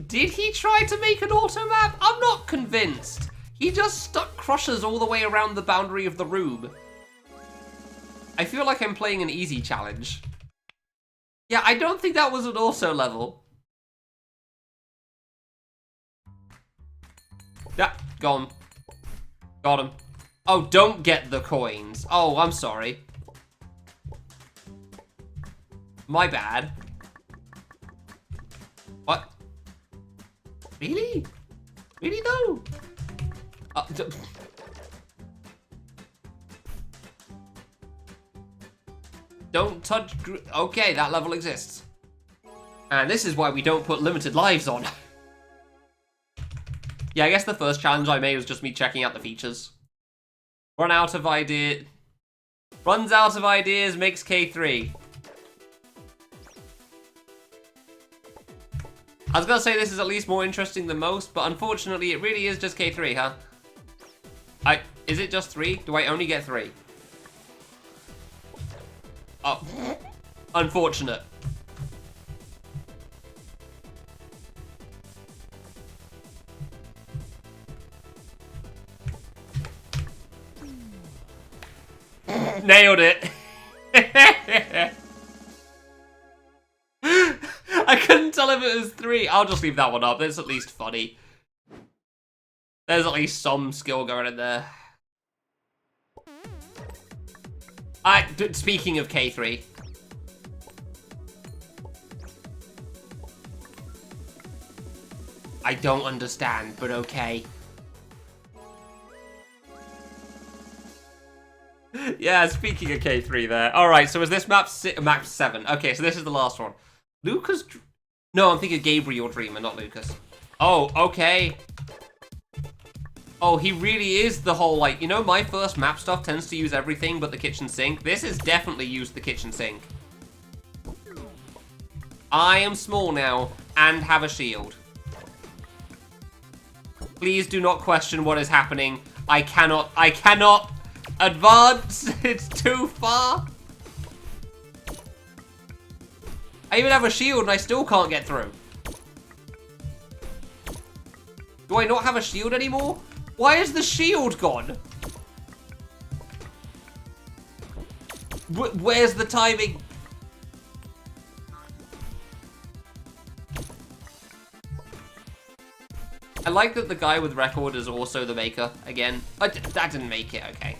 Did he try to make an auto map? I'm not convinced. He just stuck crushers all the way around the boundary of the room. I feel like I'm playing an easy challenge. Yeah, I don't think that was an auto level. Yeah, gone. Got him. Oh, don't get the coins. Oh, I'm sorry. My bad. What? Really? Really though? Don't touch... Okay, that level exists. And this is why we don't put limited lives on. Yeah, I guess the first challenge I made was just me checking out the features. Runs out of ideas, makes K3. I was gonna say this is at least more interesting than most, but unfortunately it really is just K3, huh? Is it just 3? Do I only get 3? Oh, unfortunate. Nailed it. I couldn't tell if it was 3. I'll just leave that one up. It's at least funny. There's at least some skill going in there. Speaking of K3. I don't understand, but okay. Yeah, speaking of K3 there. Alright, so is this map 7? Okay, so this is the last one. Lucas... No, I'm thinking Gabriel Dreamer, not Lucas. Oh, okay. Oh, he really is the whole, like, you know, my first map stuff tends to use everything but the kitchen sink. This has definitely used the kitchen sink. I am small now and have a shield. Please do not question what is happening. I cannot advance. It's too far. I even have a shield and I still can't get through. Do I not have a shield anymore? Why is the shield gone? Where's the timing? like that the guy with record is also the maker again. That didn't make it, okay.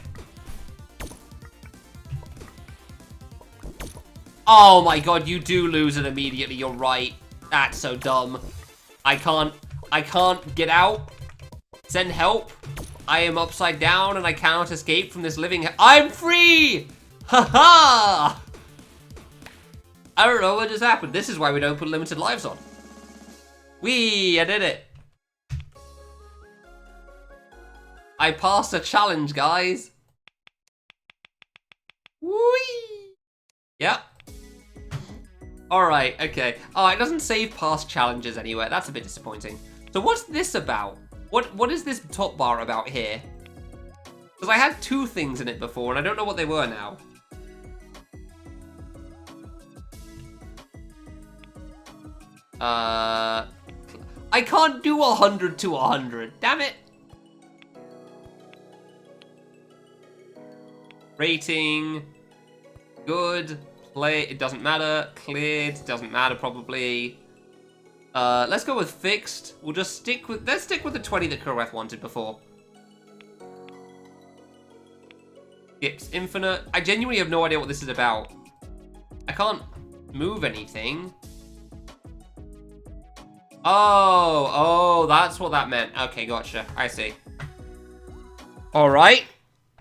Oh my god, you do lose it immediately, you're right. That's so dumb. I can't get out. Send help. I am upside down and I cannot escape from this living I'm free! Haha! I don't know what just happened. This is why we don't put limited lives on. Whee! I did it. I passed a challenge, guys. Whee! Yep. Alright, okay. Oh, it doesn't save past challenges anywhere. That's a bit disappointing. So what's this about? What is this top bar about here? Because I had two things in it before, and I don't know what they were now. I can't do 100 to 100. Damn it. Rating. Good. Play. It doesn't matter. Cleared. Doesn't matter probably. Let's go with fixed. We'll just stick with. Let's stick with the 20 that Kureth wanted before. Skips infinite. I genuinely have no idea what this is about. I can't move anything. Oh, that's what that meant. Okay, gotcha. I see. All right.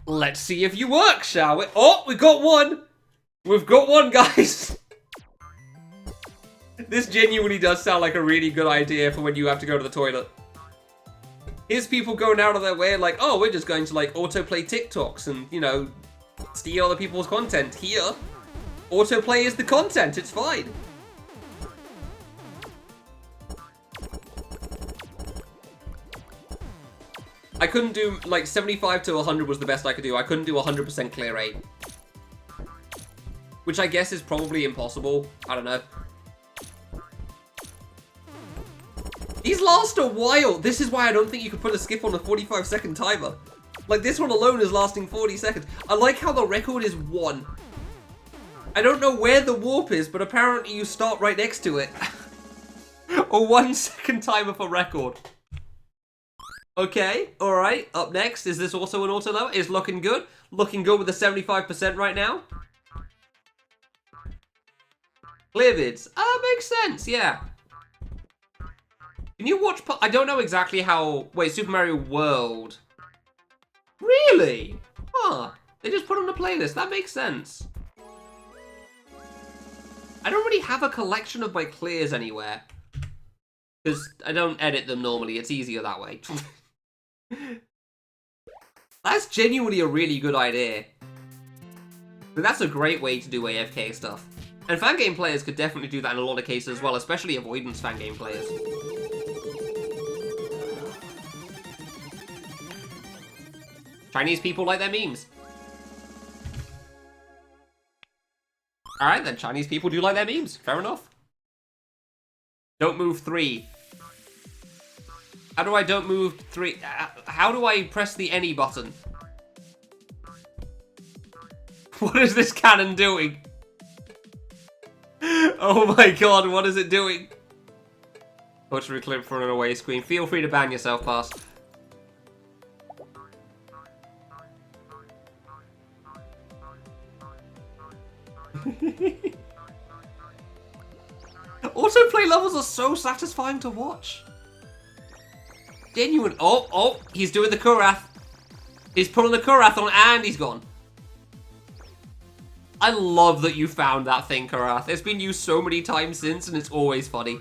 Let's see if you work, shall we? Oh, we got one. We've got one, guys. This genuinely does sound like a really good idea for when you have to go to the toilet. Here's people going out of their way like, oh, we're just going to like autoplay TikToks and, you know, steal other people's content. Here, autoplay is the content. It's fine. I couldn't do, like, 75 to 100 was the best I could do. I couldn't do 100% clear rate. Which I guess is probably impossible. I don't know. These last a while. This is why I don't think you could put a skip on a 45-second timer. Like, this one alone is lasting 40 seconds. I like how the record is 1. I don't know where the warp is, but apparently you start right next to it. A 1 second timer for record. Okay, alright. Up next, is this also an auto lower? Is looking good. Looking good with the 75% right now. Clear vids. Makes sense, yeah. Can you watch... I don't know exactly how... Wait, Super Mario World. Really? Huh. They just put on a playlist. That makes sense. I don't really have a collection of my clears anywhere. Because I don't edit them normally. It's easier that way. That's genuinely a really good idea. But that's a great way to do AFK stuff. And fan game players could definitely do that in a lot of cases as well, especially avoidance fan game players. Chinese people like their memes. Alright then, Chinese people do like their memes. Fair enough. Don't move 3. How do I don't move 3? How do I press the any button? What is this cannon doing? Oh my god, what is it doing? Poetry clip for an away screen. Feel free to ban yourself, pass. Autoplay levels are so satisfying to watch. Genuine. Oh, he's doing the Kurath. He's pulling the Kurath on and he's gone. I love that you found that thing, Kurath. It's been used so many times since and it's always funny.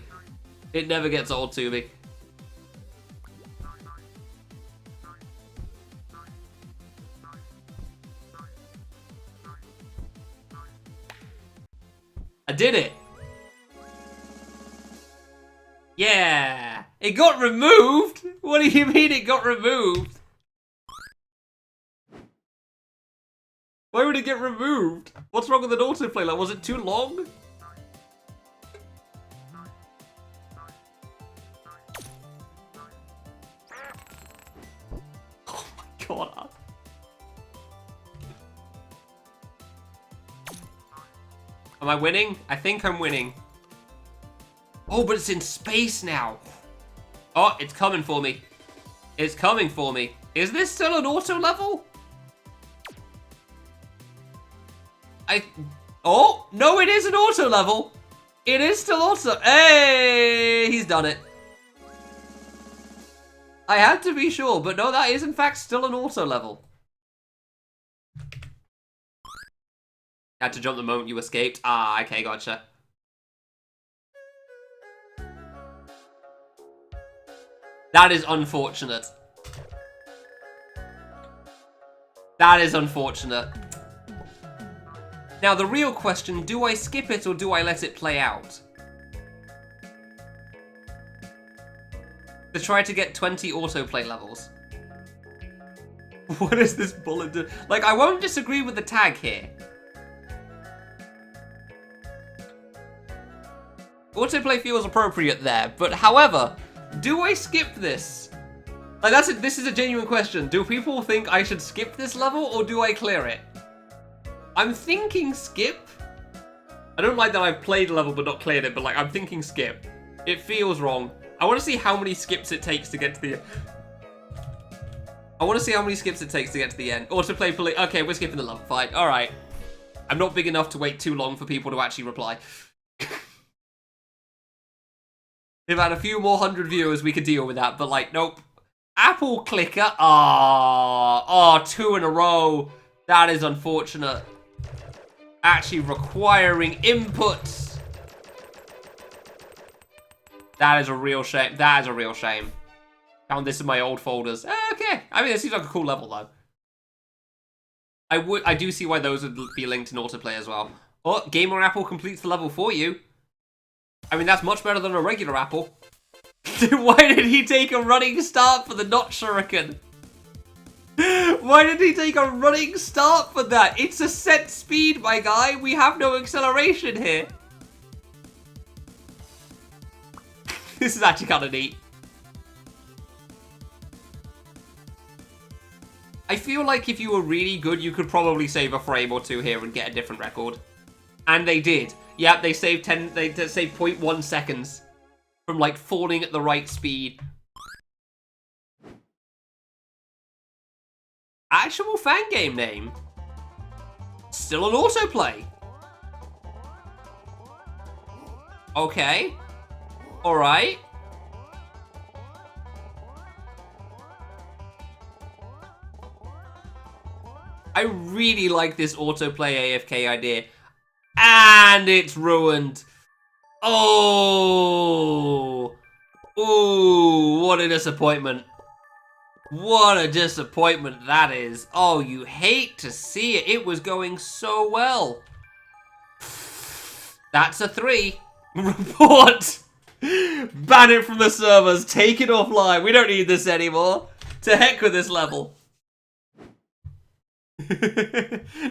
It never gets old to me. I did it. Yeah. It got removed? What do you mean it got removed? Why would it get removed? What's wrong with an autoplay? Like, was it too long? Oh my god. Am I winning? I think I'm winning. Oh, but it's in space now. Oh, it's coming for me. It's coming for me. Is this still an auto level? Oh, no, it is an auto level. It is still auto. Hey, he's done it. I had to be sure, but no, that is in fact still an auto level. Had to jump the moment you escaped. Ah, okay, gotcha. That is unfortunate. That is unfortunate. Now, the real question, do I skip it or do I let it play out? To try to get 20 autoplay levels. What is this bullet do? Like, I won't disagree with the tag here. Autoplay feels appropriate there, but however, do I skip this? Like, this is a genuine question. Do people think I should skip this level or do I clear it? I'm thinking skip. I don't like that I've played a level but not cleared it, but like, I'm thinking skip. It feels wrong. I want to see how many skips it takes to get to the... I want to see how many skips it takes to get to the end. Autoplay, okay, we're skipping the level. Fine, alright. I'm not big enough to wait too long for people to actually reply. If I had a few more 100 viewers, we could deal with that, but like, nope. Apple clicker. Oh, 2 in a row. That is unfortunate. Actually requiring inputs. That is a real shame. That is a real shame. Found this in my old folders. Okay. I mean, it seems like a cool level, though. I do see why those would be linked in autoplay as well. Oh, Gamer Apple completes the level for you. I mean, that's much better than a regular apple. Why did he take a running start for the not shuriken? Why did he take a running start for that? It's a set speed, my guy. We have no acceleration here. This is actually kind of neat. I feel like if you were really good, you could probably save a frame or two here and get a different record. And they did. Yep, they saved 0.1 seconds from like falling at the right speed. Actual fan game name. Still an autoplay. Okay. Alright. I really like this autoplay AFK idea. And it's ruined. Oh. Ooh, what a disappointment. What a disappointment that is. Oh, you hate to see it. It was going so well. That's a 3. Report. Ban it from the servers. Take it offline. We don't need this anymore. To heck with this level.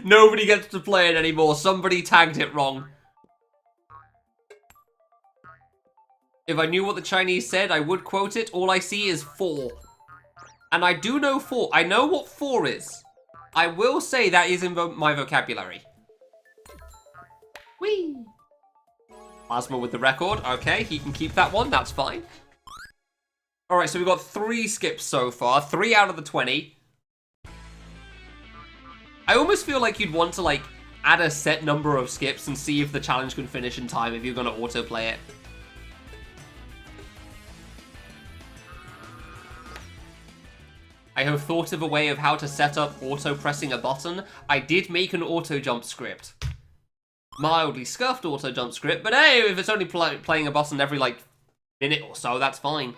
Nobody gets to play it anymore. Somebody tagged it wrong. If I knew what the Chinese said, I would quote it. All I see is 4. And I do know 4. I know what 4 is. I will say that is in my vocabulary. Whee! Plasma with the record. Okay, he can keep that one. That's fine. Alright, so we've got 3 skips so far. 3 out of the 20. I almost feel like you'd want to, like, add a set number of skips and see if the challenge can finish in time if you're going to autoplay it. I have thought of a way of how to set up auto-pressing a button. I did make an auto-jump script. Mildly scuffed auto-jump script, but hey, if it's only playing a button every, like, minute or so, that's fine.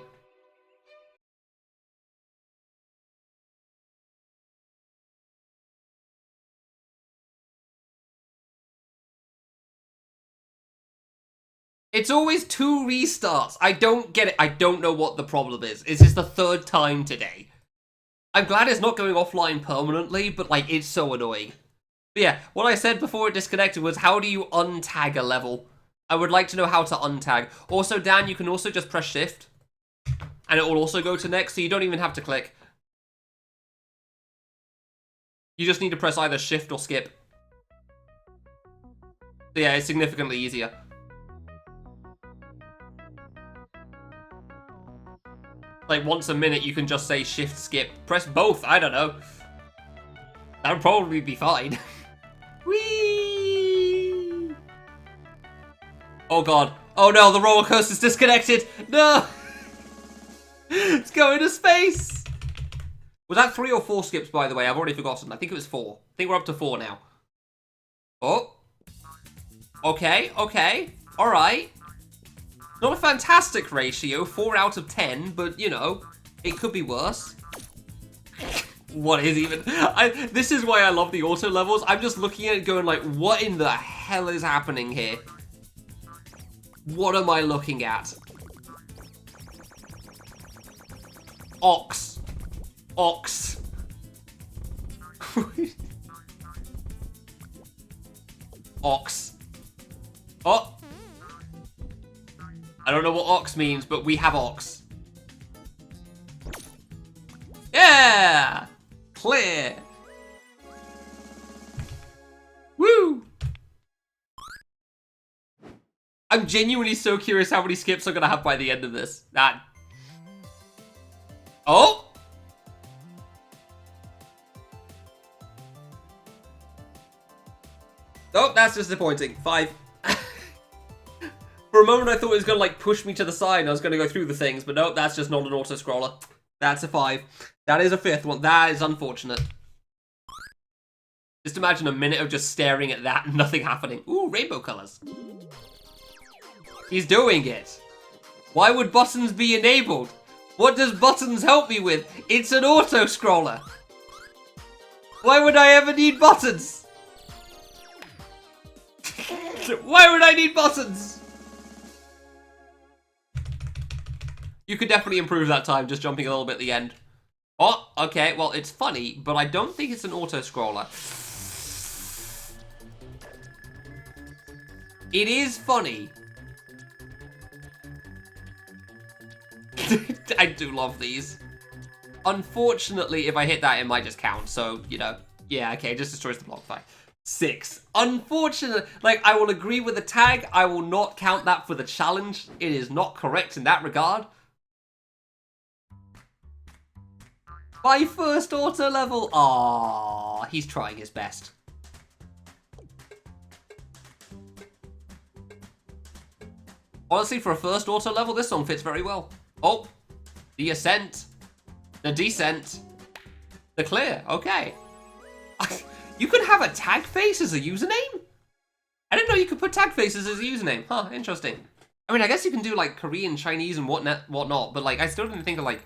It's always 2 restarts. I don't get it. I don't know what the problem is. Is this the 3rd time today? I'm glad it's not going offline permanently, but, like, it's so annoying. But yeah, what I said before it disconnected was, how do you untag a level? I would like to know how to untag. Also, Dan, you can also just press shift, and it will also go to next, so you don't even have to click. You just need to press either shift or skip. So yeah, it's significantly easier. Like, once a minute, you can just say shift, skip. Press both, I don't know. That would probably be fine. Whee! Oh, God. Oh, no, the roller coaster's disconnected. No! It's going to space! Was that 3 or 4 skips, by the way? I've already forgotten. I think it was 4. I think we're up to 4 now. Oh. Okay, okay. Alright. Not a fantastic ratio, 4 out of 10, but, you know, it could be worse. What is even... this is why I love the auto levels. I'm just looking at it going like, what in the hell is happening here? What am I looking at? Ox. Ox. Ox. Oh. I don't know what ox means, but we have ox. Yeah! Clear. Woo! I'm genuinely so curious how many skips I'm gonna have by the end of this. That. Oh! Oh, that's disappointing. 5. For a moment, I thought it was gonna like push me to the side and I was gonna go through the things, but nope, that's just not an auto-scroller. That's a 5. That is a 5th one. That is unfortunate. Just imagine a minute of just staring at that and nothing happening. Ooh, rainbow colors. He's doing it. Why would buttons be enabled? What does buttons help me with? It's an auto-scroller. Why would I ever need buttons? Why would I need buttons? You could definitely improve that time, just jumping a little bit at the end. Oh, okay, well, it's funny, but I don't think it's an auto-scroller. It is funny. I do love these. Unfortunately, if I hit that, it might just count, so, you know. Yeah, okay, it just destroys the block 5. 6. Unfortunately, like, I will agree with the tag. I will not count that for the challenge. It is not correct in that regard. My first auto level. Aww, he's trying his best. Honestly, for a first auto level, this song fits very well. Oh, the ascent, the descent, the clear. Okay. You could have a tag face as a username? I didn't know you could put tag faces as a username. Huh, interesting. I mean, I guess you can do like Korean, Chinese, and whatnot, but like, I still didn't think of like...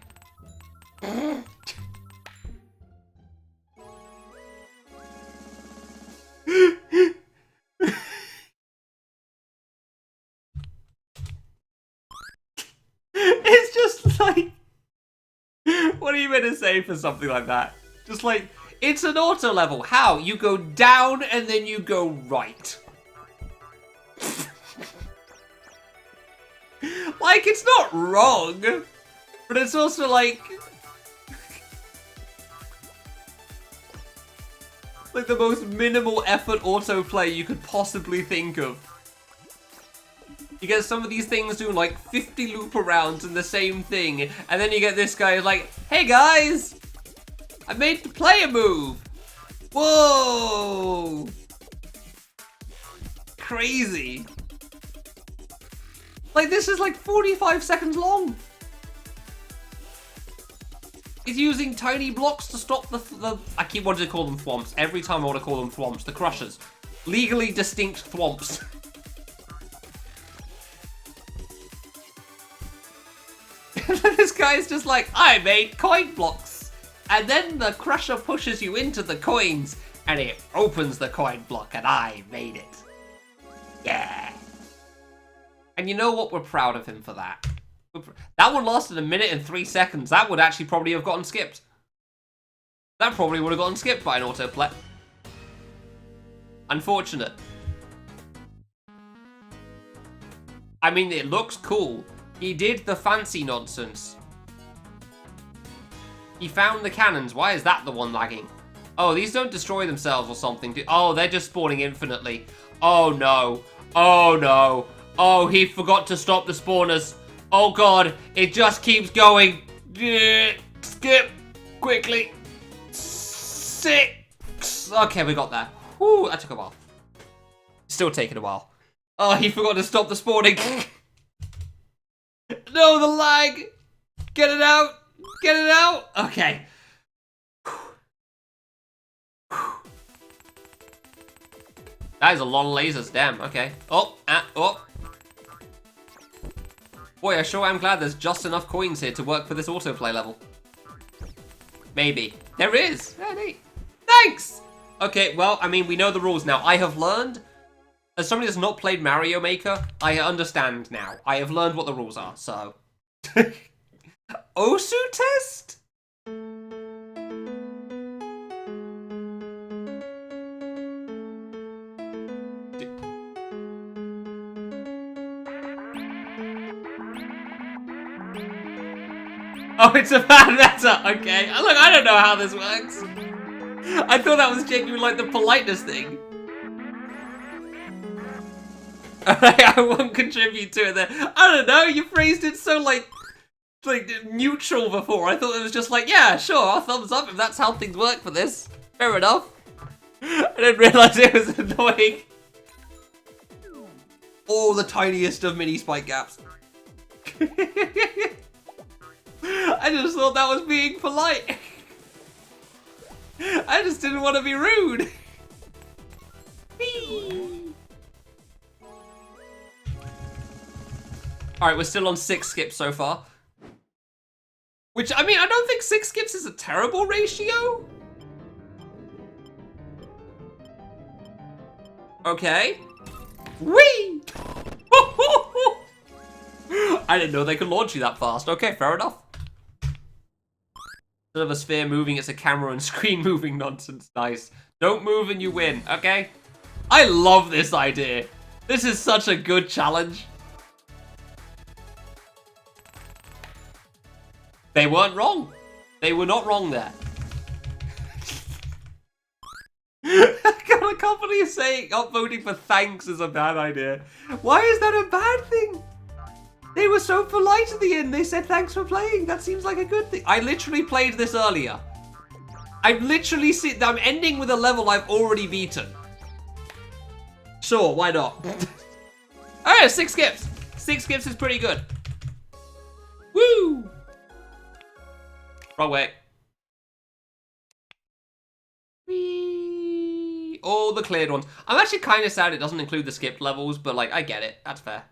It's just like... What are you meant to say for something like that? Just like, it's an auto level. How? You go down and then you go right. Like, it's not wrong, but it's also like... like the most minimal effort autoplay you could possibly think of. You get some of these things doing like 50 loop arounds in the same thing, and then you get this guy who's like, hey guys, I made the player move. Whoa. Crazy. Like, this is like 45 seconds long. He's using tiny blocks to stop the I keep wanting to call them thwomps. Every time I want to call them thwomps. The crushers. Legally distinct thwomps. This guy's just like, I made coin blocks. And then the crusher pushes you into the coins and it opens the coin block and I made it. Yeah. And you know what? We're proud of him for that. That one lasted 1 minute and 3 seconds. That would actually probably have gotten skipped. That probably would have gotten skipped by an autoplay. Unfortunate. I mean, it looks cool. He did the fancy nonsense. He found the cannons. Why is that the one lagging? Oh, these don't destroy themselves or something. Oh, they're just spawning infinitely. Oh, no. Oh, no. Oh, he forgot to stop the spawners. Oh, God. It just keeps going. Skip. Quickly. 6. Okay, we got there. Whew, that took a while. Still taking a while. Oh, he forgot to stop the spawning. No, the lag. Get it out. Get it out. Okay. That is a lot of lasers, damn, okay. Oh. Boy, I sure am glad there's just enough coins here to work for this autoplay level. Maybe. There is! Yeah, neat. Thanks! Okay, well, I mean, we know the rules now. I have learned, as somebody that's not played Mario Maker, I understand now. I have learned what the rules are, so. Osu test? Oh, it's a bad meta. Okay. Look, I don't know how this works. I thought that was genuinely like the politeness thing. I won't contribute to it there. I don't know. You phrased it so like neutral before. I thought it was just like, yeah, sure, I'll thumbs up if that's how things work for this. Fair enough. I didn't realize it was annoying. Oh, the tiniest of mini spike gaps. I just thought that was being polite. I just didn't want to be rude. Alright, we're still on 6 skips so far. Which, I mean, I don't think 6 skips is a terrible ratio. Okay. Whee! I didn't know they could launch you that fast. Okay, fair enough. Instead of a sphere moving, it's a camera and screen moving nonsense. Nice. Don't move and you win, okay? I love this idea. This is such a good challenge. They weren't wrong. They were not wrong there. God, a company is saying upvoting for thanks is a bad idea. Why is that a bad thing? They were so polite at the end. They said thanks for playing. That seems like a good thing. I literally played this earlier. I'm ending with a level I've already beaten. Sure, why not? Alright, 6 skips. 6 skips is pretty good. Woo! Wrong way. Whee! All the cleared ones. I'm actually kind of sad it doesn't include the skipped levels, but like, I get it. That's fair.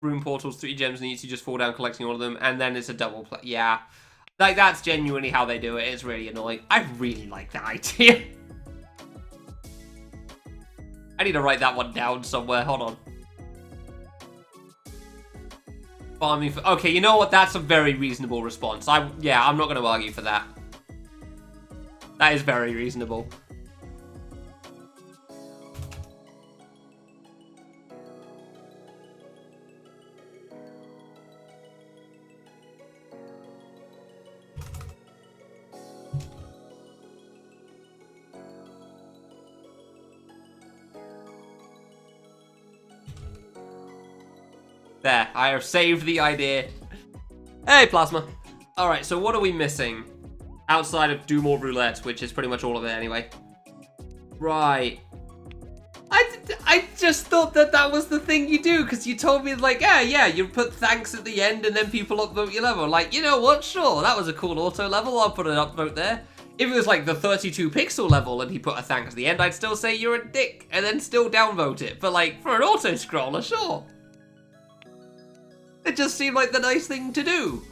Room portals, 3 gems, and you just fall down collecting all of them, and then it's a double play. Yeah. Like, that's genuinely how they do it. It's really annoying. I really like that idea. I need to write that one down somewhere. Hold on. Farming for... Okay, you know what? That's a very reasonable response. Yeah, I'm not going to argue for that. That is very reasonable. There, I have saved the idea. Hey, Plasma. Alright, so what are we missing? Outside of Do More Roulette, which is pretty much all of it anyway. Right. I just thought that was the thing you do, because you told me, like, yeah, you put thanks at the end and then people upvote your level. Like, you know what? Sure, that was a cool auto level. I'll put an upvote there. If it was like the 32 pixel level and he put a thanks at the end, I'd still say you're a dick and then still downvote it. But like, for an auto scroller, sure. It just seemed like the nice thing to do.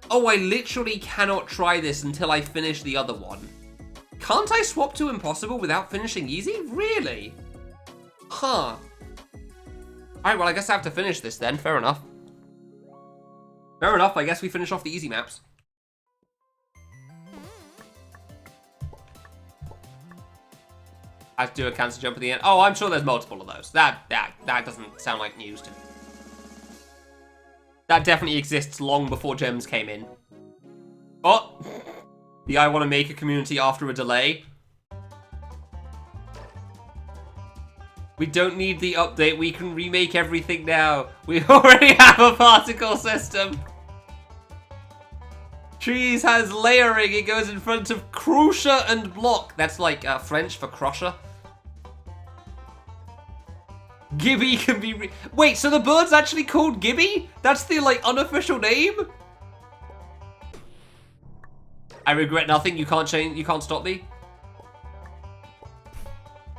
Oh, I literally cannot try this until I finish the other one. Can't I swap to impossible without finishing easy? Really? Huh. Alright, well, I guess I have to finish this then. Fair enough. Fair enough, I guess we finish off the easy maps. I have to do a cancer jump at the end. Oh, I'm sure there's multiple of those. That doesn't sound like news to me. That definitely exists long before gems came in. Oh! The I want to make a community after a delay. We don't need the update. We can remake everything now. We already have a particle system. Trees has layering. It goes in front of crusher and block. That's like French for crusher. Gibby can be wait, so the bird's actually called Gibby? That's the like unofficial name? I regret nothing. You can't change. You can't stop me.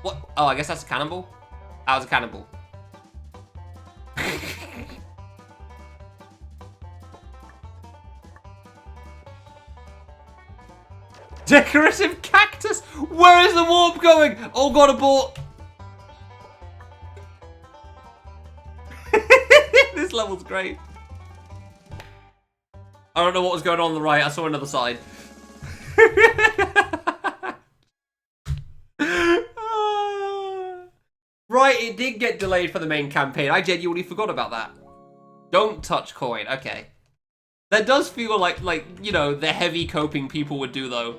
What? Oh, I guess that's a cannonball. That was a cannonball. Decorative cactus. Where is the warp going? Oh god, abort. This level's great. I don't know what was going on the right. I saw another side. Right, it did get delayed for the main campaign. I genuinely forgot about that. Don't touch coin. Okay. That does feel like, you know, the heavy coping people would do, though.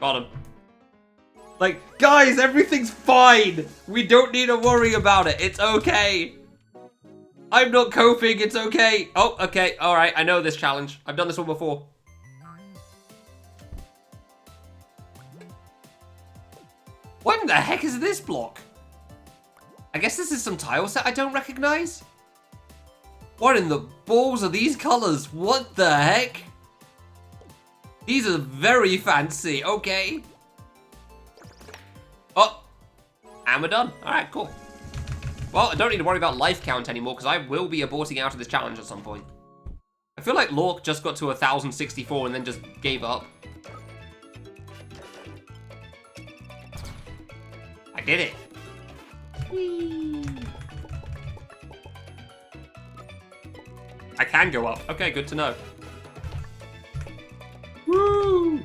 Got him. Like, guys, everything's fine. We don't need to worry about it. It's okay. I'm not coping. It's okay. Oh, okay. All right. I know this challenge. I've done this one before. What in the heck is this block? I guess this is some tile set I don't recognize. What in the balls are these colors? What the heck? These are very fancy. Okay. Oh. And we're done. All right, cool. Well, I don't need to worry about life count anymore because I will be aborting out of this challenge at some point. I feel like Lork just got to 1064 and then just gave up. I did it. Whee. I can go up. Okay, good to know. Woo!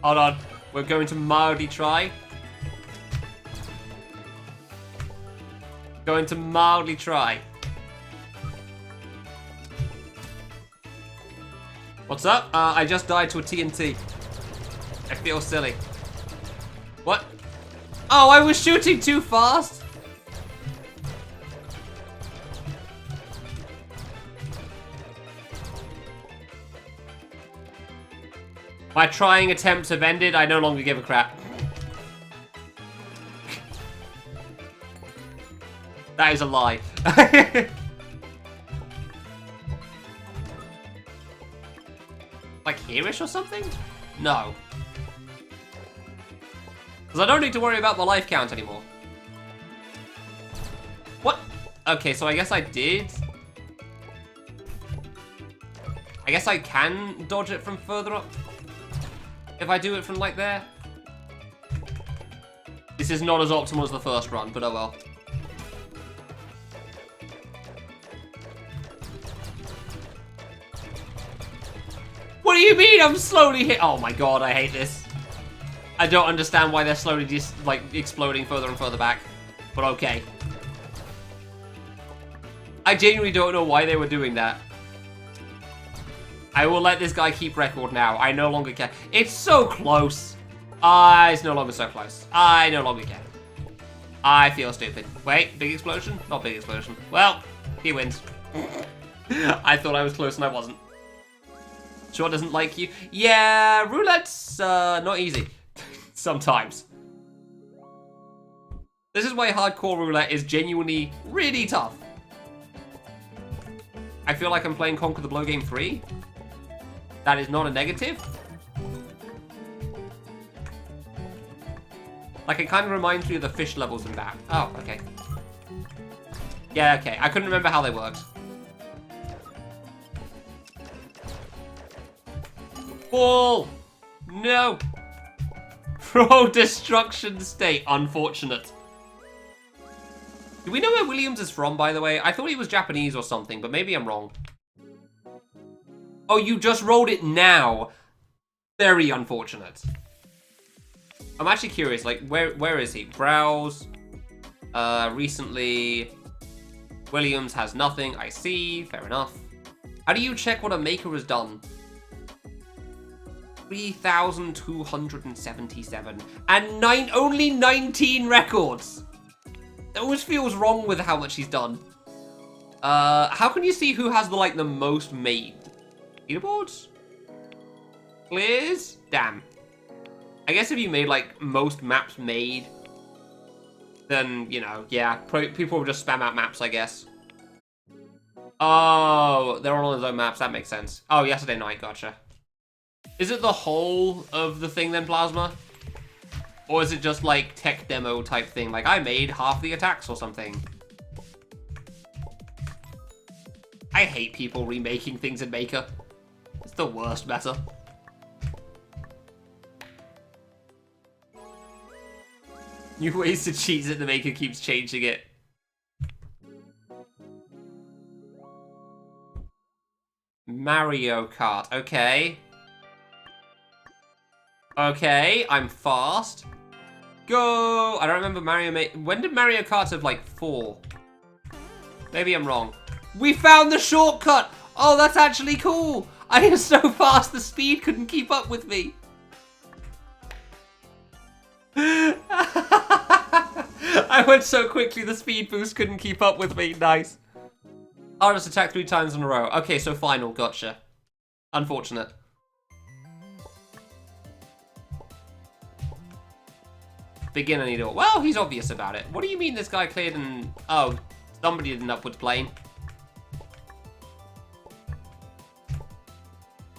Hold on. We're going to mildly try. Going to mildly try. What's up? I just died to a TNT. I feel silly. What? Oh, I was shooting too fast. My trying attempts have ended. I no longer give a crap. That is a lie. Like here-ish or something? No. Because I don't need to worry about the life count anymore. What? Okay, so I guess I did. I guess I can dodge it from further up. If I do it from like there. This is not as optimal as the first run, but oh well. What do you mean I'm slowly hit? Oh my god, I hate this. I don't understand why they're slowly just like exploding further and further back, but okay. I genuinely don't know why they were doing that. I will let this guy keep record now. I no longer care. It's so close. It's no longer so close. I no longer care. I feel stupid. Wait, big explosion? Not big explosion. Well, he wins. I thought I was close and I wasn't. Sure doesn't like you. Yeah, roulette's not easy. Sometimes. This is why hardcore roulette is genuinely really tough. I feel like I'm playing Conquer the Blow Game 3. That is not a negative. Like, it kind of reminds me of the fish levels in that. Oh, okay. Yeah, okay. I couldn't remember how they worked. Ball! No! Pro destruction state. Unfortunate. Do we know where Williams is from, by the way? I thought he was Japanese or something, but maybe I'm wrong. Oh, you just rolled it now. Very unfortunate. I'm actually curious, like, where is he? Browse. Recently. Williams has nothing. I see. Fair enough. How do you check what a maker has done? 3,277. And only 19 records. It always feels wrong with how much he's done. How can you see who has the most made? Leaderboards? Clears? Damn. I guess if you made, most maps made, then, yeah, people will just spam out maps, I guess. Oh, they're all on their own maps. That makes sense. Oh, yesterday night. Gotcha. Is it the whole of the thing, then, Plasma? Or is it just, tech demo type thing? I made half the attacks or something. I hate people remaking things in Maker. It's the worst meta. New ways to cheese it, the Maker keeps changing it. Mario Kart, okay. Okay, I'm fast. Go! I don't remember when did Mario Kart have 4? Maybe I'm wrong. We found the shortcut! Oh, that's actually cool! I am so fast the speed couldn't keep up with me. I went so quickly the speed boost couldn't keep up with me. Nice. I'll just attack 3 times in a row. Okay, so final. Gotcha. Unfortunate. Beginner needle. Well, he's obvious about it. What do you mean this guy cleared and... Oh, somebody did an upwards plane.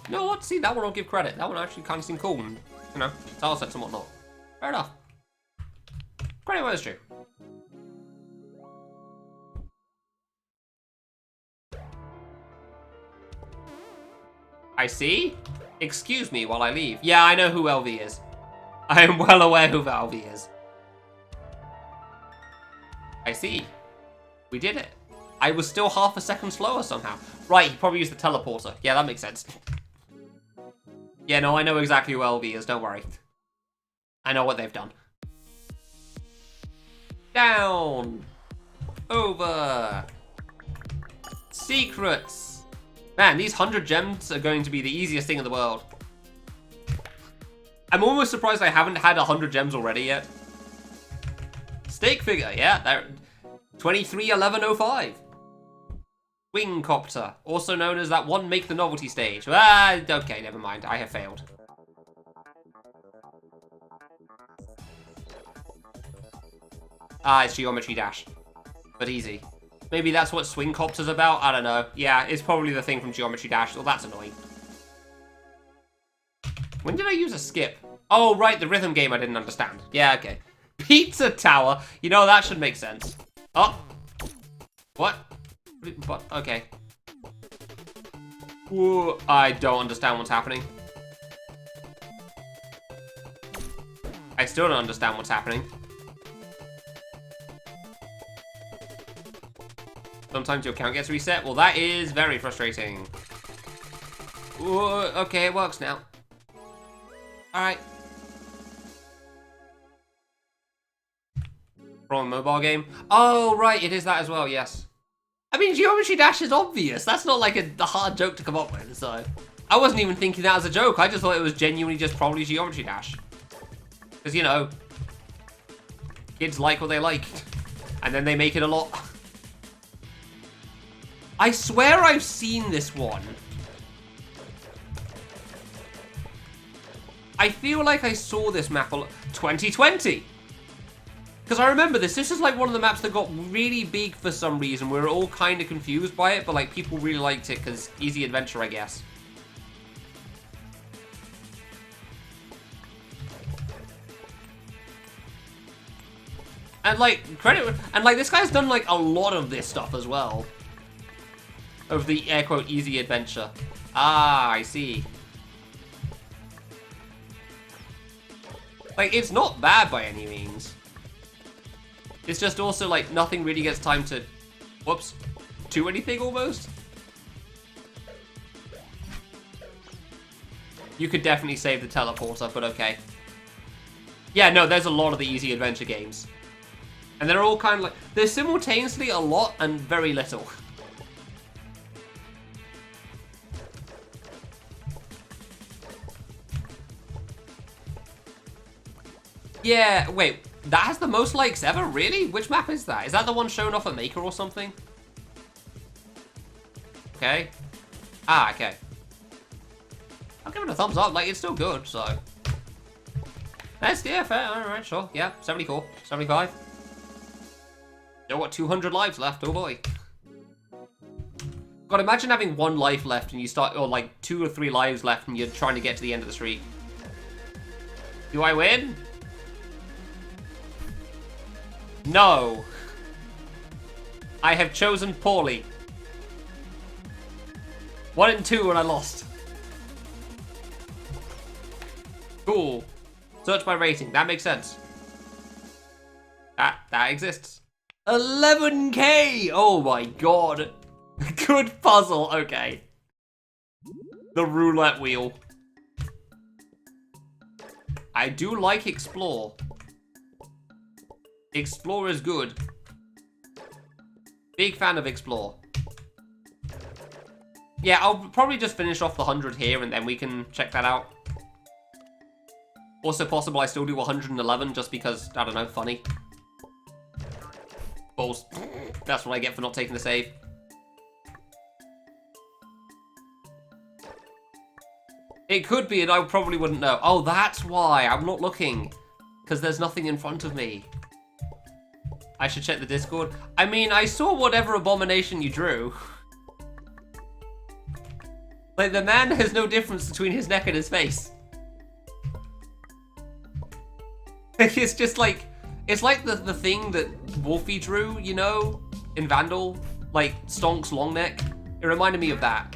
You know what? See, that one I'll give credit. That one actually kind of seemed cool. And, style sets and whatnot. Fair enough. Credit where it's true. I see. Excuse me while I leave. Yeah, I know who LV is. I am well aware who LV is. I see. We did it. I was still half a second slower somehow. Right, he probably used the teleporter. Yeah, that makes sense. Yeah, no, I know exactly who LV is. Don't worry. I know what they've done. Down. Over. Secrets. Man, these 100 gems are going to be the easiest thing in the world. I'm almost surprised I haven't had 100 gems already yet. Stake figure, yeah. 231105. Wingcopter, also known as that one Make the Novelty stage. Ah, okay, never mind. I have failed. Ah, it's Geometry Dash. But easy. Maybe that's what Swingcopter's about? I don't know. Yeah, it's probably the thing from Geometry Dash. Well, that's annoying. When did I use a skip? Oh, right, the rhythm game I didn't understand. Yeah, okay. Pizza Tower. You know, that should make sense. Oh. What? Okay. Whoa, I don't understand what's happening. I still don't understand what's happening. Sometimes your account gets reset. Well, that is very frustrating. Whoa, okay, it works now. Alright. From a mobile game? Oh, right, it is that as well, yes. I mean, Geometry Dash is obvious. That's not like a hard joke to come up with, so... I wasn't even thinking that as a joke. I just thought it was genuinely just probably Geometry Dash. Because, you know, kids like what they like. And then they make it a lot. I swear I've seen this one. I feel like I saw this map a lot. 2020! Because I remember this. This is like one of the maps that got really big for some reason. We were all kind of confused by it, but like people really liked it because easy adventure, I guess. And like, credit, and like this guy's done like a lot of this stuff as well. Of the air quote easy adventure. Ah, I see. Like, it's not bad by any means. It's just also like nothing really gets time to, whoops, do anything almost. You could definitely save the teleporter, but okay. Yeah, no, there's a lot of the easy adventure games. And they're all kind of like, they're simultaneously a lot and very little. Yeah, wait, that has the most likes ever? Really? Which map is that? Is that the one shown off at Maker or something? Okay. Ah, okay. I'll give it a thumbs up, like, it's still good, so. That's, yeah, fair, alright, sure. Yeah, 74, 75. Still got 200 lives left, oh boy. God, imagine having 1 life left and you start, or like 2 or 3 lives left and you're trying to get to the end of the streak. Do I win? No. I have chosen poorly. 1 and 2 and I lost. Cool. Search by rating. That makes sense. That exists. 11k! Oh my god. Good puzzle. Okay. The roulette wheel. I do like Explore. Explore is good. Big fan of Explore. Yeah, I'll probably just finish off the 100 here and then we can check that out. Also possible I still do 111 just because, I don't know, funny. Balls. That's what I get for not taking the save. It could be and I probably wouldn't know. Oh, that's why. I'm not looking. Because there's nothing in front of me. I should check the Discord. I mean, I saw whatever abomination you drew. Like, the man has no difference between his neck and his face. It's just like, it's like the thing that Wolfie drew, you know, in Vandal, like Stonk's long neck. It reminded me of that.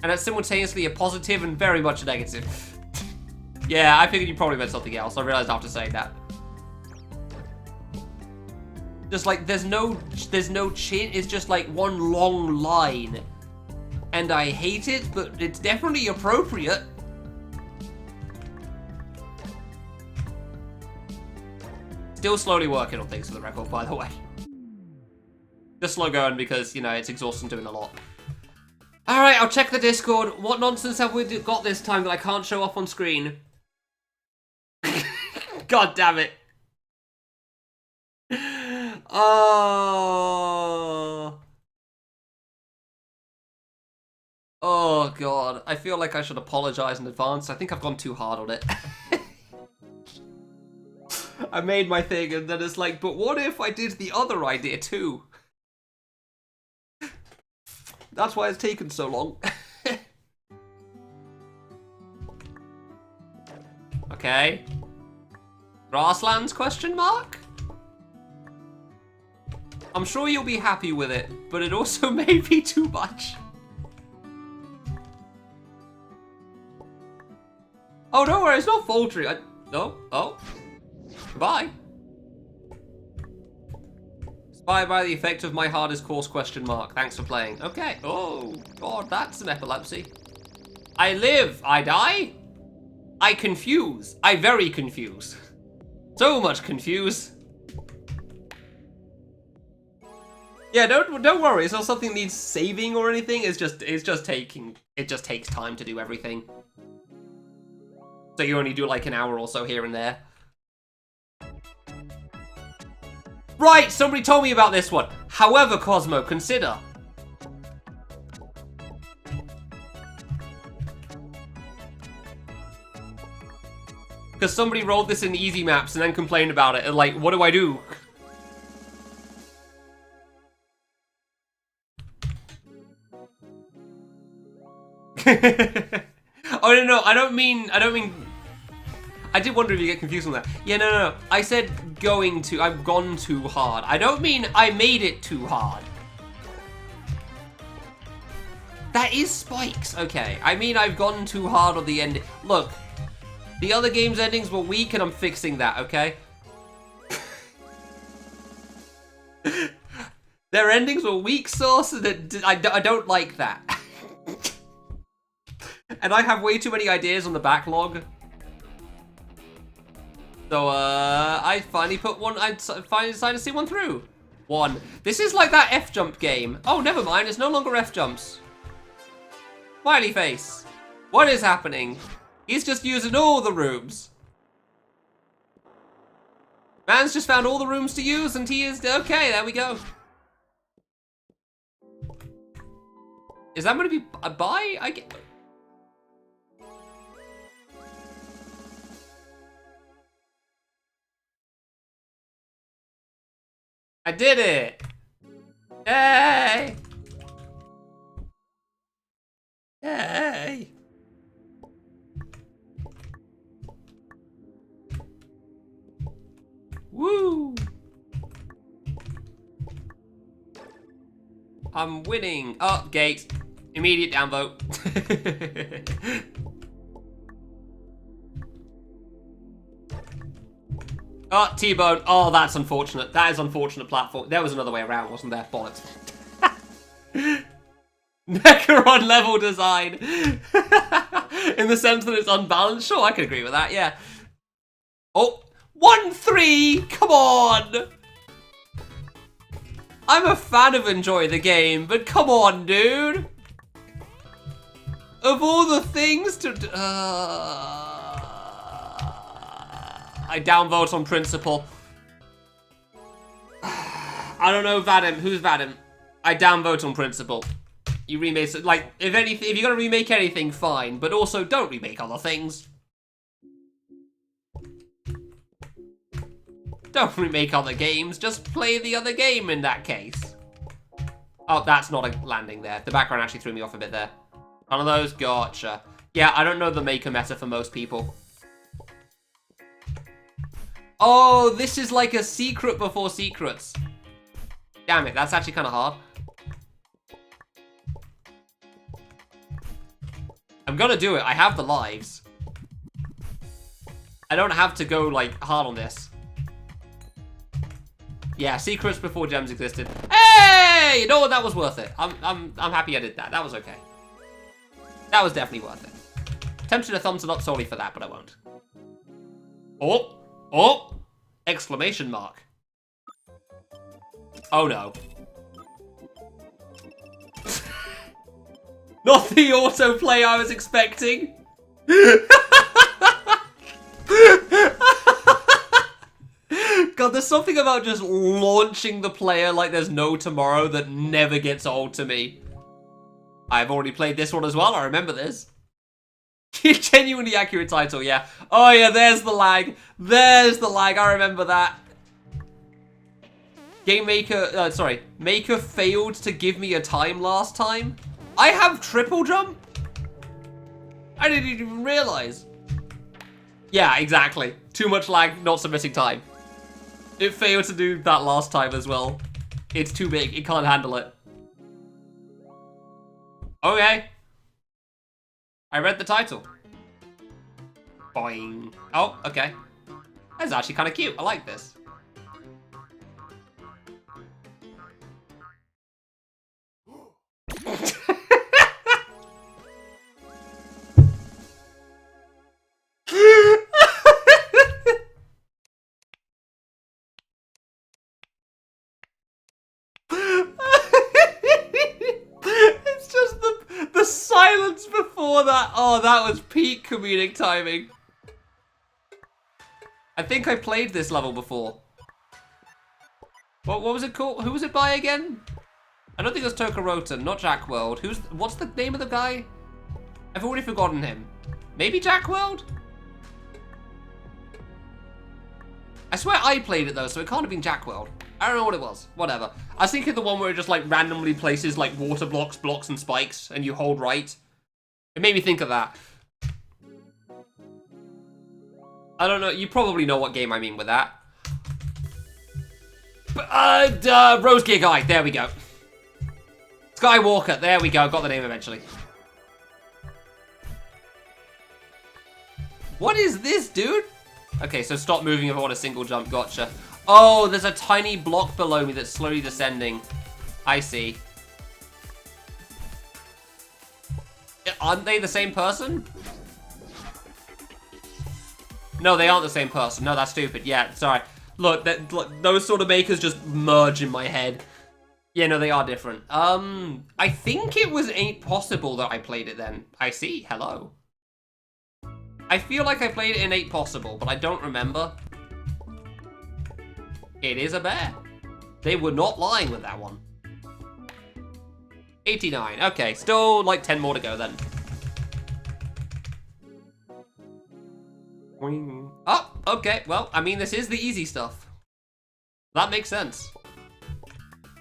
And it's simultaneously a positive and very much a negative. Yeah, I figured you probably meant something else. I realized after saying that. Just like, there's no chin, it's just like one long line. And I hate it, but it's definitely appropriate. Still slowly working on things for the record, by the way. Just slow going because, you know, it's exhausting doing a lot. Alright, I'll check the Discord. What nonsense have we got this time that I can't show off on screen? God damn it. Oh. Oh, God. I feel like I should apologize in advance. I think I've gone too hard on it. I made my thing and then it's like, but what if I did the other idea too? That's why it's taken so long. Okay. Grasslands, question mark? I'm sure you'll be happy with it, but it also may be too much. Oh, don't worry, it's not faltering. No, oh. Goodbye. Inspired by the effect of my hardest course, question mark. Thanks for playing. Okay. Oh, God, that's some epilepsy. I live. I die. I confuse. I very confuse. So much confuse. Yeah, don't worry. It's not something that needs saving or anything. It just takes time to do everything. So you only do like an hour or so here and there. Right, somebody told me about this one. However, Cosmo, consider. Because somebody rolled this in easy maps and then complained about it. And like, what do I do? Oh, no, I don't mean... I did wonder if you get confused on that. Yeah, no. I said I've gone too hard. I don't mean I made it too hard. That is spikes. Okay, I mean I've gone too hard on the end. Look, the other game's endings were weak and I'm fixing that, okay? Their endings were weak sauce and I don't like that. And I have way too many ideas on the backlog. So, I finally put one, I finally decided to see one through. One. This is like that F-jump game. Oh, never mind, it's no longer F-jumps. Smiley face. What is happening? He's just using all the rooms. Man's just found all the rooms to use and he is... Okay, there we go. Is that going to be a buy? I get... I did it! Yay! Yay! Woo! I'm winning. Oh, gate. Immediate downvote. Oh, T-Bone. Oh, that's unfortunate. That is unfortunate platform. There was another way around, wasn't there? Bollocks. Necron level design. In the sense that it's unbalanced. Sure, I can agree with that, yeah. Oh, 1-3. Come on. I'm a fan of Enjoy the Game, but come on, dude. Of all the things to... I downvote on principle. I don't know Vadim. Who's Vadim? I downvote on principle. You remake... Like, if you're gonna remake anything, fine. But also, don't remake other things. Don't remake other games. Just play the other game in that case. Oh, that's not a landing there. The background actually threw me off a bit there. None of those? Gotcha. Yeah, I don't know the maker meta for most people. Oh, this is like a secret before secrets. Damn it, that's actually kind of hard. I'm gonna do it. I have the lives. I don't have to go, like, hard on this. Yeah, secrets before gems existed. Hey! You know what? That was worth it. I'm happy I did that. That was okay. That was definitely worth it. Tempted to thumbs it up solely for that, but I won't. Oh! Oh! Exclamation mark. Oh no. Not the autoplay I was expecting. God, there's something about just launching the player like there's no tomorrow that never gets old to me. I've already played this one as well, I remember this. Genuinely accurate title, yeah. Oh yeah, there's the lag. There's the lag, I remember that. Game Maker, sorry. Maker failed to give me a time last time. I have triple jump? I didn't even realize. Yeah, exactly. Too much lag, not submitting time. It failed to do that last time as well. It's too big, it can't handle it. Okay. I read the title. Boing. Oh, okay. That's actually kind of cute. I like this. It's just the silence before that. Oh, that was peak comedic timing. I think I played this level before. What was it called? Who was it by again? I don't think it was Tokorotan, not Jack World. What's the name of the guy? I've already forgotten him. Maybe Jack World? I swear I played it though, so it can't have been Jack World. I don't know what it was. Whatever. I was thinking the one where it just like randomly places like water blocks, blocks, and spikes, and you hold right. It made me think of that. I don't know. You probably know what game I mean with that. Rose Gear Guy. There we go. Skywalker. There we go. Got the name eventually. What is this, dude? Okay, so stop moving if I want a single jump. Gotcha. Oh, there's a tiny block below me that's slowly descending. I see. Aren't they the same person? No, they aren't the same person. No, that's stupid. Yeah, sorry. Look, those sort of makers just merge in my head. Yeah, no, they are different. I think it was Ain't Possible that I played it then. I see. Hello. I feel like I played it in 8 Possible, but I don't remember. It is a bear. They were not lying with that one. 89. Okay, still like 10 more to go then. Oh, okay. Well, I mean, this is the easy stuff. That makes sense.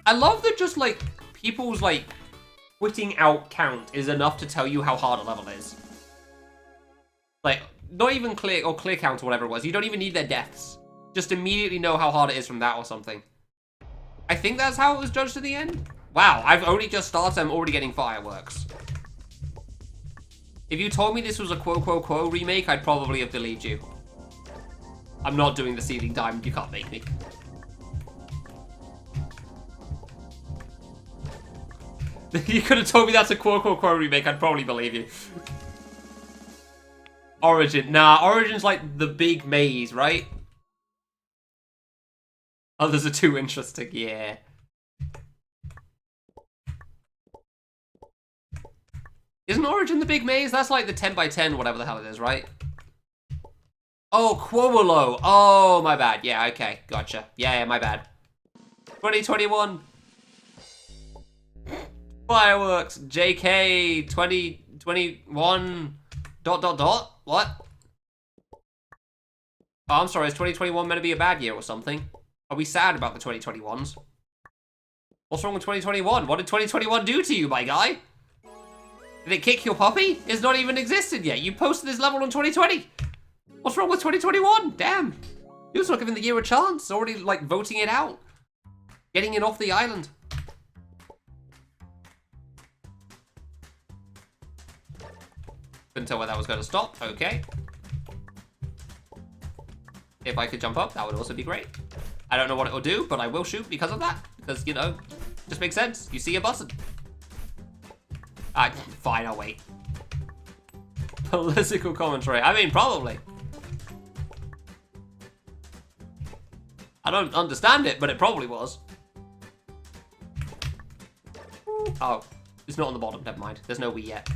I love that just, like, people's, like, quitting out count is enough to tell you how hard a level is. Like, not even clear count or whatever it was. You don't even need their deaths. Just immediately know how hard it is from that or something. I think that's how it was judged at the end. Wow, I've only just started. I'm already getting fireworks. If you told me this was a quo remake, I'd probably have believed you. I'm not doing the Seething Diamond. You can't make me. You could have told me that's a quo remake. I'd probably believe you. Origin. Nah, Origin's like the big maze, right? Others are too interesting. Yeah. Isn't Origin the big maze? That's like the 10 by 10, whatever the hell it is, right? Oh, Quowolo. Oh, my bad. Yeah, okay. Gotcha. Yeah, my bad. 2021. Fireworks. JK 2021. ... What? Oh, I'm sorry. Is 2021 meant to be a bad year or something? Are we sad about the 2021s? What's wrong with 2021? What did 2021 do to you, my guy? Did it kick your puppy? It's not even existed yet. You posted this level in 2020. What's wrong with 2021? Damn. He was not giving the year a chance. Already, like, voting it out. Getting it off the island. Couldn't tell where that was going to stop. Okay. If I could jump up, that would also be great. I don't know what it will do, but I will shoot because of that. Because, you know, just makes sense. You see a button. Fine, I'll wait. Political commentary. I mean, probably. I don't understand it, but it probably was. Oh, it's not on the bottom. Never mind. There's no Wii yet.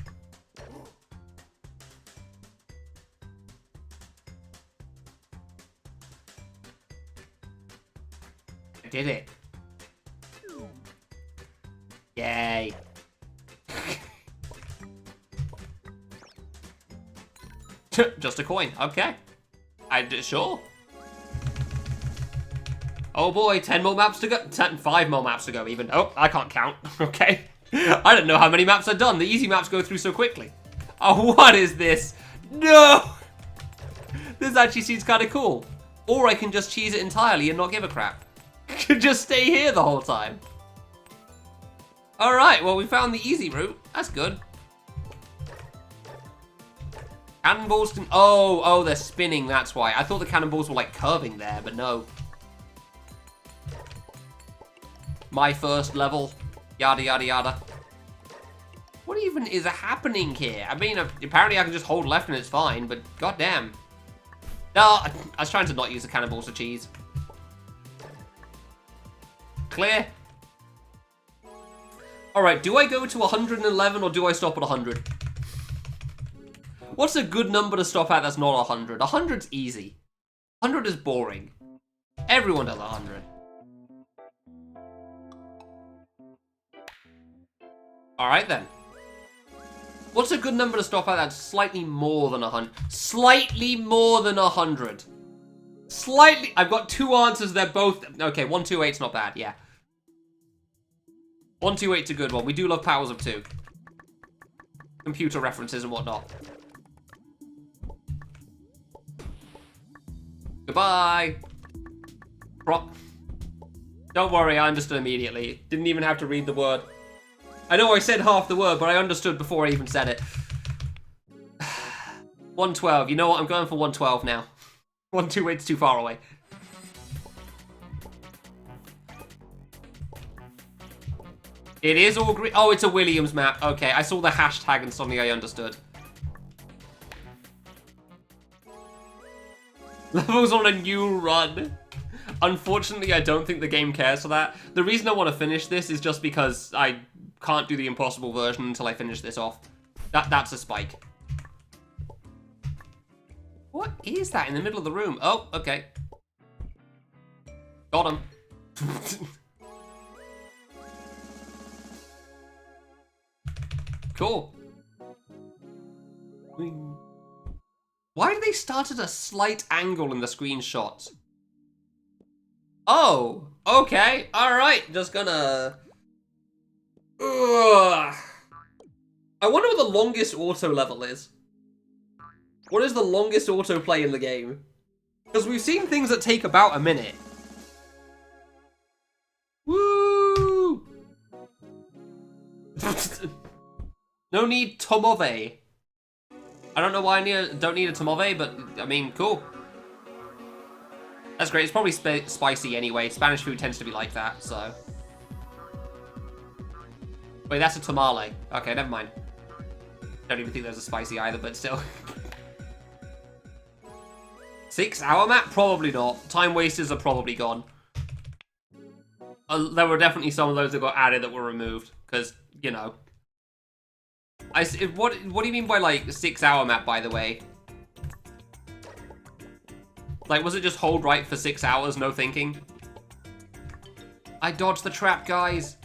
I did it. Yay. Just a coin. Okay. Sure. Oh boy, 10 more maps to go. 5 more maps to go even. Oh, I can't count. Okay. I don't know how many maps I've done. The easy maps go through so quickly. Oh, what is this? No! This actually seems kind of cool. Or I can just cheese it entirely and not give a crap. Just stay here the whole time. Alright, well, we found the easy route. That's good. Cannonballs can... Oh, they're spinning, that's why. I thought the cannonballs were, like, curving there, but no. My first level. Yada, yada, yada. What even is happening here? I mean, apparently I can just hold left and it's fine, but goddamn. No, I was trying to not use the cannonballs to cheese. Clear. Alright, do I go to 111 or do I stop at 100? What's a good number to stop at that's not 100? 100's easy. 100 is boring. Everyone does 100. Alright then. What's a good number to stop at that's slightly more than 100? Slightly more than 100. Slightly. I've got 2 answers. They're both... Okay, 128's not bad, yeah. 128's a good one. We do love powers of 2. Computer references and whatnot. Goodbye. Don't worry, I understood immediately. Didn't even have to read the word. I know I said half the word, but I understood before I even said it. 112. You know what? I'm going for 112 now. 128's too far away. It is all green. Oh, it's a Williams map. Okay, I saw the hashtag and suddenly I understood. Levels on a new run. Unfortunately, I don't think the game cares for that. The reason I want to finish this is just because I can't do the impossible version until I finish this off. That's a spike. What is that in the middle of the room? Oh, okay. Got him. Cool. Why do they start at a slight angle in the screenshots? Oh, okay. Alright, just gonna... Ugh. I wonder what the longest auto level is. What is the longest autoplay in the game? Because we've seen things that take about a minute. Woo! No need Tomove. I don't know why I don't need a Tomove, but I mean, cool. That's great. It's probably spicy anyway. Spanish food tends to be like that, so. Wait, that's a tamale. Okay, never mind. Don't even think there's a spicy either, but still. 6 hour map? Probably not. Time wasters are probably gone. There were definitely some of those that got added that were removed, because, you know. What do you mean by, like, 6 hour map, by the way? Like, was it just hold right for 6 hours, no thinking? I dodged the trap, guys.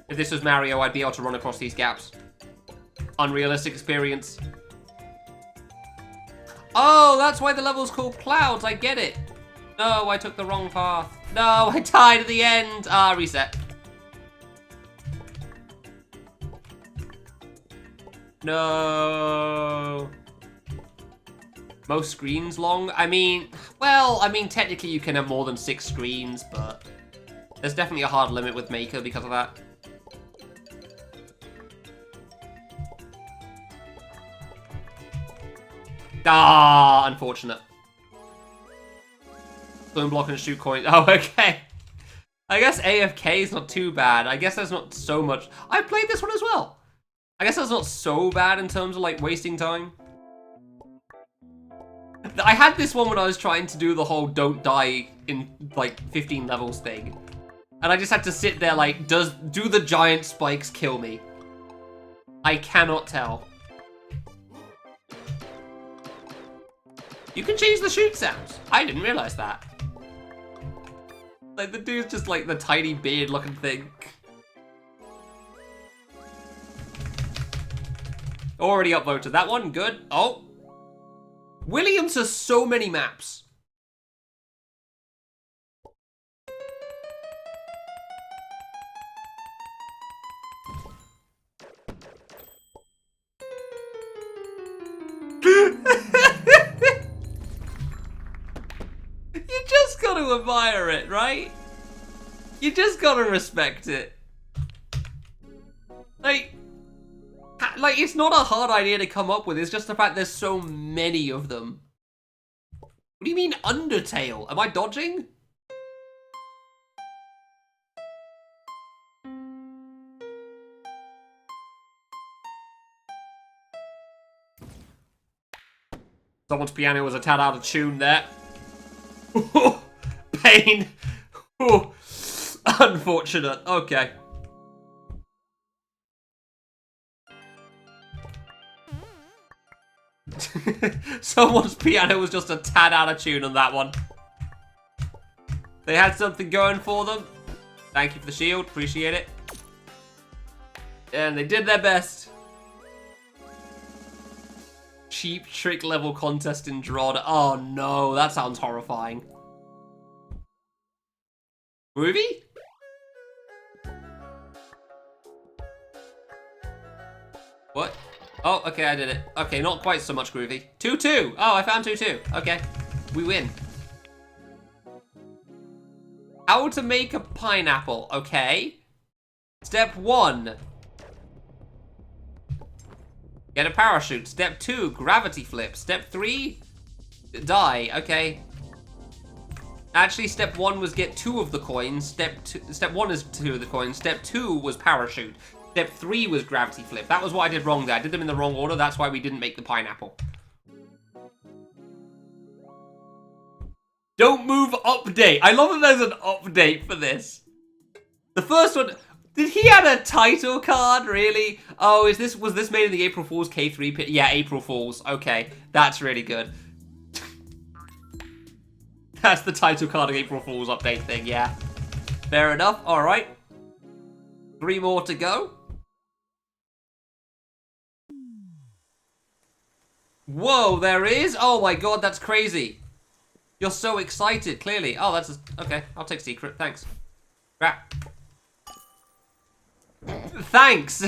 If this was Mario, I'd be able to run across these gaps. Unrealistic experience. Oh, that's why the level's called Clouds, I get it. No, I took the wrong path. No, I died at the end. Ah, reset. No. Most screens long? I mean, well, technically you can have more than 6 screens, but there's definitely a hard limit with Maker because of that. Ah, unfortunate. Swim block and shoot coins. Oh, okay. I guess AFK is not too bad. I guess there's not so much. I played this one as well. I guess that's not so bad in terms of, like, wasting time. I had this one when I was trying to do the whole don't die in, like, 15 levels thing. And I just had to sit there like, do the giant spikes kill me? I cannot tell. You can change the shoot sounds. I didn't realize that. Like, the dude's just like the tiny beard looking thing. Already upvoted that one, good. Oh. Williams has so many maps. You just gotta admire it, right? You just gotta respect it. Like, it's not a hard idea to come up with, it's just the fact there's so many of them. What do you mean, Undertale? Am I dodging? Someone's piano was a tad out of tune there. Pain. Unfortunate. Okay. Someone's piano was just a tad out of tune on that one. They had something going for them. Thank you for the shield. Appreciate it. And they did their best. Cheap trick level contest in Drod. Oh no, that sounds horrifying. Groovy? What? Oh, okay, I did it. Okay, not quite so much groovy. 2-2. Oh, I found 2-2. Okay, we win. How to make a pineapple. Okay. Step 1. Get a parachute. Step 2, gravity flip. Step 3, die. Okay. Actually, step 1 was get 2 of the coins. Step 1 is 2 of the coins. Step 2 was parachute. Step 3 was gravity flip. That was what I did wrong there. I did them in the wrong order. That's why we didn't make the pineapple. Don't move update. I love that there's an update for this. The first one... Did he add a title card, really? Oh, was this made in the April Fool's K3 pit? Yeah, April Fool's. Okay, that's really good. That's the title card of April Fool's update thing, yeah. Fair enough, alright. 3 more to go. Whoa, there is? Oh my god, that's crazy. You're so excited, clearly. Oh, that's... Okay, I'll take secret, thanks. Crap. Thanks!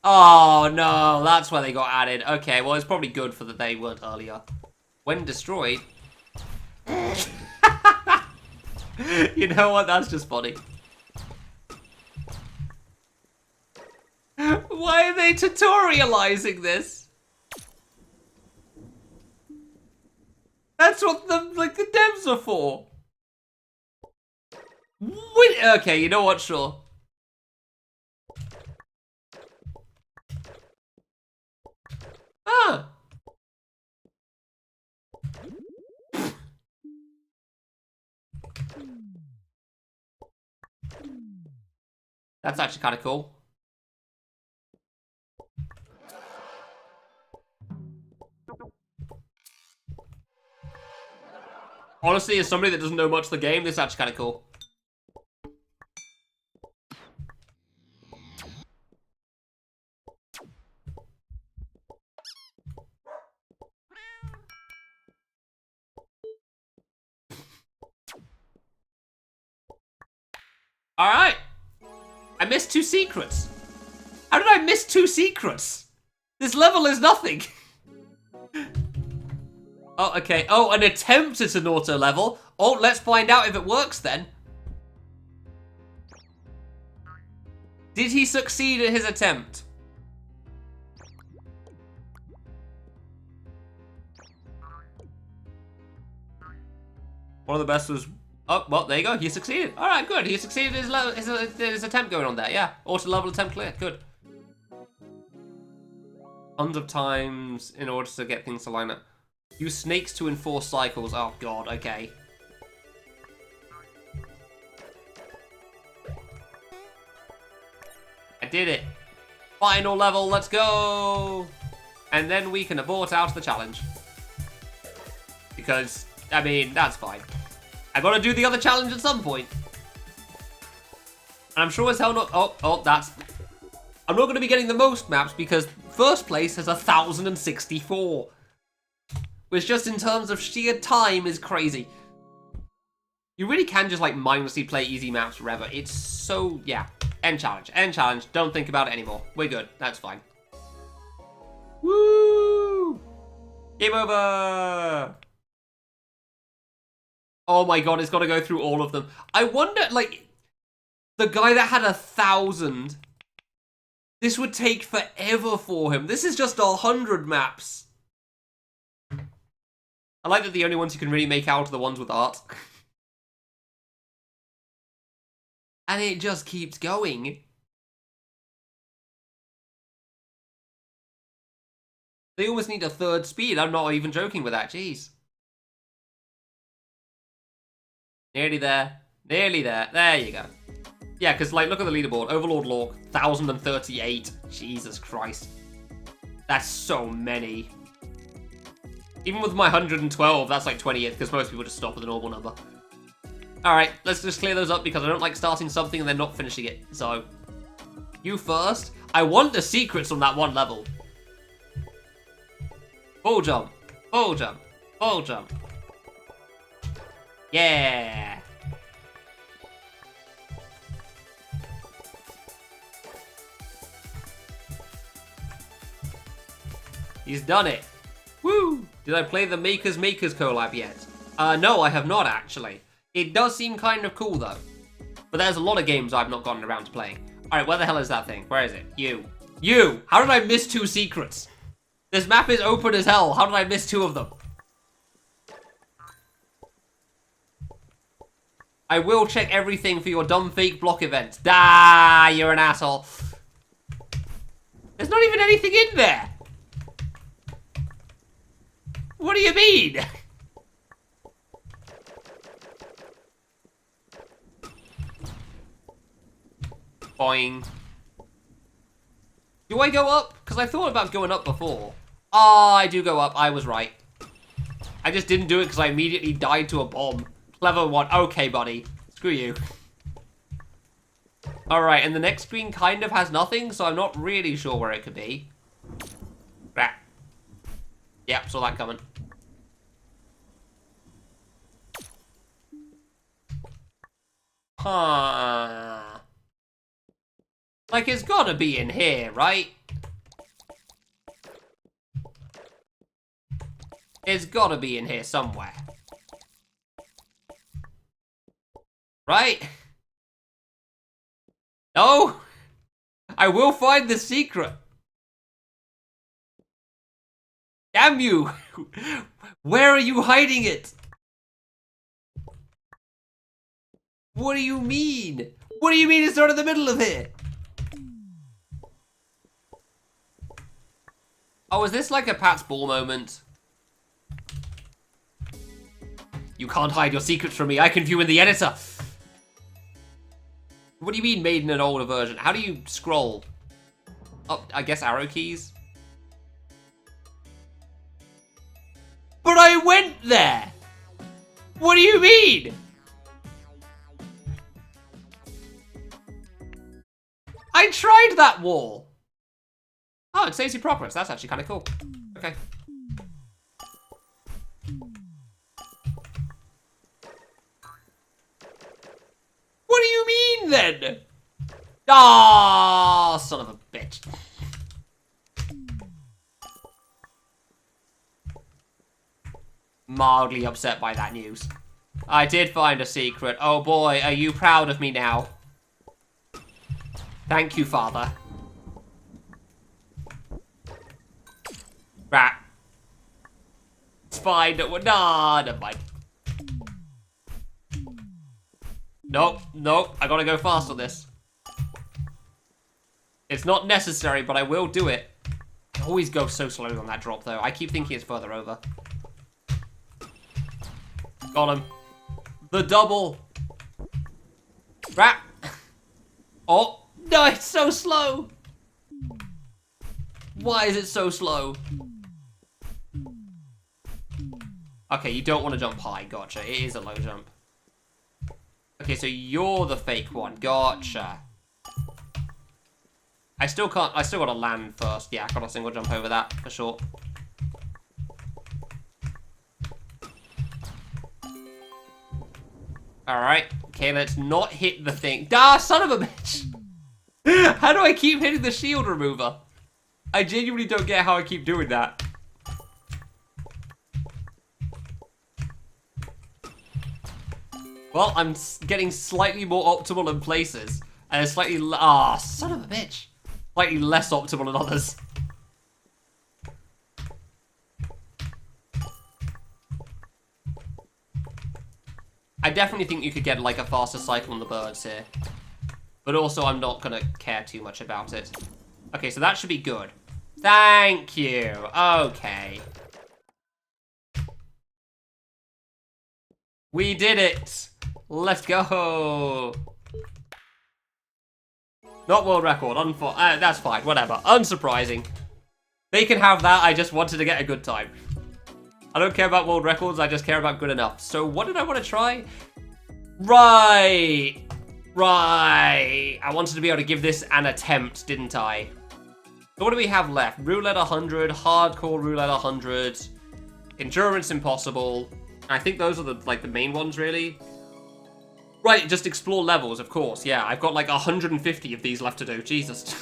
Oh no, that's where they got added. Okay, well it's probably good for that they weren't earlier. When destroyed... You know what, that's just funny. Why are they tutorializing this? That's what the devs are for. Wait, okay, you know what, sure. Ah. That's actually kind of cool. Honestly, as somebody that doesn't know much of the game, this is actually kind of cool. Alright. I missed 2 secrets. How did I miss 2 secrets? This level is nothing. Oh, okay. Oh, an attempt at an auto level. Oh, let's find out if it works then. Did he succeed at his attempt? One of the best was... Oh, well, there you go. He succeeded. All right, good. He succeeded his attempt going on there. Yeah, auto level attempt clear. Good. Tons of times in order to get things to line up. Use snakes to enforce cycles. Oh, God. Okay. I did it. Final level. Let's go. And then we can abort out the challenge. Because, I mean, that's fine. I gotta do the other challenge at some point. And I'm sure as hell not... Oh, that's... I'm not gonna be getting the most maps because first place has 1,064. Which just in terms of sheer time is crazy. You really can just like mindlessly play easy maps forever. It's so... Yeah. End challenge. End challenge. Don't think about it anymore. We're good. That's fine. Woo! Game over! Oh my god, it's got to go through all of them. I wonder, like, the guy that had 1,000, this would take forever for him. This is just 100 maps. I like that the only ones you can really make out are the ones with art. And it just keeps going. They almost need a 3rd speed. I'm not even joking with that, jeez. Nearly there. Nearly there. There you go. Yeah, because, like, look at the leaderboard. Overlord Lork, 1,038. Jesus Christ. That's so many. Even with my 112, that's like 20th, because most people just stop with a normal number. Alright, let's just clear those up, because I don't like starting something and then not finishing it. So, you first. I want the secrets on that one level. Full jump. Full jump. Full jump. Yeah. He's done it. Woo! Did I play the Makers collab yet? No, I have not actually. It does seem kind of cool though. But there's a lot of games I've not gotten around to playing. Alright, where the hell is that thing? Where is it? You. You! How did I miss 2 secrets? This map is open as hell. How did I miss 2 of them? I will check everything for your dumb fake block event. Ah, you're an asshole. There's not even anything in there. What do you mean? Boing. Do I go up? Because I thought about going up before. Ah, I do go up. I was right. I just didn't do it because I immediately died to a bomb. Clever one. Okay, buddy. Screw you. Alright, and the next screen kind of has nothing, so I'm not really sure where it could be. Right. Yep, saw that coming. Huh. Like, it's gotta be in here, right? It's gotta be in here somewhere. Right? No? I will find the secret. Damn you! Where are you hiding it? What do you mean? What do you mean it's not in the middle of here? Oh, is this like a Pat's Ball moment? You can't hide your secrets from me. I can view in the editor. What do you mean made in an older version? How do you scroll? Oh, I guess arrow keys? But I went there! What do you mean? I tried that wall! Oh, it saves you progress. That's actually kind of cool. Okay. What do you mean, then? Ah, son of a bitch. Mildly upset by that news. I did find a secret. Oh boy, are you proud of me now? Thank you, Father. Right. It's fine. Nah, never mind. Nope, nope. I gotta go fast on this. It's not necessary, but I will do it. I always go so slowly on that drop, though. I keep thinking it's further over. Got him. The double. Right. Oh, no, it's so slow. Why is it so slow? Okay, you don't want to jump high. Gotcha. It is a low jump. Okay, so you're the fake one. Gotcha. I still gotta land first. Yeah, I gotta single jump over that for sure. Alright. Okay, let's not hit the thing. Ah, son of a bitch! How do I keep hitting the shield remover? I genuinely don't get how I keep doing that. Well, I'm getting slightly more optimal in places, and slightly son of a bitch. Slightly less optimal in others. I definitely think you could get like a faster cycle on the birds here. But also I'm not gonna care too much about it. Okay, so that should be good. Thank you. Okay. We did it. Let's go. Not world record. That's fine. Whatever. Unsurprising. They can have that. I just wanted to get a good time. I don't care about world records. I just care about good enough. So what did I want to try? Right. Right. I wanted to be able to give this an attempt, didn't I? So what do we have left? Roulette 100, Hardcore Roulette 100, Endurance Impossible. I think those are the main ones, really. Right, just explore levels, of course. Yeah, I've got like 150 of these left to do. Jesus.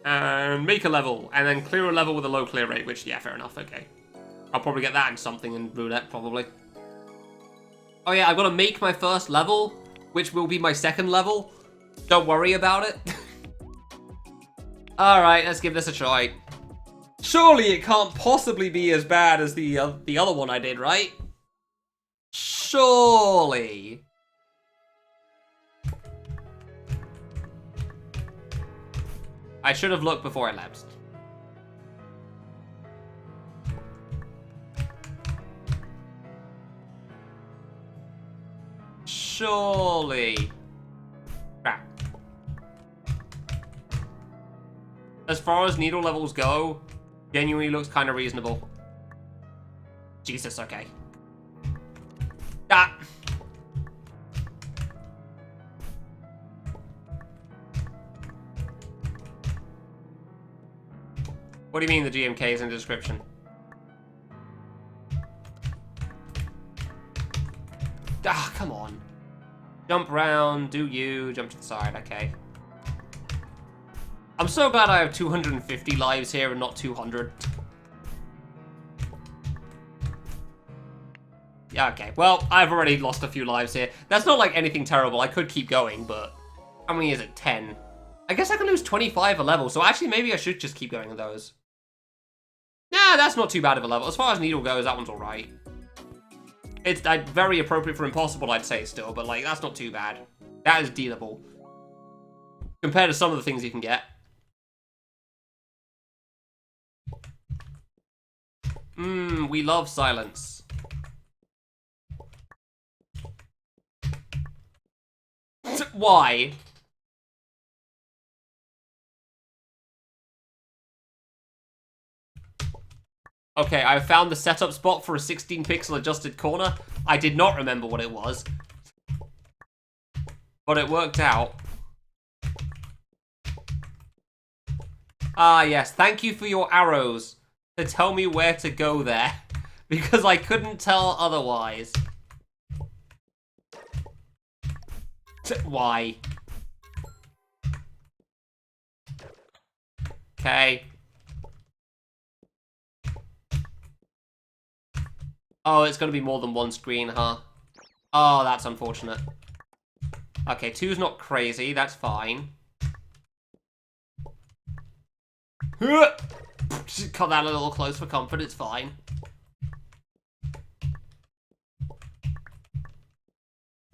And make a level, and then clear a level with a low clear rate, which, yeah, fair enough, okay. I'll probably get that in something in Roulette, probably. Oh yeah, I've got to make my first level, which will be my second level. Don't worry about it. Alright, let's give this a try. Surely it can't possibly be as bad as the other one I did, right? Surely. I should have looked before I left. Surely. Crap. As far as needle levels go, Genuinely looks kind of reasonable. Jesus, okay. Ah! What do you mean the GMK is in the description? Ah, come on. Jump round, do you, jump to the side, okay. I'm so glad I have 250 lives here and not 200. Yeah, okay. Well, I've already lost a few lives here. That's not like anything terrible. I could keep going, but how many is it? 10. I guess I can lose 25 a level, so actually maybe I should just keep going with those. Nah, that's not too bad of a level. As far as Needle goes, that one's alright. It's very appropriate for Impossible, I'd say, still, but, like, that's not too bad. That is dealable. Compared to some of the things you can get. We love silence. Why? Okay, I found the setup spot for a 16-pixel adjusted corner. I did not remember what it was. But it worked out. Ah, yes. Thank you for your arrows to tell me where to go there. Because I couldn't tell otherwise. Why? Okay. Oh, it's gonna be more than one screen, huh? Oh, that's unfortunate. Okay, 2's not crazy, that's fine. Just cut that a little close for comfort, it's fine.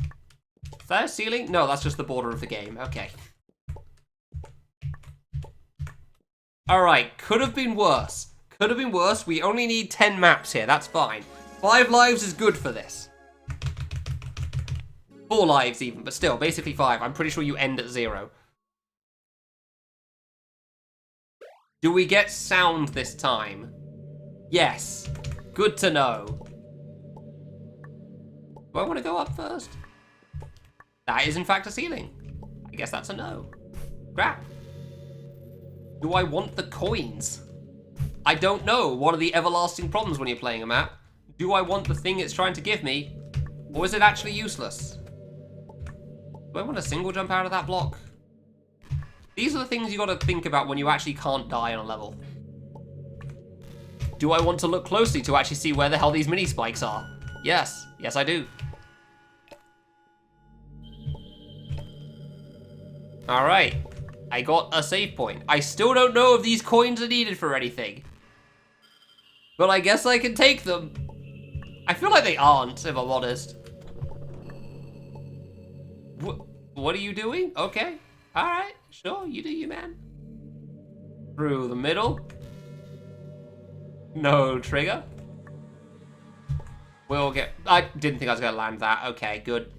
Is that a ceiling? No, that's just the border of the game, okay. Alright, could have been worse. Could have been worse, we only need 10 maps here, that's fine. 5 lives is good for this. 4 lives even, but still, basically 5. I'm pretty sure you end at 0. Do we get sound this time? Yes. Good to know. Do I want to go up first? That is in fact a ceiling. I guess that's a no. Crap. Do I want the coins? I don't know. What are the everlasting problems when you're playing a map? Do I want the thing it's trying to give me? Or is it actually useless? Do I want to single jump out of that block? These are the things you gotta think about when you actually can't die on a level. Do I want to look closely to actually see where the hell these mini spikes are? Yes. Yes, I do. Alright. I got a save point. I still don't know if these coins are needed for anything. But I guess I can take them. I feel like they aren't, if I'm honest. What are you doing? Okay. Alright. Sure, you do you, man. Through the middle. No trigger. We'll get... I didn't think I was going to land that. Okay, good.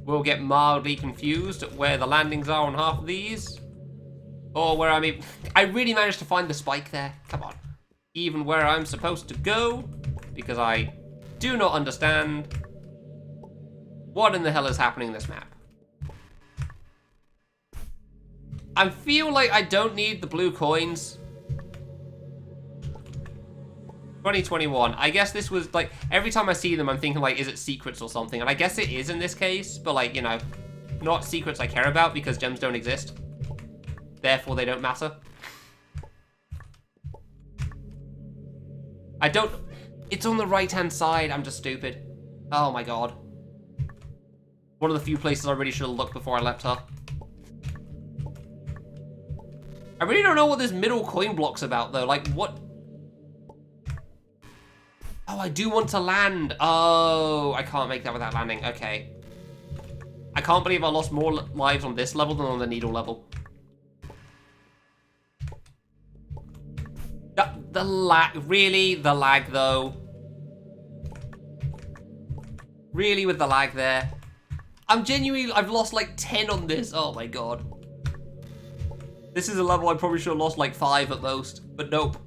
We'll get mildly confused at where the landings are on half of these. Or where I mean... I really managed to find the spike there. Come on. Even where I'm supposed to go. Because I do not understand what in the hell is happening in this map. I feel like I don't need the blue coins. 2021. I guess this was like, every time I see them, I'm thinking like, is it secrets or something? And I guess it is in this case, but like, you know, not secrets I care about because gems don't exist. Therefore, they don't matter. I don't... It's on the right-hand side. I'm just stupid. Oh my god. One of the few places I really should have looked before I left her. I really don't know what this middle coin block's about, though. Like, what? Oh, I do want to land. Oh, I can't make that without landing. Okay. I can't believe I lost more lives on this level than on the needle level. The lag. Really? The lag, though. Really with the lag there. I'm genuinely... I've lost like 10 on this. Oh, my god. This is a level I probably should have lost like 5 at most, but nope.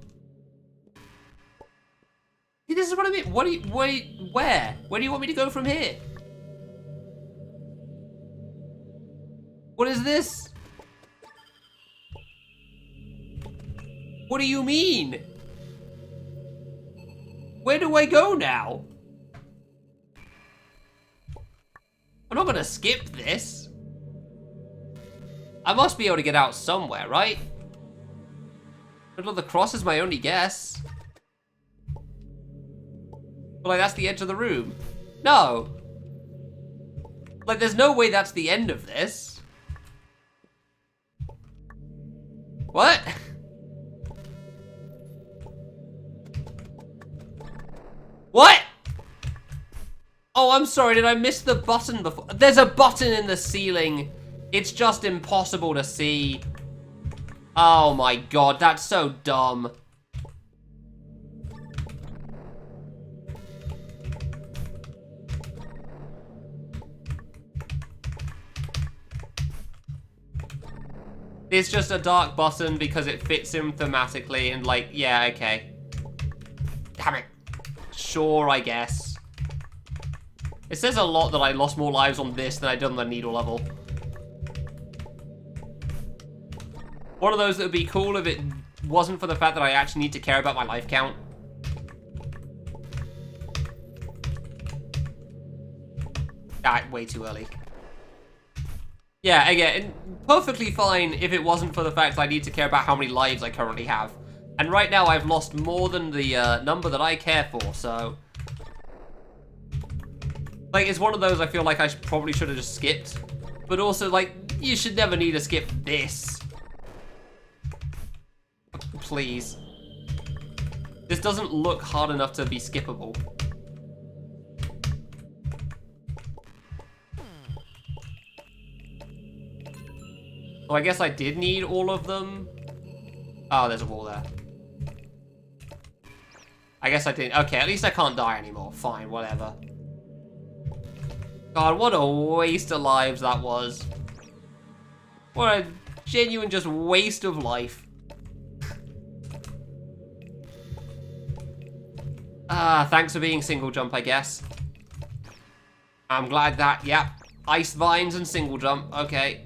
See, this is what I mean. What do you, wait, where? Where do you want me to go from here? What is this? What do you mean? Where do I go now? I'm not gonna skip this. I must be able to get out somewhere, right? Middle of the cross is my only guess. But like, that's the edge of the room. No. Like, there's no way that's the end of this. What? What? Oh, I'm sorry, did I miss the button before? There's a button in the ceiling. It's just impossible to see. Oh my god, that's so dumb. It's just a dark button because it fits him thematically and like, yeah, okay. Damn it. Sure, I guess. It says a lot that I lost more lives on this than I did on the needle level. One of those that would be cool if it wasn't for the fact that I actually need to care about my life count. Ah, way too early. Yeah, again, perfectly fine if it wasn't for the fact that I need to care about how many lives I currently have. And right now I've lost more than the number that I care for, so... Like, it's one of those I feel like I probably should have just skipped. But also, like, you should never need to skip this. Please. This doesn't look hard enough to be skippable. So I guess I did need all of them. Oh, there's a wall there. I guess I didn't. Okay, at least I can't die anymore. Fine, whatever. God, what a waste of lives that was. What a genuine just waste of life. Ah, thanks for being single jump, I guess. I'm glad that, yep. Ice vines and single jump, okay.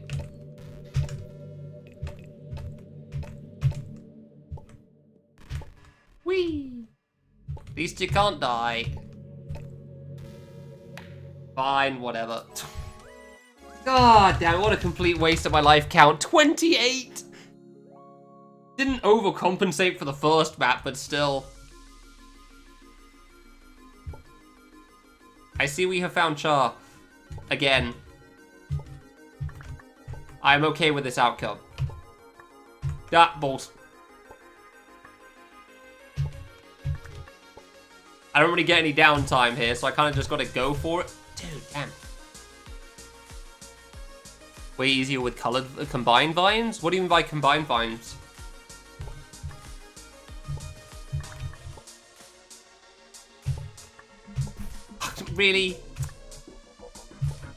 Whee! At least you can't die. Fine, whatever. God damn, what a complete waste of my life count. 28! Didn't overcompensate for the first map, but still. I see we have found Char. Again. I'm okay with this outcome. Ah, balls. I don't really get any downtime here, so I kind of just got to go for it. Dude, damn. Way easier with colored combined vines? What do you mean by combined vines? Really?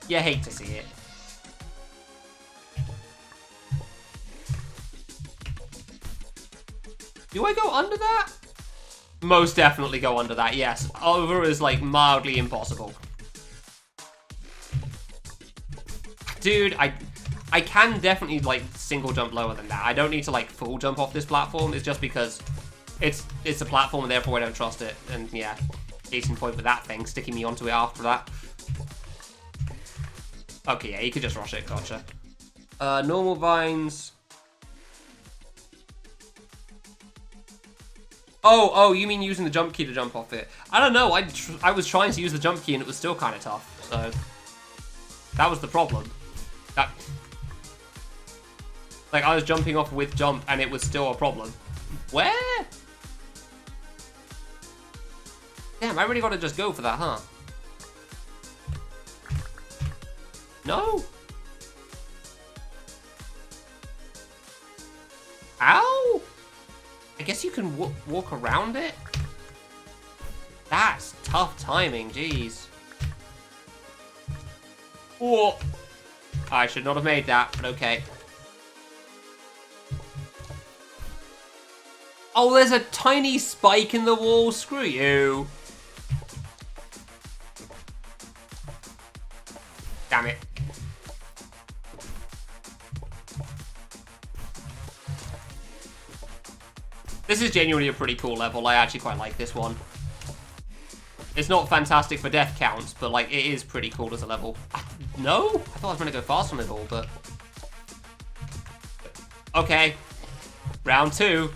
You hate to see it. Do I go under that? Most definitely go under that, yes. Over is like mildly impossible. Dude, I can definitely like single jump lower than that. I don't need to like full jump off this platform. It's just because it's a platform and therefore I don't trust it. And yeah, case in point with that thing, sticking me onto it after that. Okay, yeah, you could just rush it, gotcha. Normal vines. Oh, you mean using the jump key to jump off it? I don't know, I was trying to use the jump key and it was still kind of tough, so... That was the problem. Like, I was jumping off with jump and it was still a problem. Where? Damn, I really gotta just go for that, huh? No? Ow? I guess you can walk around it? That's tough timing, jeez. Whoa. I should not have made that, but okay. Oh, there's a tiny spike in the wall. Screw you. Damn it. This is genuinely a pretty cool level. I actually quite like this one. It's not fantastic for death counts, but, like, it is pretty cool as a level. No? I thought I was going to go fast on it all, but... Okay. Round 2.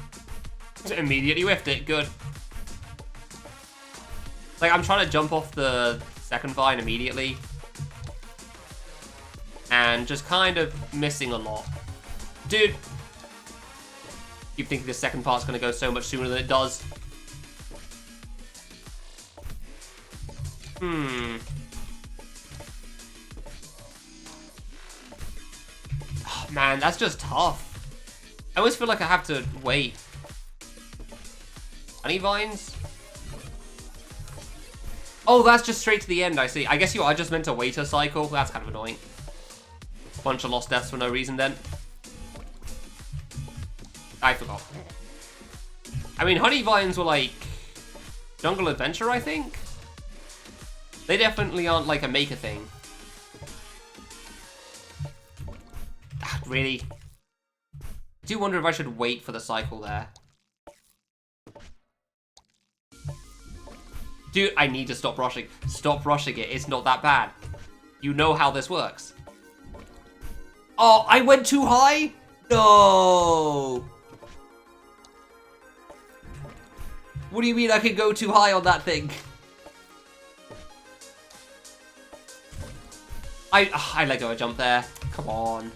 Immediately whiffed it. Good. Like, I'm trying to jump off the second vine immediately. And just kind of missing a lot. Dude. Keep thinking the second part's going to go so much sooner than it does. Oh, man, that's just tough. I always feel like I have to wait. Honey vines? Oh, that's just straight to the end, I see. I guess you are just meant to wait a cycle. That's kind of annoying. Bunch of lost deaths for no reason then. I forgot. I mean, honey vines were like Jungle Adventure, I think? They definitely aren't like a maker thing. Really? I do wonder if I should wait for the cycle there. Dude, I need to stop rushing. Stop rushing it. It's not that bad. You know how this works. Oh, I went too high? No. What do you mean I can go too high on that thing? I let go a jump there. Come on.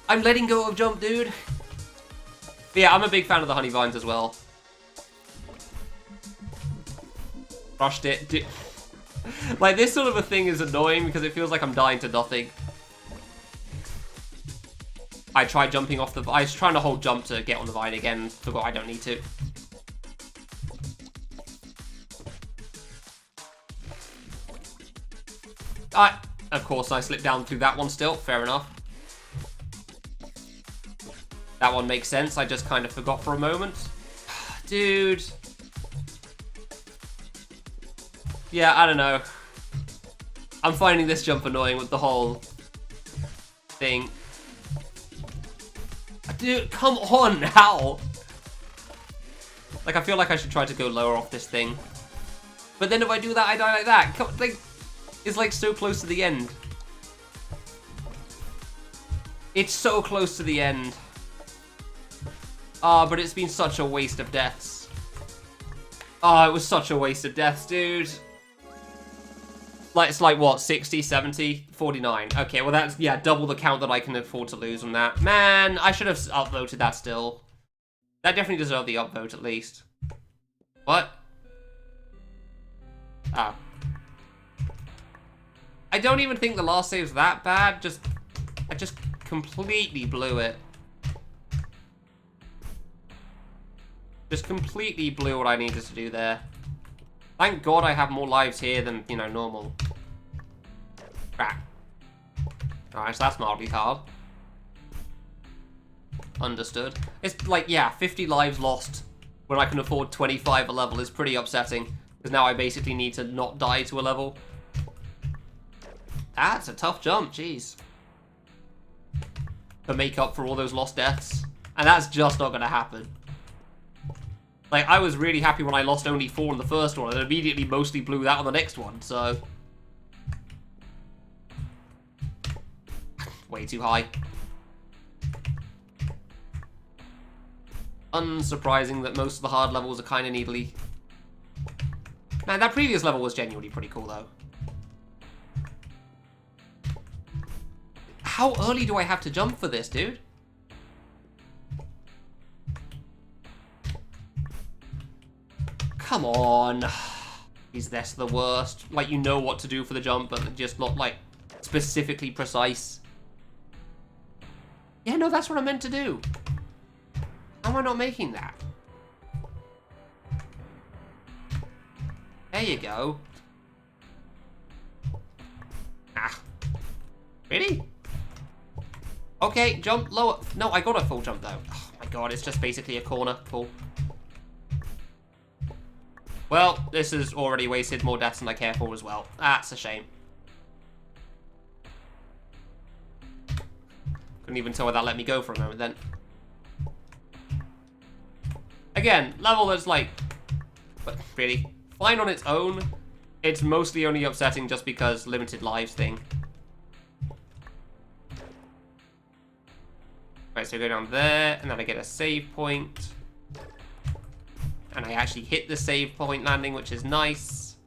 I'm letting go of jump, dude. But yeah, I'm a big fan of the honey vines as well. Rushed it. Like, this sort of a thing is annoying because it feels like I'm dying to nothing. I tried jumping off the... I was trying to hold jump to get on the vine again. Forgot I don't need to. Of course, I slipped down through that one still. Fair enough. That one makes sense. I just kind of forgot for a moment. Dude. Yeah, I don't know. I'm finding this jump annoying with the whole thing. Dude, come on now. Like, I feel like I should try to go lower off this thing. But then if I do that, I die like that. Come, like, it's like so close to the end. It's so close to the end. Ah, but it's been such a waste of deaths. Oh, it was such a waste of deaths, dude. Like, it's like, what, 60, 70, 49. Okay, well, that's, yeah, double the count that I can afford to lose on that. Man, I should have upvoted that still. That definitely deserved the upvote, at least. What? Oh. I don't even think the last save's that bad. I just completely blew it. Just completely blew what I needed to do there. Thank God I have more lives here than, you know, normal. Crap. Alright, so that's mildly hard. Understood. It's like, yeah, 50 lives lost when I can afford 25 a level is pretty upsetting. Because now I basically need to not die to a level. That's a tough jump, jeez. To make up for all those lost deaths. And that's just not going to happen. Like, I was really happy when I lost only 4 in the first one, and immediately mostly blew that on the next one, so... Way too high. Unsurprising that most of the hard levels are kind of needly. Man, that previous level was genuinely pretty cool, though. How early do I have to jump for this, dude? Come on. Is this the worst? Like, you know what to do for the jump, but just not, like, specifically precise. Yeah, no, that's what I meant to do. How am I not making that? There you go. Ah. Really? Okay, jump lower. No, I got a full jump, though. Oh, my God, it's just basically a corner. Cool. Well, this has already wasted more deaths than I care for as well. That's a shame. Couldn't even tell where that let me go for a moment then. Again, level that's like, but really, fine on its own. It's mostly only upsetting just because limited lives thing. Right, so go down there, and then I get a save point. And I actually hit the save point landing, which is nice.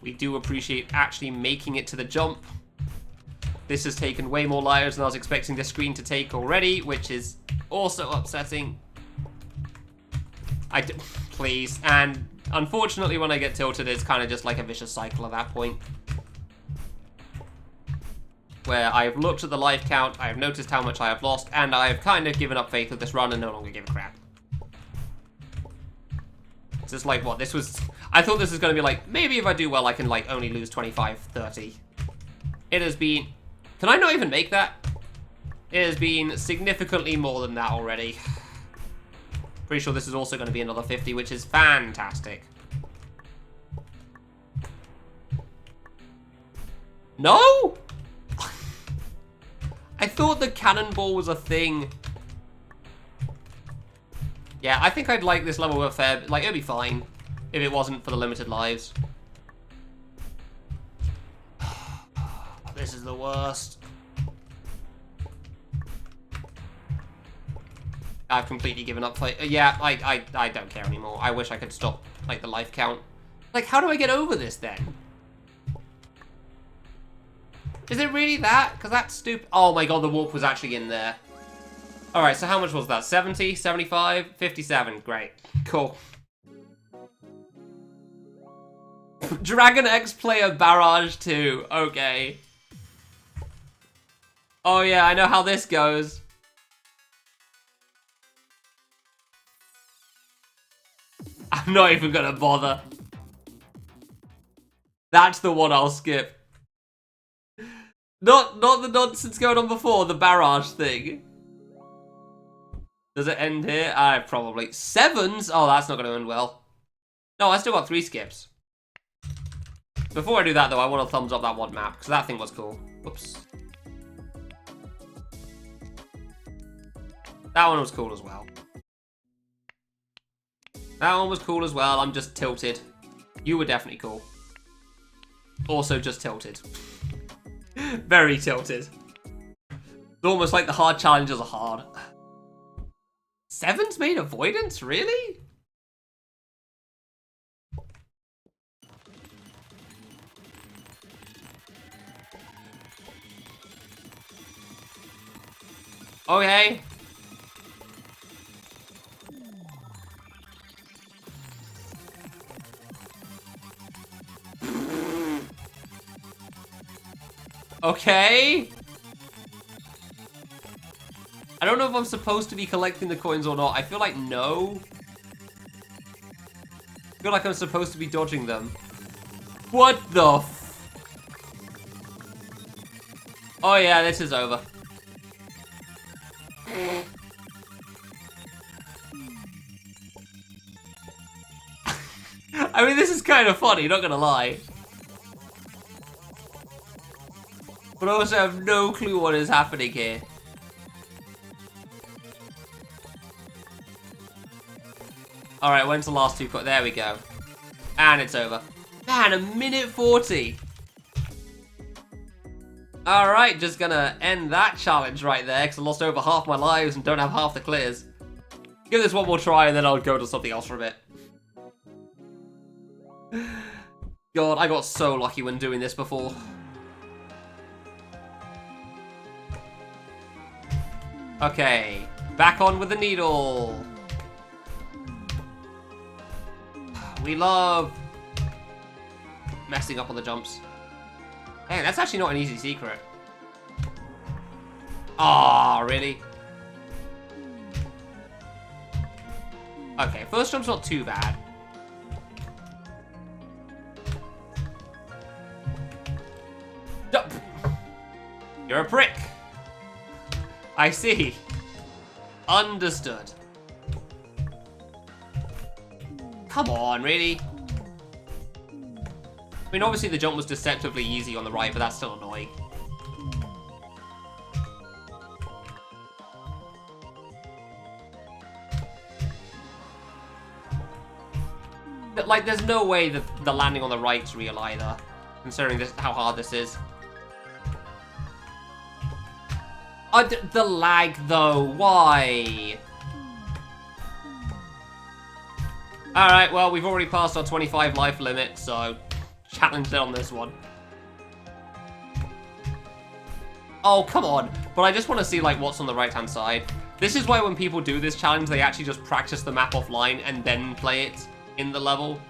We do appreciate actually making it to the jump. This has taken way more lives than I was expecting this screen to take already, which is also upsetting. Please. And unfortunately, when I get tilted, it's kind of just like a vicious cycle at that point. Where I've looked at the life count, I have noticed how much I have lost, and I have kind of given up faith with this run and no longer give a crap. It's just like, what, this was... I thought this was going to be like, maybe if I do well, I can, like, only lose 25, 30. It has been... Can I not even make that? It has been significantly more than that already. Pretty sure this is also going to be another 50, which is fantastic. No? I thought the cannonball was a thing. Yeah, I think I'd like this level a fair... Like, it'd be fine if it wasn't for the limited lives. This is the worst. I've completely given up fight. Yeah, I don't care anymore. I wish I could stop, like, the life count. Like, how do I get over this, then? Is it really that? Because that's stupid. Oh my god, the warp was actually in there. Alright, so how much was that? 70? 75? 57. Great. Cool. Dragon X player Barrage 2. Okay. Oh yeah, I know how this goes. I'm not even gonna bother. That's the one I'll skip. Not the nonsense going on before, the barrage thing. Does it end here? Probably. 7s? Oh, that's not going to end well. No, I still got 3 skips. Before I do that, though, I want to thumbs up that one map, because that thing was cool. Whoops. That one was cool as well. That one was cool as well. I'm just tilted. You were definitely cool. Also just tilted. Very tilted. It's almost like the hard challenges are hard. 7's made avoidance? Really? Okay. Okay. I don't know if I'm supposed to be collecting the coins or not. I feel like no. I feel like I'm supposed to be dodging them. What the f... Oh yeah, this is over. I mean, this is kind of funny, not gonna lie. But I also have no clue what is happening here. Alright, when's the last 2 coins? There we go. And it's over. Man, 1:40. Alright, just gonna end that challenge right there, because I lost over half my lives and don't have half the clears. Give this one more try, and then I'll go to something else for a bit. God, I got so lucky when doing this before. Okay, back on with the needle. We love messing up on the jumps. Hey, that's actually not an easy secret. Ah, really? Okay, first jump's not too bad. You're a prick. I see. Understood. Come on, really? I mean, obviously the jump was deceptively easy on the right, but that's still annoying. But, like, there's no way that the landing on the right's real either, considering this, how hard this is. Oh, the lag, though. Why? Alright, well, we've already passed our 25 life limit, so challenged on this one. Oh, come on. But I just want to see, like, what's on the right-hand side. This is why when people do this challenge, they actually just practice the map offline and then play it in the level.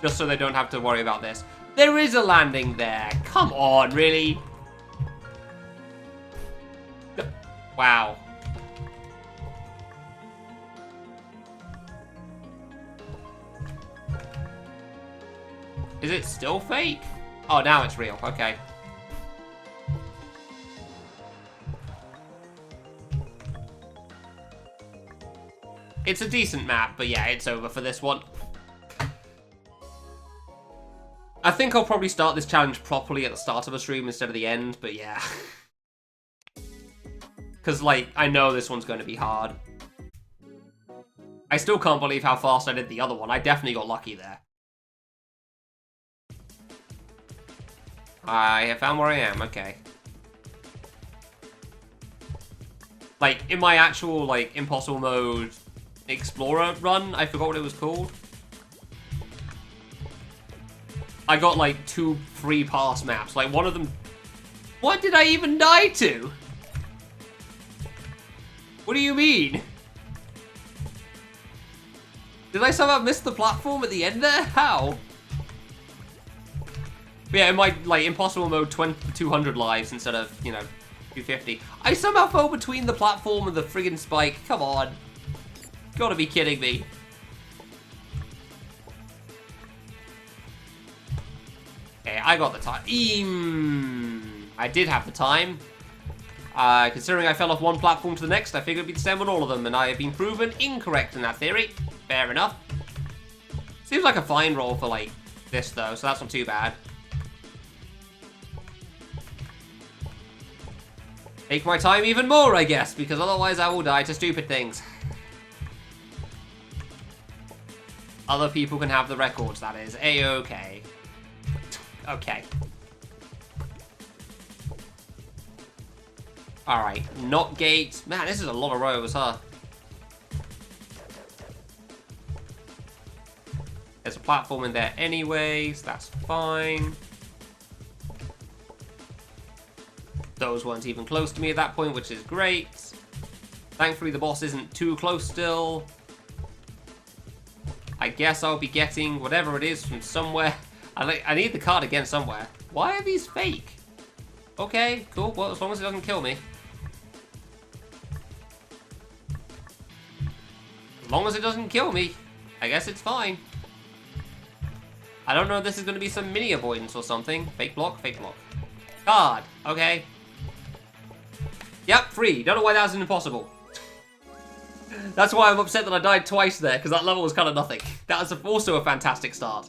Just so they don't have to worry about this. There is a landing there. Come on, really? Wow. Is it still fake? Oh, now it's real. Okay. It's a decent map, but yeah, it's over for this one. I think I'll probably start this challenge properly at the start of a stream instead of the end, but yeah. Because, like, I know this one's going to be hard. I still can't believe how fast I did the other one. I definitely got lucky there. I have found where I am, okay. Like, in my actual, like, Impossible Mode Explorer run, I forgot what it was called. I got, like, 2 free pass maps. Like, one of them... What did I even die to? What do you mean? Did I somehow miss the platform at the end there? How? Yeah, in my, like, Impossible Mode 200 lives instead of, you know, 250. I somehow fell between the platform and the friggin' spike. Come on. Gotta be kidding me. Okay, I got the time. I did have the time. Considering I fell off one platform to the next, I figured it'd be the same on all of them, and I have been proven incorrect in that theory. Fair enough. Seems like a fine roll for, like, this, though, so that's not too bad. Take my time even more, I guess, because otherwise I will die to stupid things. Other people can have the records, that is. A-okay. Okay. Alright, not gate. Man, this is a lot of rows, huh? There's a platform in there anyways, that's fine. Those weren't even close to me at that point, which is great. Thankfully, the boss isn't too close still. I guess I'll be getting whatever it is from somewhere. I need the card again somewhere. Why are these fake? Okay, cool. Well, as long as it doesn't kill me. As long as it doesn't kill me, I guess it's fine. I don't know if this is going to be some mini avoidance or something. Fake block, fake block. Card, okay. Yep, free. Don't know why that was impossible. That's why I'm upset that I died twice there, because that level was kind of nothing. That was also a fantastic start.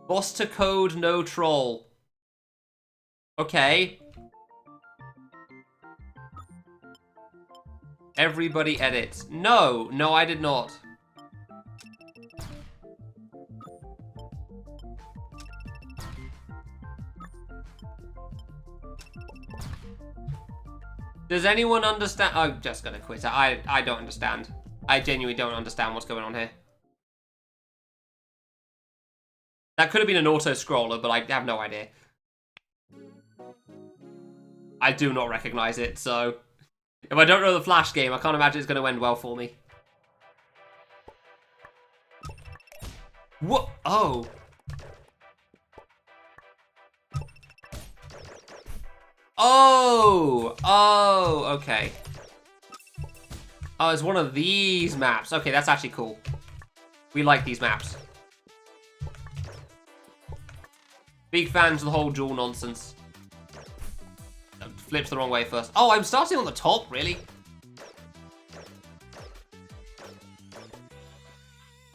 Boss to code, no troll. Okay. Everybody edits. No, no, I did not. Does anyone understand? I'm just gonna quit. I don't understand. I genuinely don't understand what's going on here. That could have been an auto-scroller, but I have no idea. I do not recognize it, so... If I don't know the Flash game, I can't imagine it's going to end well for me. What? Oh. Oh! Oh, okay. Oh, it's one of these maps. Okay, that's actually cool. We like these maps. Big fans of the whole duel nonsense. Flips the wrong way first. Oh, I'm starting on the top, really?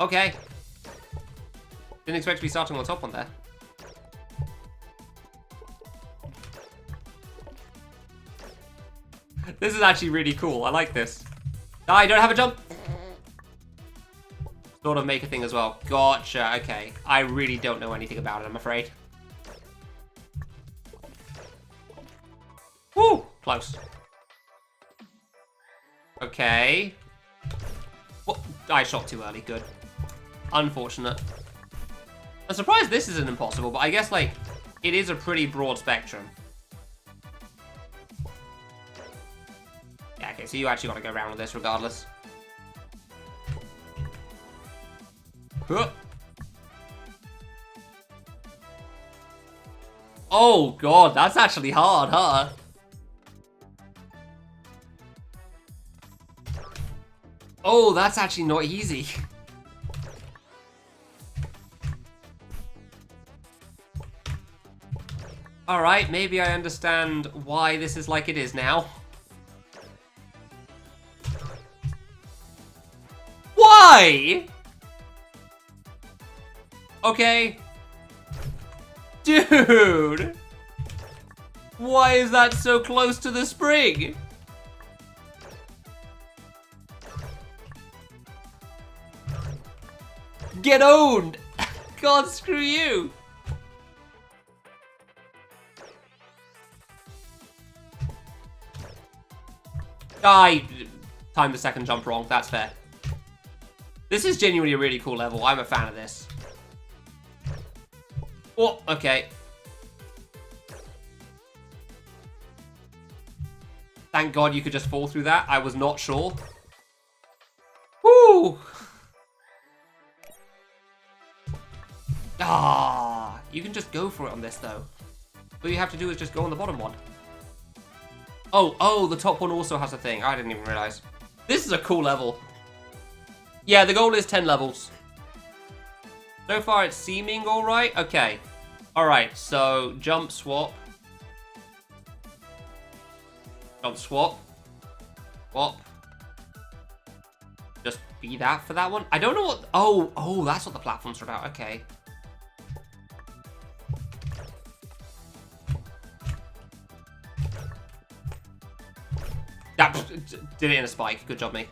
Okay. Didn't expect to be starting on the top one there. This is actually really cool. I like this. I don't have a jump. Sort of make a thing as well. Gotcha. Okay. I really don't know anything about it, I'm afraid. Woo! Close. Okay. What? I shot too early. Good. Unfortunate. I'm surprised this isn't impossible, but I guess, like, it is a pretty broad spectrum. Yeah, okay, so you actually got to go around with this regardless. Huh. Oh, God, that's actually hard, huh? Oh, that's actually not easy. Alright, maybe I understand why this is like it is now. Why? Okay. Dude! Why is that so close to the spring? Get owned! God, screw you! I timed the second jump wrong, that's fair. This is genuinely a really cool level, I'm a fan of this. Oh, okay. Thank God you could just fall through that, I was not sure. Woo! Ah, you can just go for it on this though. All you have to do is just go on the bottom one. Oh, the top one also has a thing. I didn't even realize. This is a cool level. Yeah, the goal is 10 levels. So far it's seeming alright. Okay. Alright, so jump swap. Jump swap. Swap. Just be that for that one. I don't know what... Oh, that's what the platforms are about. Okay. That did it in a spike. Good job, mate.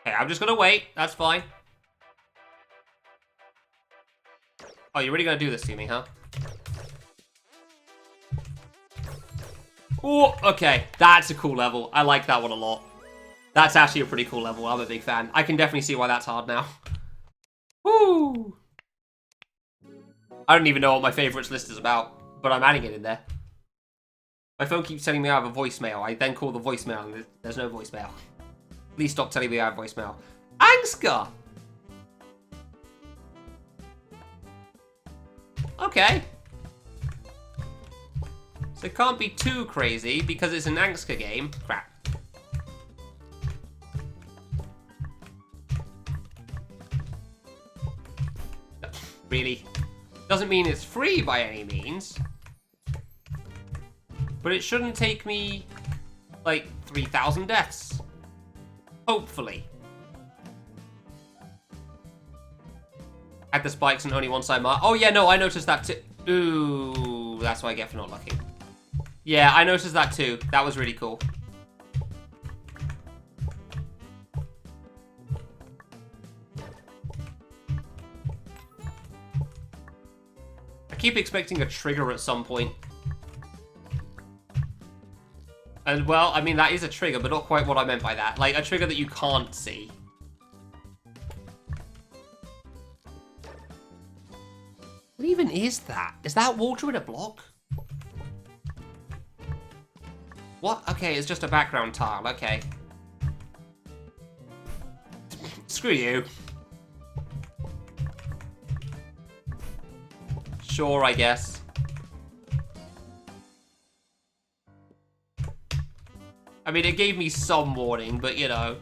Okay, I'm just gonna wait. That's fine. Oh, you're really gonna do this to me, huh? Oh, okay. That's a cool level. I like that one a lot. That's actually a pretty cool level. I'm a big fan. I can definitely see why that's hard now. Woo! I don't even know what my favorites list is about, but I'm adding it in there. My phone keeps telling me I have a voicemail. I then call the voicemail and there's no voicemail. Please stop telling me I have voicemail. Angska! Okay. So it can't be too crazy because it's an Angska game. Crap. Really? Doesn't mean it's free by any means. But it shouldn't take me, like, 3,000 deaths. Hopefully. Add the spikes and only one side mark. Oh, yeah, no, I noticed that too. Ooh, that's what I get for not looking. Yeah, I noticed that too. That was really cool. I keep expecting a trigger at some point. And, well, I mean, that is a trigger, but not quite what I meant by that. Like, a trigger that you can't see. What even is that? Is that water in a block? What? Okay, it's just a background tile. Okay. Screw you. Sure, I guess. I mean, it gave me some warning, but, you know.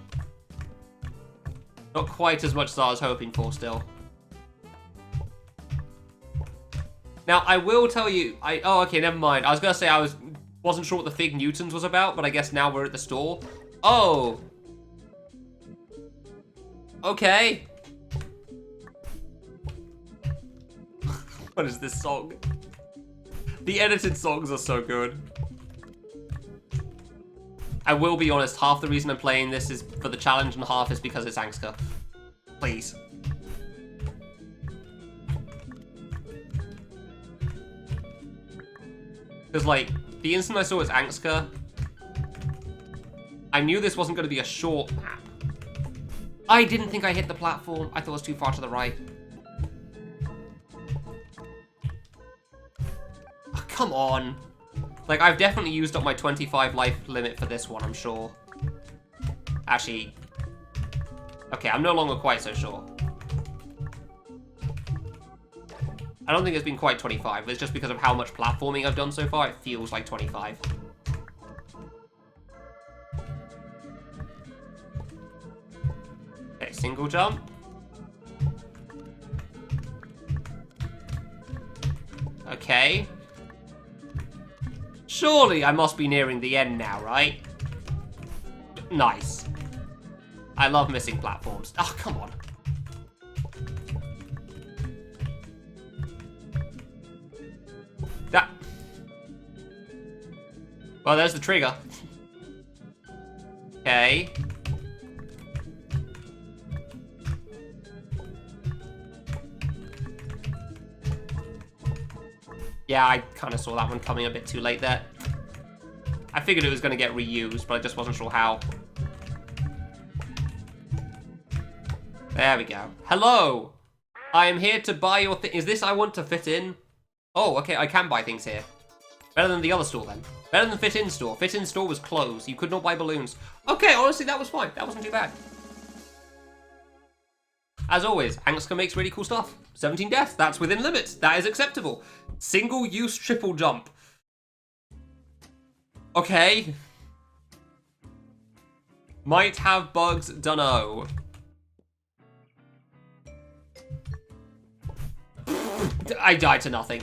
Not quite as much as I was hoping for still. Now, I will tell you... Oh, okay, never mind. I was going to say wasn't sure what the Fig Newtons was about, but I guess now we're at the store. Oh. Okay. What is this song? The edited songs are so good. I will be honest, half the reason I'm playing this is for the challenge and half is because it's Angska. Please. Because, like, the instant I saw it's Angska, I knew this wasn't going to be a short map. I didn't think I hit the platform. I thought it was too far to the right. Oh, come on. Like, I've definitely used up my 25 life limit for this one, I'm sure. Actually... Okay, I'm no longer quite so sure. I don't think it's been quite 25. It's just because of how much platforming I've done so far, it feels like 25. Okay, single jump. Okay. Surely I must be nearing the end now, right? Nice. I love missing platforms. Oh, come on. That... Well, there's the trigger. Okay. Yeah, I kind of saw that one coming a bit too late there. I figured it was going to get reused, but I just wasn't sure how. There we go. Hello! I am here to buy your thing. Is this I want to fit in? Oh, okay, I can buy things here. Better than the other store, then. Better than Fit In store. Fit In store was closed. You could not buy balloons. Okay, honestly, that was fine. That wasn't too bad. As always, Angska makes really cool stuff. 17 deaths, that's within limits. That is acceptable. Single-use triple jump. Okay. Might have bugs, dunno. I died to nothing.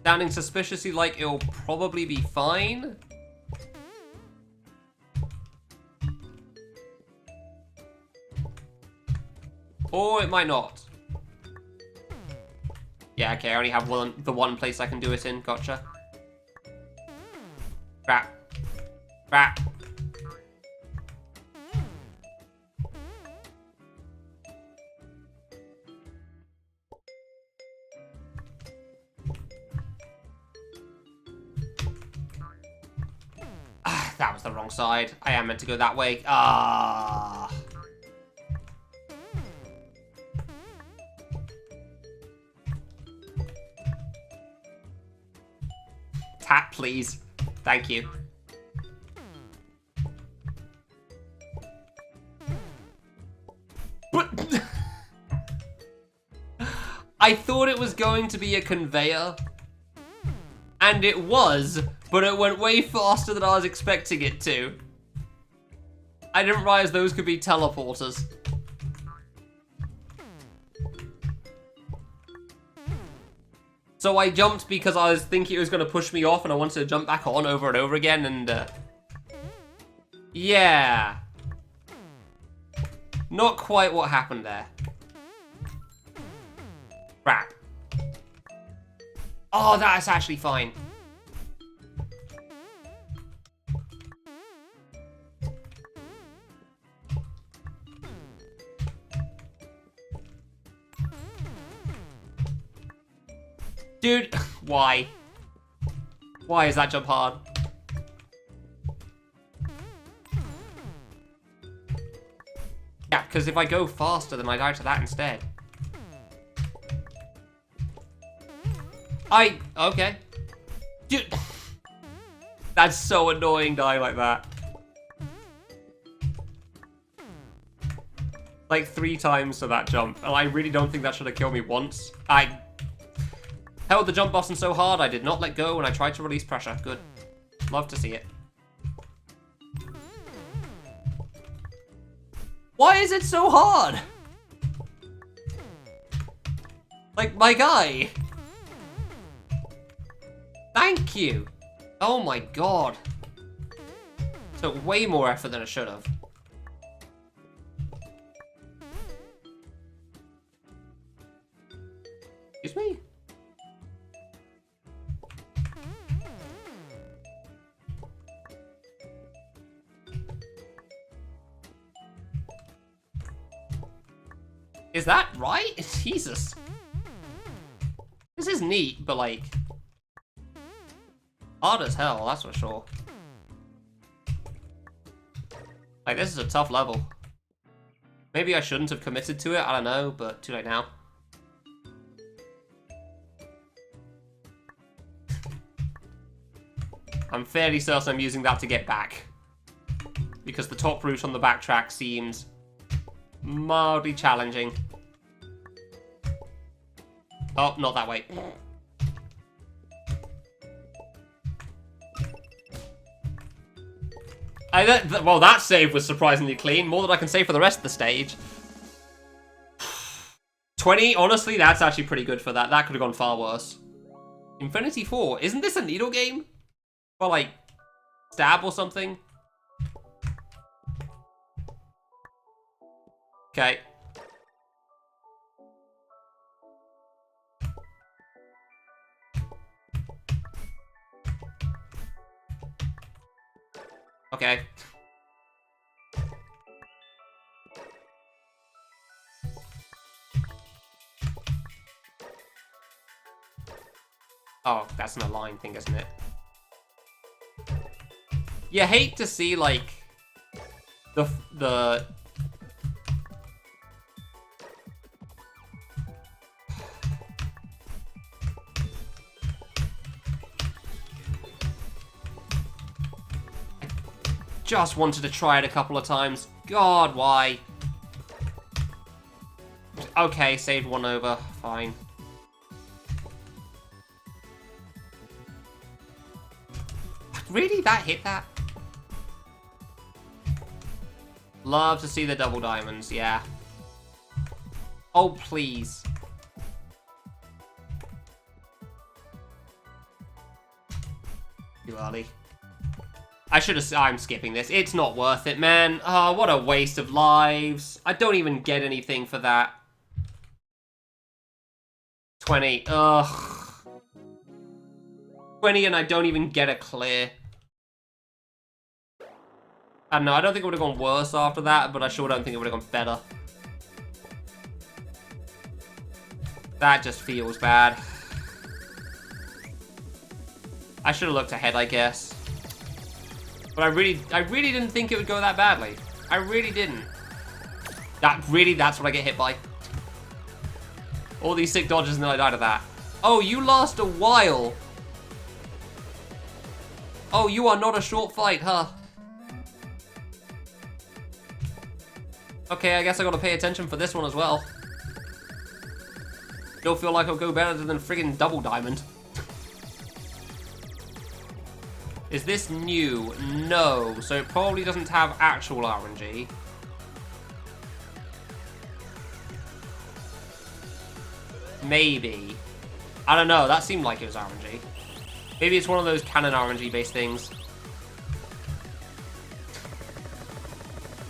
Sounding suspiciously like it'll probably be fine. Or it might not. Yeah, okay, I only have the one place I can do it in. Gotcha. Crap. Crap. Ah, that was the wrong side. I am meant to go that way. Ah. Tap, please. Thank you. But I thought it was going to be a conveyor. And it was, but it went way faster than I was expecting it to. I didn't realize those could be teleporters. So I jumped because I was thinking it was going to push me off and I wanted to jump back on over and over again and... yeah. Not quite what happened there. Crap. Oh, that's actually fine. Dude, why? Why is that jump hard? Yeah, because if I go faster, then I die to that instead. Okay. Dude. That's so annoying dying like that. Like 3 times for that jump, and I really don't think that should have killed me once. I held the jump button so hard I did not let go when I tried to release pressure. Good. Love to see it. Why is it so hard? Like, my guy. Thank you. Oh my god. Took way more effort than I should have. Excuse me? Is that right? Jesus. This is neat, but like... hard as hell, that's for sure. Like, this is a tough level. Maybe I shouldn't have committed to it, I don't know, but too late now. I'm fairly certain I'm using that to get back. Because the top route on the backtrack seems mildly challenging. Oh, not that way. Well, that save was surprisingly clean. More than I can say for the rest of the stage. 20, honestly, that's actually pretty good for that. That could have gone far worse. Infinity 4. Isn't this a needle game? Or like, stab or something? Okay. Okay. Oh, that's an align thing, isn't it? You hate to see, like, the... Just wanted to try it a couple of times. God, why? Okay, saved one over. Fine. Really? That hit that? Love to see the double diamonds, yeah. Oh, please. Too early. I should have... I'm skipping this. It's not worth it, man. Oh, what a waste of lives. I don't even get anything for that. 20. Ugh. 20 and I don't even get a clear. I don't know. I don't think it would have gone worse after that, but I sure don't think it would have gone better. That just feels bad. I should have looked ahead, I guess. But I really didn't think it would go that badly. I really didn't. That's what I get hit by. All these sick dodges and then I died of that. Oh, you last a while. Oh, you are not a short fight, huh? Okay, I guess I gotta pay attention for this one as well. Don't feel like I'll go better than friggin' double diamond. Is this new? No. So it probably doesn't have actual RNG. Maybe. I don't know. That seemed like it was RNG. Maybe it's one of those canon RNG based things.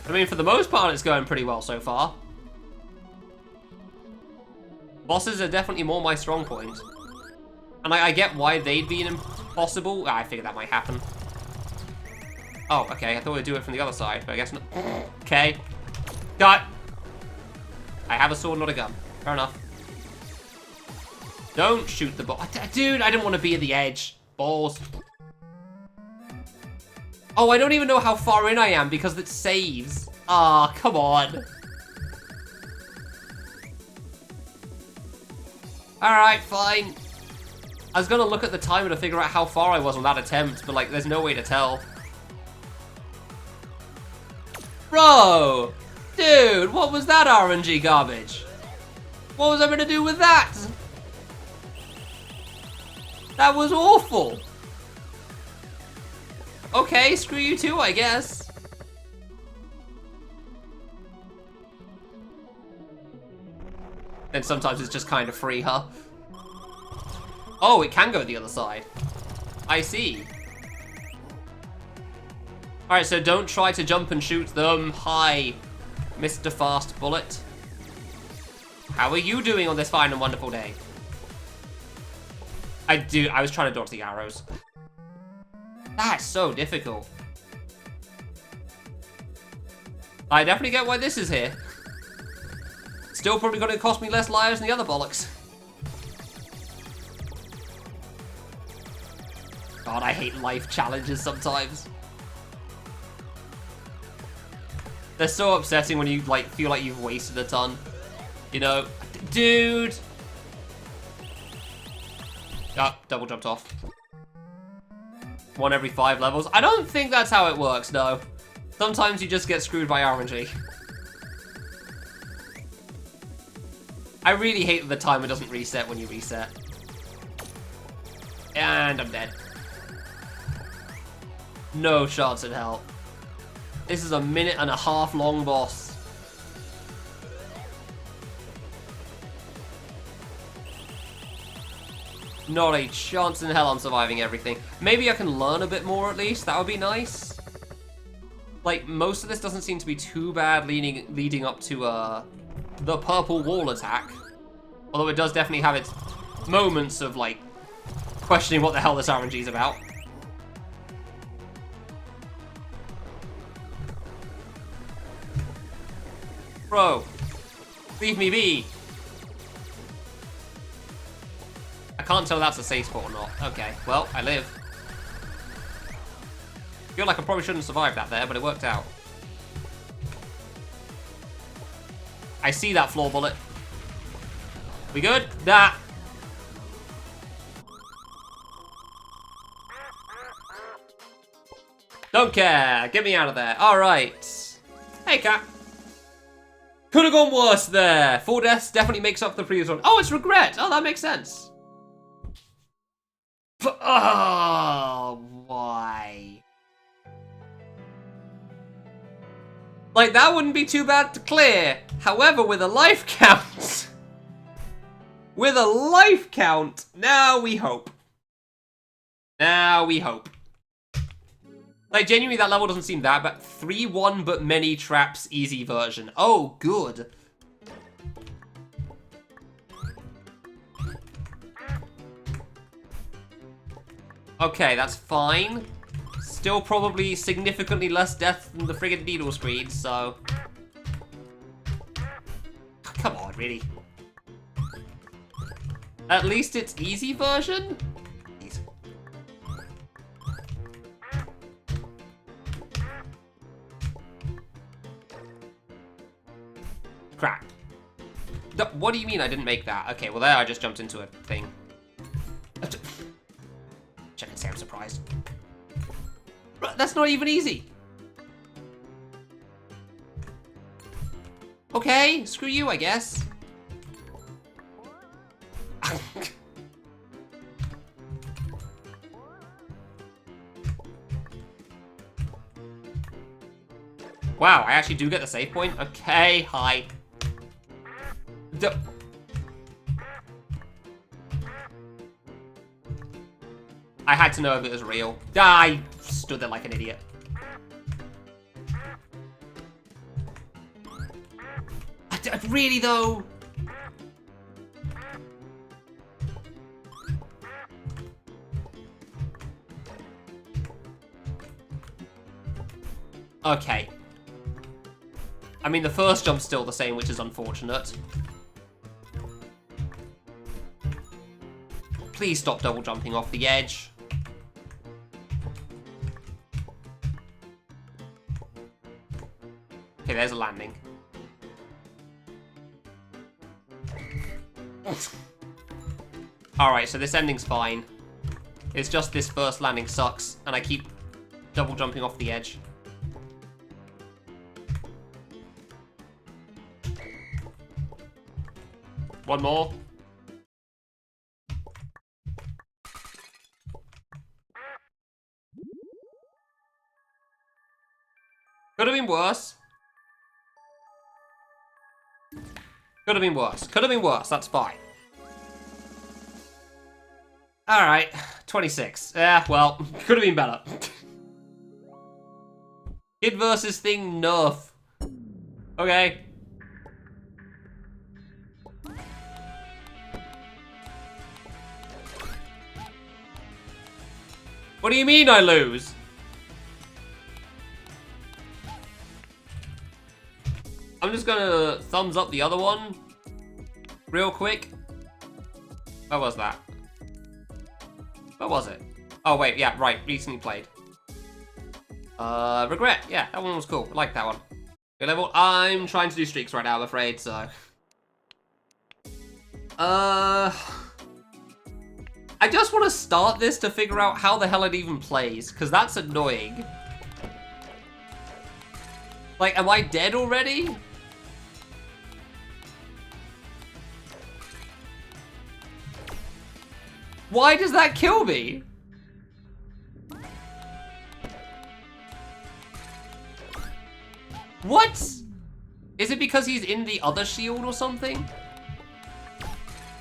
I mean, for the most part, it's going pretty well so far. Bosses are definitely more my strong point. And I get why they'd be an impossible... I figured that might happen. Oh, okay. I thought we'd do it from the other side, but I guess not. Okay. Cut. I have a sword, not a gun. Fair enough. Don't shoot the ball. Dude, I didn't want to be at the edge. Balls. Oh, I don't even know how far in I am because it saves. Ah, come on. Alright, fine. I was gonna look at the timer to figure out how far I was on that attempt, but like, there's no way to tell. Bro! Dude, what was that RNG garbage? What was I gonna do with that? That was awful. Okay, screw you too, I guess. And sometimes it's just kind of free, huh? Oh, it can go the other side. I see. Alright, so don't try to jump and shoot them. Hi, Mr. Fast Bullet. How are you doing on this fine and wonderful day? I was trying to dodge the arrows. That's so difficult. I definitely get why this is here. Still probably going to cost me less lives than the other bollocks. God, I hate life challenges sometimes. They're so upsetting when you like feel like you've wasted a ton. You know, dude. Oh, double jumped off. 1 every 5 levels. I don't think that's how it works, no. Sometimes you just get screwed by RNG. I really hate that the timer doesn't reset when you reset. And I'm dead. No chance in hell. This is a 1.5 minute long boss. Not a chance in hell I'm surviving everything. Maybe I can learn a bit more at least. That would be nice. Like, most of this doesn't seem to be too bad leading up to the purple wall attack. Although it does definitely have its moments of, like, questioning what the hell this RNG is about. Bro, leave me be. I can't tell that's a safe spot or not. Okay, well, I live. Feel like I probably shouldn't survive that there, but it worked out. I see that floor bullet. We good? Nah. Don't care. Get me out of there. All right. Hey, cat. Could have gone worse there. 4 deaths definitely makes up the previous one. Oh, it's regret. Oh, that makes sense. Oh, why? Like, that wouldn't be too bad to clear. However, with a life count... with a life count, now we hope. Now we hope. Like, genuinely, that level doesn't seem that bad. 3-1 but many traps easy version. Oh, good. Okay, that's fine. Still probably significantly less death than the friggin' needle screen, so... Come on, really. At least it's easy version? Please. Crap. What do you mean I didn't make that? Okay, well there I just jumped into a thing. Shouldn't say I'm surprised. That's not even easy. Okay, screw you, I guess. Wow, I actually do get the save point? Okay, hi. I had to know if it was real. I stood there like an idiot. Really, though? Okay. I mean, the first jump's still the same, which is unfortunate. Please stop double jumping off the edge. Okay, there's a landing. Alright, so this ending's fine. It's just this first landing sucks, and I keep double jumping off the edge. One more. Could have been worse. Could have been worse. Could have been worse. That's fine. Alright. 26. Yeah, well, could have been better. Kid versus thing nerf. Okay. What do you mean I lose? I'm just gonna thumbs up the other one real quick. Where was that? Where was it? Oh wait, yeah, right, recently played. Regret, yeah, that one was cool. I like that one. Good level. I'm trying to do streaks right now, I'm afraid, so. I just want to start this to figure out how the hell it even plays, because that's annoying. Like, am I dead already? Why does that kill me? What? Is it because he's in the other shield or something?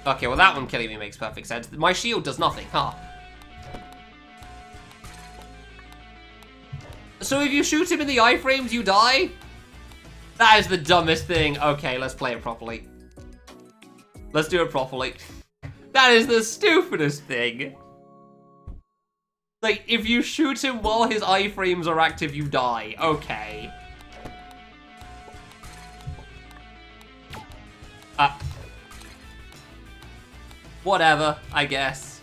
Okay, well that one killing me makes perfect sense. My shield does nothing, huh? So if you shoot him in the iframes, you die? That is the dumbest thing. Okay, let's play it properly. Let's do it properly. That is the stupidest thing. Like, if you shoot him while his iframes are active, you die. Okay. Whatever, I guess.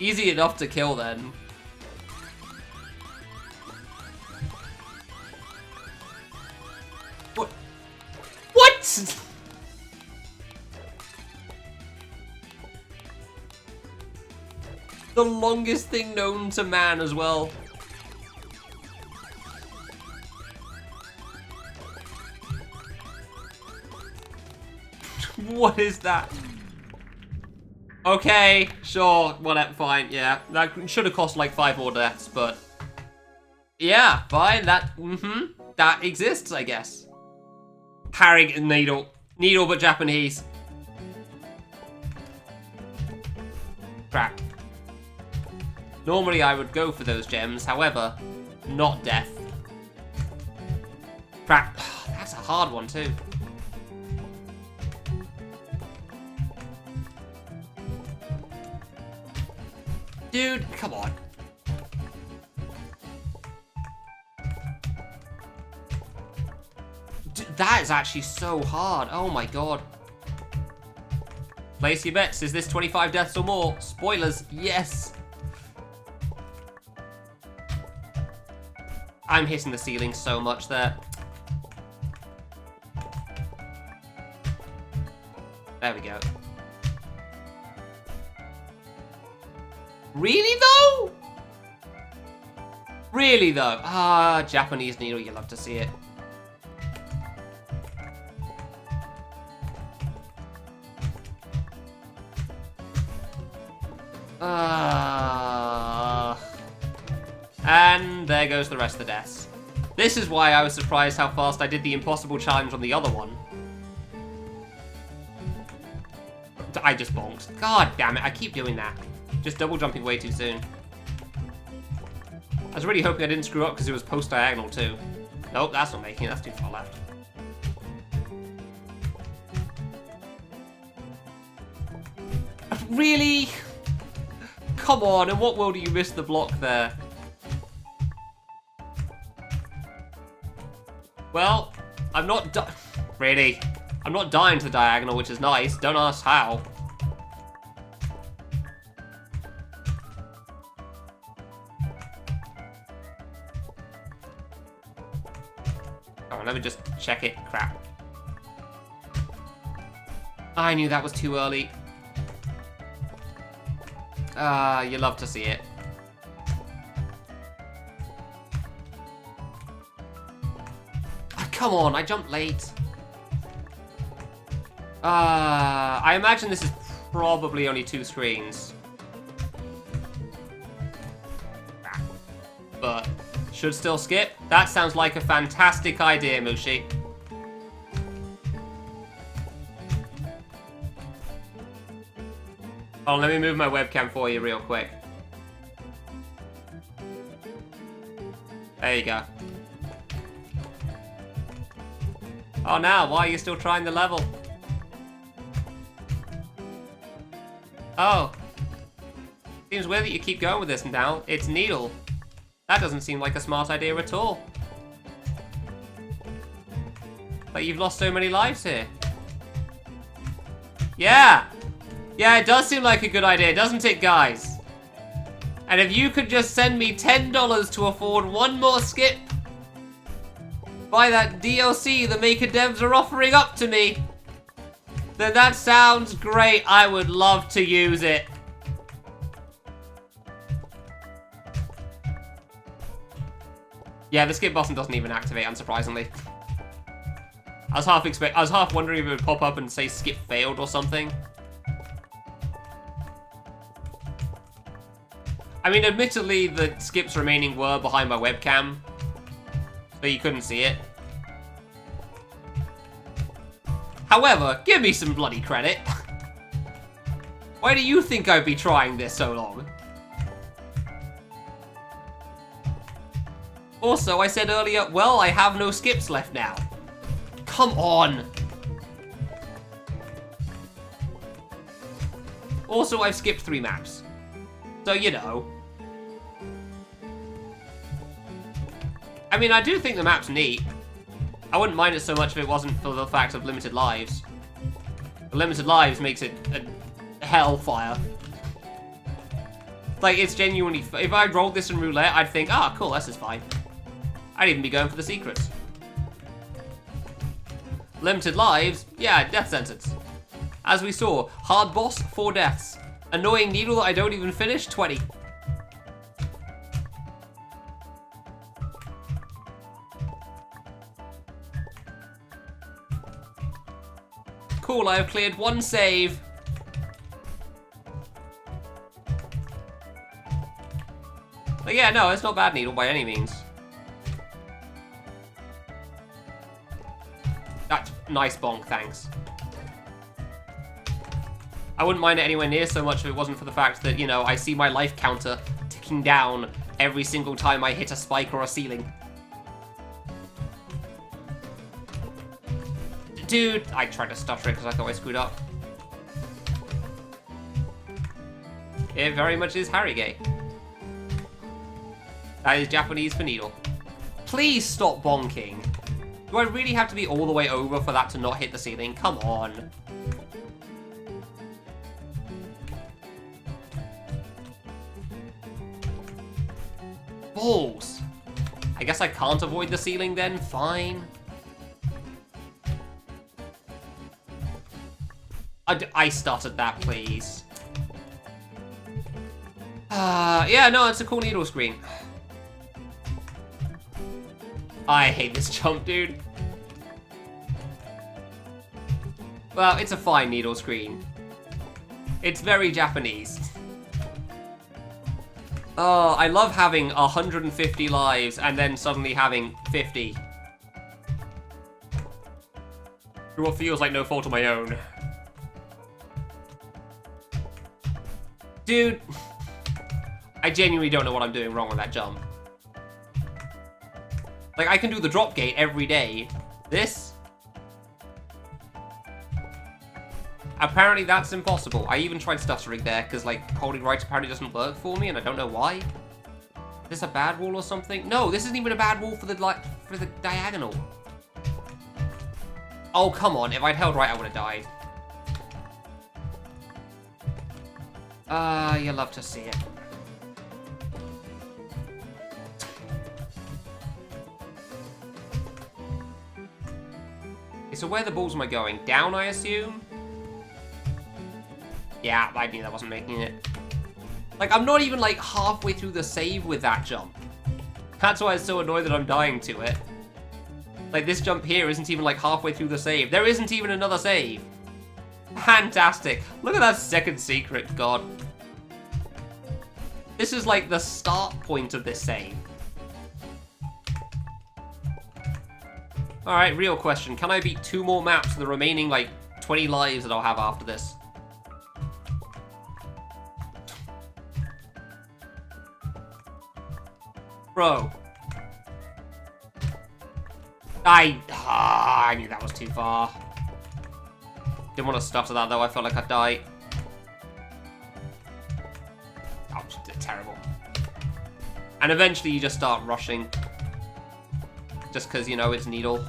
Easy enough to kill then. What? What? The longest thing known to man as well. What is that? Okay, sure, whatever, fine, yeah. That should have cost like 5 more deaths, but... yeah, fine, that, that exists, I guess. Harrig and Needle. Needle, but Japanese. Crap. Normally I would go for those gems, however, not death. Crap. That's a hard one, too. Dude, come on. That is actually so hard. Oh my god. Place your bets. Is this 25 deaths or more? Spoilers, yes. I'm hitting the ceiling so much there. There we go. Really though? Really though? Ah, Japanese Needle, you love to see it. And there goes the rest of the deaths. This is why I was surprised how fast I did the impossible challenge on the other one. I just bonked. God damn it, I keep doing that. Just double jumping way too soon. I was really hoping I didn't screw up because it was post-diagonal too. Nope, that's not making it. That's too far left. Really? Come on, in what world do you miss the block there? Well, I'm not really. I'm not dying to the diagonal, which is nice. Don't ask how. Oh, let me just check it. Crap. I knew that was too early. You love to see it. Oh, come on, I jumped late. I imagine this is probably only 2 screens. But should still skip. That sounds like a fantastic idea, Mushi. Oh, let me move my webcam for you real quick. There you go. Oh, now, why are you still trying the level? Oh. Seems weird that you keep going with this now. It's Needle. That doesn't seem like a smart idea at all. But you've lost so many lives here. Yeah! Yeah, it does seem like a good idea, doesn't it, guys? And if you could just send me $10 to afford one more skip, buy that DLC the Maker devs are offering up to me, then that sounds great. I would love to use it. Yeah, the skip button doesn't even activate, unsurprisingly. I was half wondering if it would pop up and say skip failed or something. I mean, admittedly, the skips remaining were behind my webcam, so you couldn't see it. However, give me some bloody credit. Why do you think I'd be trying this so long? Also, I said earlier, well, I have no skips left now. Come on. Also, I've skipped 3 maps. So, you know. I mean, I do think the map's neat. I wouldn't mind it so much if it wasn't for the fact of limited lives. But limited lives makes it a hellfire. Like, it's genuinely... If I rolled this in roulette, I'd think, ah, cool, this is fine. I'd even be going for the secrets. Limited lives, yeah, death sentence. As we saw, hard boss, 4 deaths. Annoying needle that I don't even finish, 20. Cool, I have cleared 1 save. But yeah, no, it's not bad, Needle, by any means. That's nice bonk, thanks. I wouldn't mind it anywhere near so much if it wasn't for the fact that, you know, I see my life counter ticking down every single time I hit a spike or a ceiling. Dude, I tried to stutter it because I thought I screwed up. It very much is Harrigate. That is Japanese for needle. Please stop bonking. Do I really have to be all the way over for that to not hit the ceiling? Come on. Balls. I guess I can't avoid the ceiling then? Fine. I started that, please. Yeah, no, it's a cool needle screen. I hate this jump, dude. Well, it's a fine needle screen. It's very Japanese. Oh, I love having 150 lives and then suddenly having 50. Through what feels like no fault of my own. Dude, I genuinely don't know what I'm doing wrong with that jump. Like, I can do the drop gate every day. This? Apparently that's impossible. I even tried stuttering there, because, like, holding right apparently doesn't work for me, and I don't know why. Is this a bad wall or something? No, this isn't even a bad wall for the, like, for the diagonal. Oh, come on. If I'd held right, I would have died. You love to see it. So where the balls am I going? Down, I assume? Yeah, I knew that wasn't making it. Like, I'm not even, like, halfway through the save with that jump. That's why I'm so annoyed that I'm dying to it. Like, this jump here isn't even, like, halfway through the save. There isn't even another save. Fantastic. Look at that second secret, God. This is, like, the start point of this save. Alright, real question. Can I beat 2 more maps in the remaining, like, 20 lives that I'll have after this? Bro. I knew that was too far. Didn't want to stutter that though, I felt like I'd die. Oh, terrible. And eventually you just start rushing. Just because, you know, it's Needle.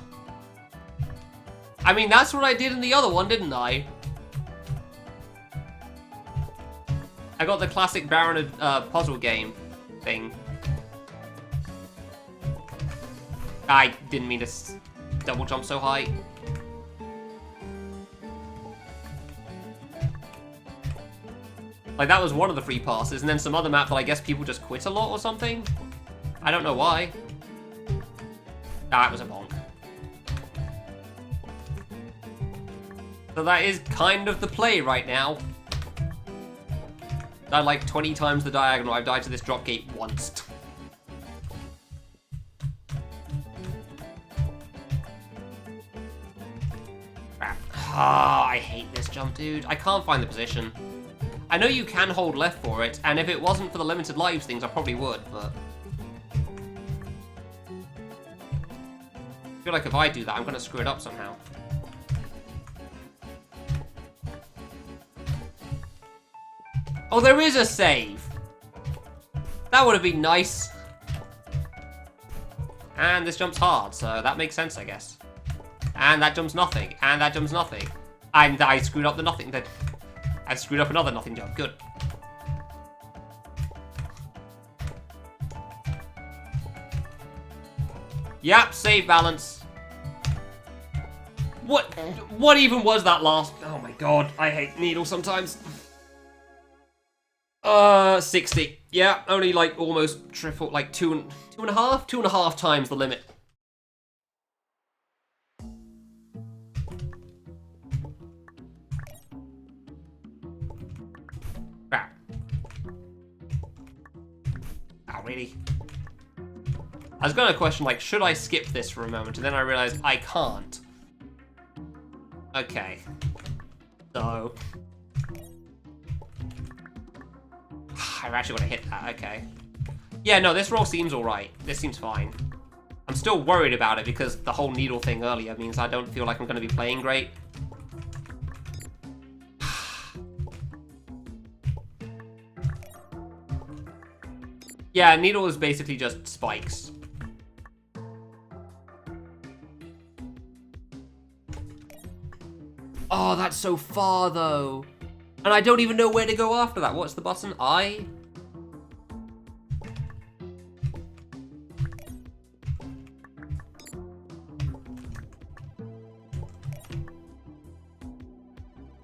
I mean, that's what I did in the other one, didn't I? I got the classic Baron puzzle game thing. I didn't mean to double jump so high. Like, that was one of the free passes, and then some other map that I guess people just quit a lot or something? I don't know why. Ah, it was a bonk. So that is kind of the play right now. Died like 20 times the diagonal. I've died to this drop gate once. Ah, I hate this jump, dude. I can't find the position. I know you can hold left for it, and if it wasn't for the limited lives things, I probably would, but... I feel like if I do that, I'm going to screw it up somehow. Oh, there is a save! That would have been nice. And this jump's hard, so that makes sense, I guess. And that jumps nothing. And that jumps nothing. And I screwed up the nothing. I screwed up another nothing jump. Good. Yep, save balance. What even was that last? Oh my god, I hate Needle sometimes. 60. Yeah, only like almost triple, like two and a half times the limit. Crap. Oh, really? I was gonna question, like, should I skip this for a moment? And then I realized I can't. Okay. So... I actually want to hit that, okay. Yeah, no, this roll seems alright. This seems fine. I'm still worried about it because the whole Needle thing earlier means I don't feel like I'm going to be playing great. Yeah, Needle is basically just spikes. Oh, that's so far, though. And I don't even know where to go after that. What's the button? I?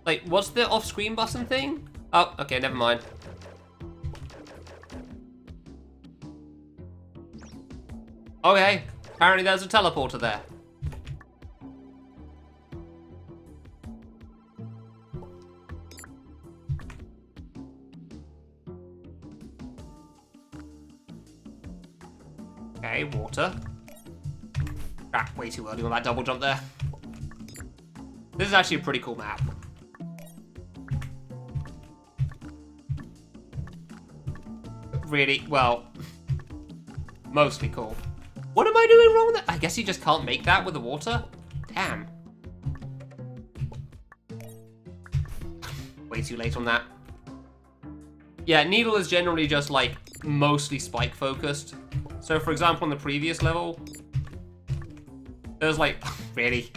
Like, what's the off-screen button thing? Oh, okay, never mind. Okay, apparently there's a teleporter there. Okay, water. Ah, way too early on that double jump there. This is actually a pretty cool map. Really, well, mostly cool. What am I doing wrong there? I guess you just can't make that with the water? Damn. Way too late on that. Yeah, Needle is generally just, like, mostly spike focused. So, for example, in the previous level, there's, like, really,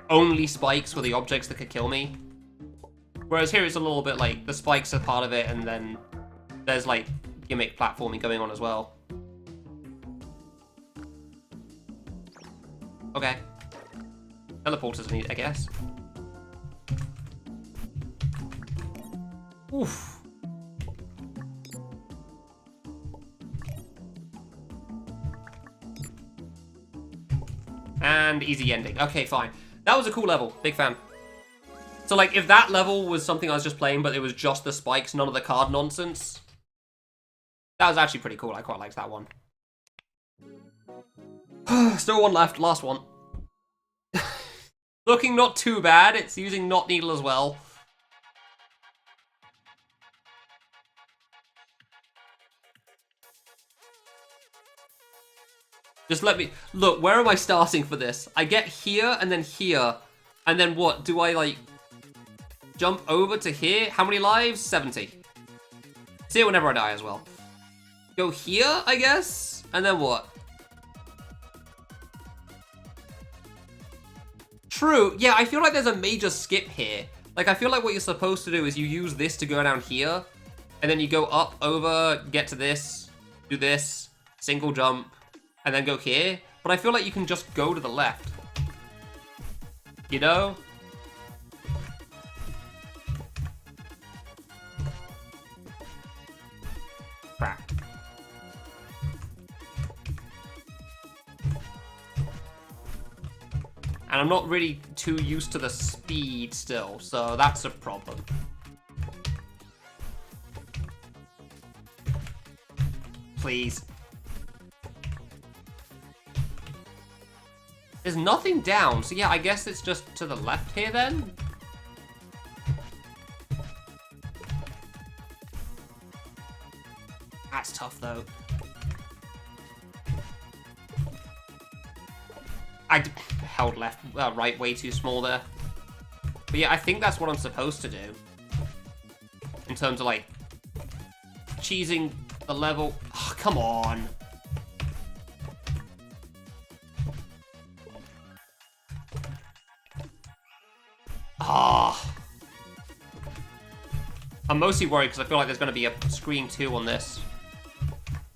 only spikes were the objects that could kill me. Whereas here it's a little bit like, the spikes are part of it, and then there's, like, gimmick platforming going on as well. Okay. Teleporters need, I guess. Oof. And easy ending. Okay, fine. That was a cool level. Big fan. So, like, if that level was something I was just playing, but it was just the spikes, none of the card nonsense, that was actually pretty cool. I quite liked that one. Still one left. Last one. Looking not too bad. It's using Not Needle as well. Just let me... Look, where am I starting for this? I get here, and then what? Do I, like, jump over to here? How many lives? 70. See it whenever I die as well. Go here, I guess? And then what? True. Yeah, I feel like there's a major skip here. Like, I feel like what you're supposed to do is you use this to go down here, and then you go up, over, get to this, do this, single jump, and then go here. But I feel like you can just go to the left. You know? Crap. And I'm not really too used to the speed still, so that's a problem. Please. There's nothing down, so yeah, I guess it's just to the left here then? That's tough though. I held right way too small there. But yeah, I think that's what I'm supposed to do. In terms of like, cheesing the level. Oh, come on. Ah. I'm mostly worried because I feel like there's going to be a screen 2 on this.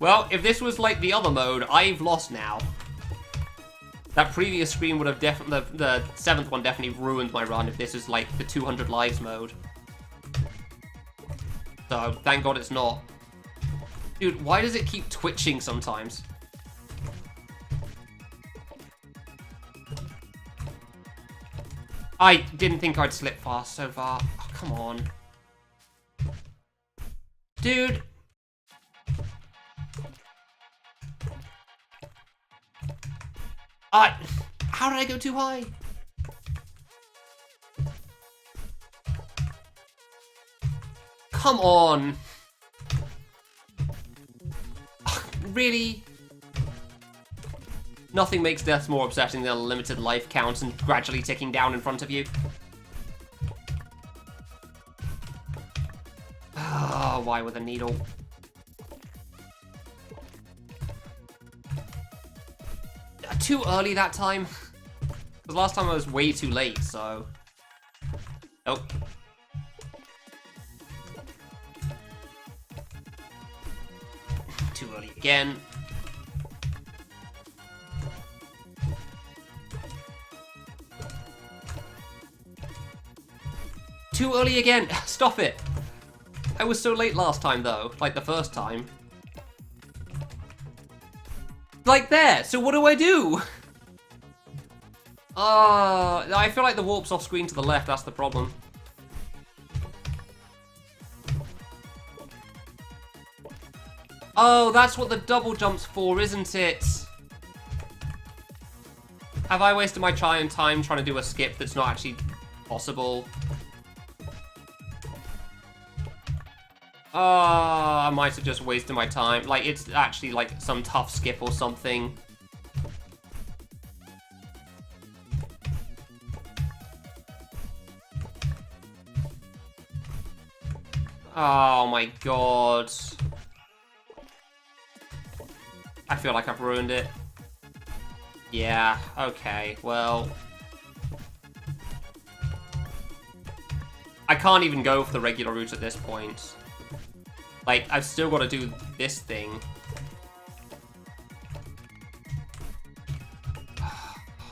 Well, if this was like the other mode, I've lost now. That previous screen would have definitely, the 7th one definitely ruined my run if this is like the 200 lives mode. So, thank God it's not. Dude, why does it keep twitching sometimes? I didn't think I'd slip fast so far. Oh, come on. Dude. How did I go too high? Come on. Really? Nothing makes deaths more upsetting than a limited life count and gradually ticking down in front of you. Oh, why with a needle? Too early that time. Because last time I was way too late, so... Nope. Too early again. Too early again! Stop it! I was so late last time though, like the first time. Like there! So what do I do? I feel like the warp's off screen to the left, that's the problem. Oh, that's what the double jump's for, isn't it? Have I wasted my time trying to do a skip that's not actually possible? I might have just wasted my time. Like, it's actually like some tough skip or something. Oh my god. I feel like I've ruined it. Yeah, okay, well... I can't even go for the regular route at this point. Like, I've still got to do this thing.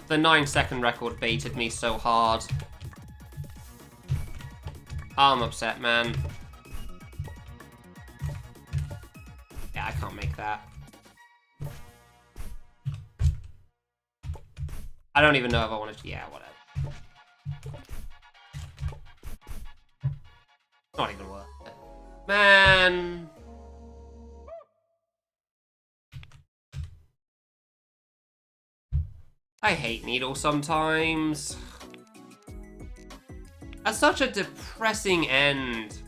The 9-second record baited me so hard. I'm upset, man. Yeah, I can't make that. I don't even know if I want to... Yeah, whatever. Not even worth it. Man. I hate needles sometimes. That's such a depressing end.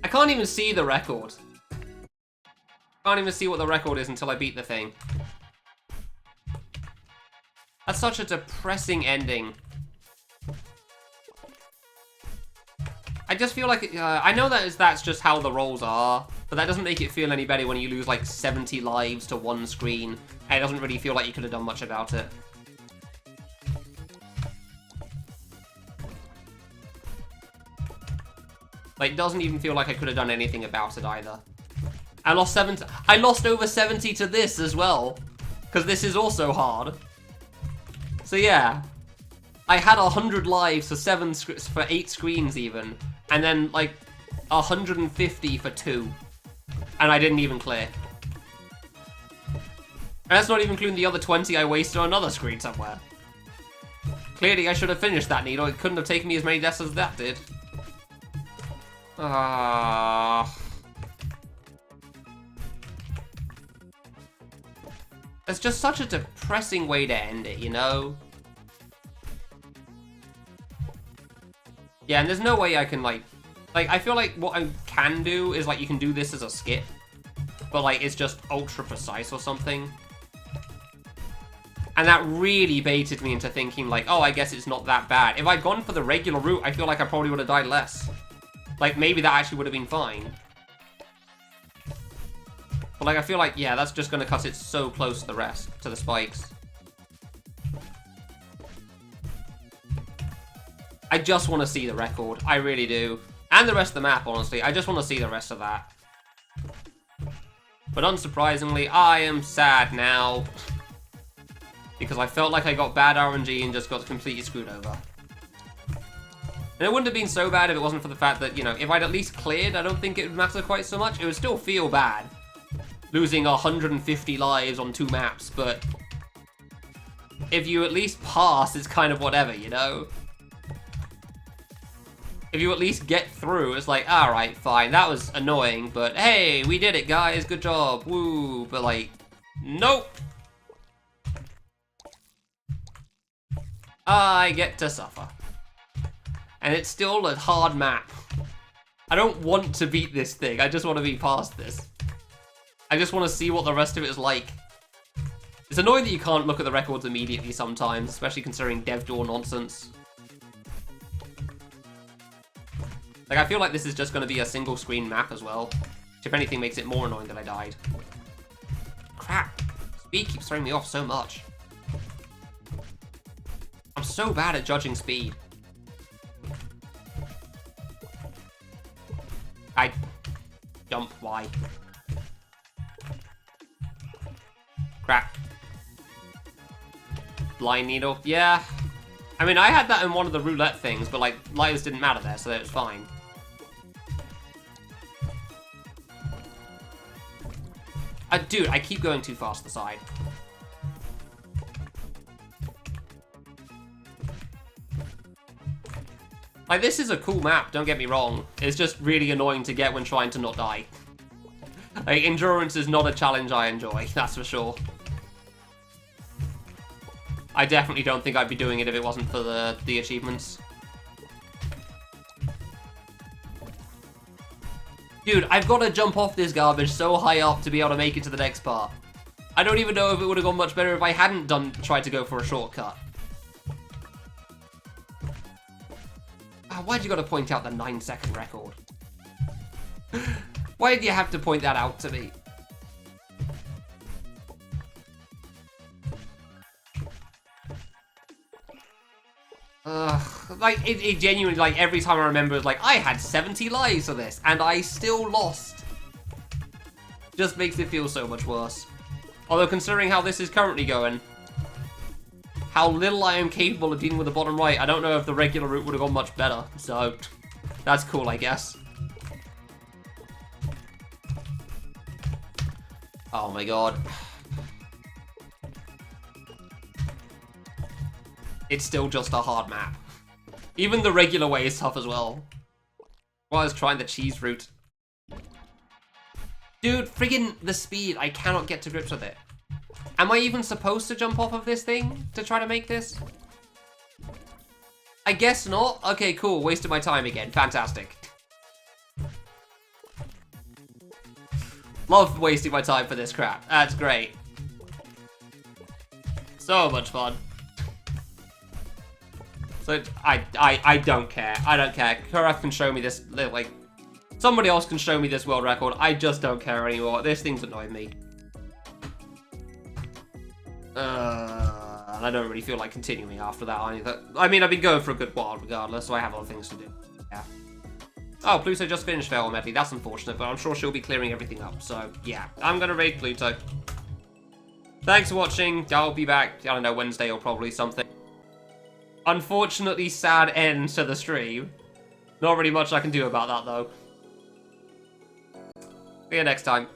I can't even see the record. Can't even see what the record is until I beat the thing. That's such a depressing ending. I just feel like, I know that's just how the rolls are, but that doesn't make it feel any better when you lose like 70 lives to one screen, and it doesn't really feel like you could have done much about it. Like, it doesn't even feel like I could have done anything about it either. I lost over 70 to this as well, because this is also hard. So yeah, I had 100 lives for 8 screens even, and then like 150 for 2, and I didn't even clear. And that's not even including the other 20 I wasted on another screen somewhere. Clearly I should have finished that needle. It couldn't have taken me as many deaths as that did. It's just such a depressing way to end it, you know? Yeah, and there's no way I can, like, I feel like what I can do is, like, you can do this as a skip, but, like, it's just ultra precise or something. And that really baited me into thinking, like, oh, I guess it's not that bad. If I'd gone for the regular route, I feel like I probably would have died less. Like, maybe that actually would have been fine. But, like, I feel like, yeah, that's just going to cut it so close to the rest, to the spikes. I just want to see the record. I really do. And the rest of the map, honestly. I just want to see the rest of that. But unsurprisingly, I am sad now. Because I felt like I got bad RNG and just got completely screwed over. And it wouldn't have been so bad if it wasn't for the fact that, you know, if I'd at least cleared, I don't think it would matter quite so much. It would still feel bad. Losing 150 lives on 2 maps, but if you at least pass, it's kind of whatever, you know? If you at least get through, it's like, alright, fine, that was annoying, but hey, we did it, guys, good job, woo, but like, nope! I get to suffer. And it's still a hard map. I don't want to beat this thing, I just want to be past this. I just want to see what the rest of it is like. It's annoying that you can't look at the records immediately sometimes, especially considering dev door nonsense. Like, I feel like this is just going to be a single screen map as well. Which, if anything, makes it more annoying that I died. Crap. Speed keeps throwing me off so much. I'm so bad at judging speed. I jump, why? Crap. Blind needle, yeah. I mean, I had that in one of the roulette things, but like, lives didn't matter there, so it was fine. Dude, I keep going too fast to the side. Like, this is a cool map, don't get me wrong. It's just really annoying to get when trying to not die. Like, endurance is not a challenge I enjoy, that's for sure. I definitely don't think I'd be doing it if it wasn't for the achievements. Dude, I've got to jump off this garbage so high up to be able to make it to the next part. I don't even know if it would have gone much better if I hadn't tried to go for a shortcut. Why'd you gotta point out the 9-second record? Why did you have to point that out to me? Like, it genuinely, like, every time I remember, it's like, I had 70 lives for this, and I still lost. Just makes it feel so much worse. Although, considering how this is currently going, how little I am capable of dealing with the bottom right, I don't know if the regular route would have gone much better, so that's cool, I guess. Oh my god. It's still just a hard map. Even the regular way is tough as well. Well, I was trying the cheese route. Dude, friggin' the speed. I cannot get to grips with it. Am I even supposed to jump off of this thing to try to make this? I guess not. Okay, cool. Wasted my time again. Fantastic. Love wasting my time for this crap. That's great. So much fun. So, I don't care. I don't care. Kurath can show me this, like, somebody else can show me this world record. I just don't care anymore. This thing's annoying me. And I don't really feel like continuing after that either. I mean, I've been going for a good while regardless, so I have other things to do. Yeah. Oh, Pluto just finished Fail Medley. That's unfortunate, but I'm sure she'll be clearing everything up. So, yeah. I'm gonna raid Pluto. Thanks for watching. I'll be back, I don't know, Wednesday or probably something. Unfortunately, sad end to the stream. Not really much I can do about that, though. See you next time.